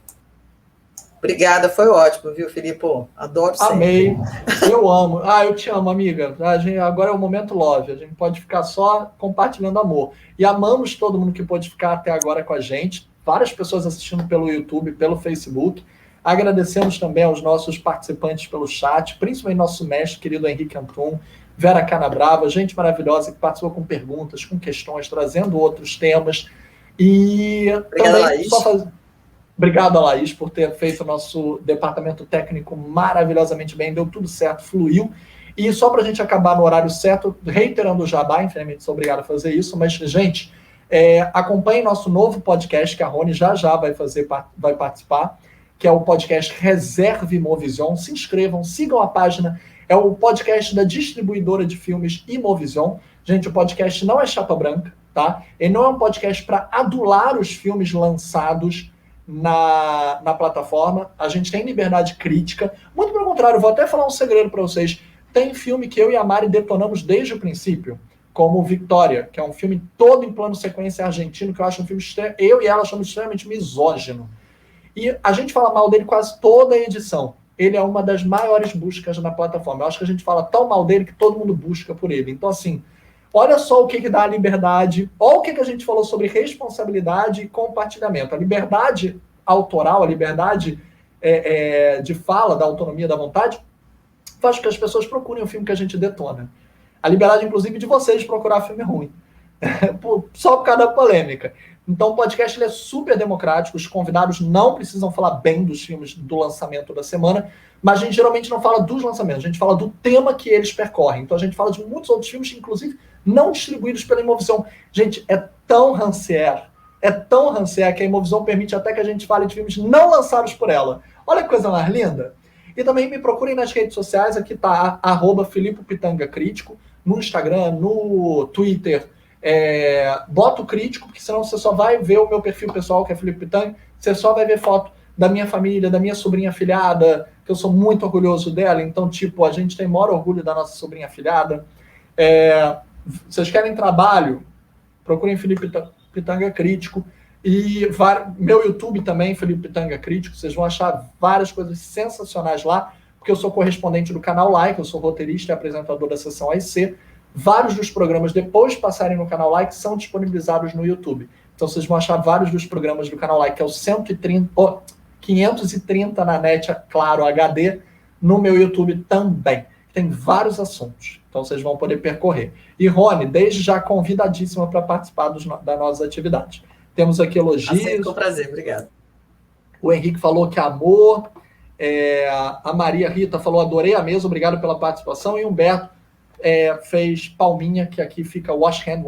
Obrigada, foi ótimo, viu, Filipe? Adoro sempre. Amei, eu amo. Eu te amo, amiga. Agora é o momento love, a gente pode ficar só compartilhando amor. E amamos todo mundo que pôde ficar até agora com a gente, várias pessoas assistindo pelo YouTube, pelo Facebook. Agradecemos também aos nossos participantes pelo chat, principalmente nosso mestre, querido Henrique Antum, Vera Canabrava, gente maravilhosa que participou com perguntas, com questões, trazendo outros temas. E obrigada, Laís. Obrigado a Laís por ter feito o nosso departamento técnico maravilhosamente bem, deu tudo certo, fluiu. E só para a gente acabar no horário certo, reiterando o jabá, infelizmente sou obrigado a fazer isso, mas, gente, acompanhe nosso novo podcast, que a Rony já vai participar, que é o podcast Reserve Imovision. Se inscrevam, sigam a página, é o podcast da distribuidora de filmes Imovision. Gente, o podcast não é chapa branca, tá? Ele não é um podcast para adular os filmes lançados na plataforma. A gente tem liberdade crítica. Muito pelo contrário, vou até falar um segredo para vocês. Tem filme que eu e a Mari detonamos desde o princípio, como Victoria, que é um filme todo em plano sequência argentino, que eu acho um filme eu e ela achamos extremamente misógino. E a gente fala mal dele quase toda a edição. ele é uma das maiores buscas na plataforma. Eu acho que a gente fala tão mal dele que todo mundo busca por ele. Então, assim, olha só o que dá a liberdade. Olha o que a gente falou sobre responsabilidade e compartilhamento. A liberdade autoral, a liberdade de fala, da autonomia, da vontade, faz com que as pessoas procurem o filme que a gente detona. A liberdade, inclusive, de vocês procurar filme ruim. Só por causa da polêmica. Então, o podcast ele é super democrático, os convidados não precisam falar bem dos filmes do lançamento da semana, mas a gente geralmente não fala dos lançamentos, a gente fala do tema que eles percorrem. Então, a gente fala de muitos outros filmes, inclusive não distribuídos pela Imovisão. Gente, é tão rancière que a Imovisão permite até que a gente fale de filmes não lançados por ela. Olha que coisa mais linda. E também me procurem nas redes sociais, aqui tá @FilipePitanga_crítico, no Instagram, no Twitter. Bota o crítico, porque senão você só vai ver o meu perfil pessoal, que é Felipe Pitanga, você só vai ver foto da minha família, da minha sobrinha afilhada, que eu sou muito orgulhoso dela, então, tipo, a gente tem maior orgulho da nossa sobrinha afilhada. Vocês querem trabalho? Procurem Felipe Pitanga Crítico. E meu YouTube também, Felipe Pitanga Crítico, vocês vão achar várias coisas sensacionais lá, porque eu sou correspondente do canal Like, eu sou roteirista e apresentador da Sessão AIC. Vários dos programas, depois de passarem no canal Like, são disponibilizados no YouTube. Então vocês vão achar vários dos programas do canal Like, que é o 530 na net, claro, HD, no meu YouTube também. Tem vários assuntos, então vocês vão poder percorrer. E Rony, desde já convidadíssima para participar das nossas atividades. Temos aqui elogios. Aceito com prazer, obrigado. O Henrique falou que amor. A Maria Rita falou, adorei a mesa, obrigado pela participação. E Humberto fez palminha, que aqui fica wash hand,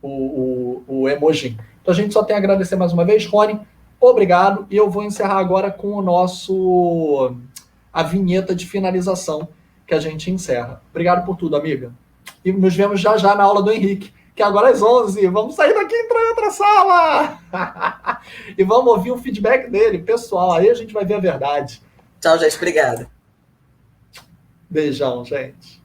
o emoji. Então a gente só tem a agradecer mais uma vez. Rony, obrigado. E eu vou encerrar agora com a vinheta de finalização que a gente encerra. Obrigado por tudo, amiga. E nos vemos já na aula do Henrique, que agora é às 11. Vamos sair daqui e entrar em outra sala. E vamos ouvir o feedback dele, pessoal. Aí a gente vai ver a verdade. Tchau, gente. Obrigada. Beijão, gente.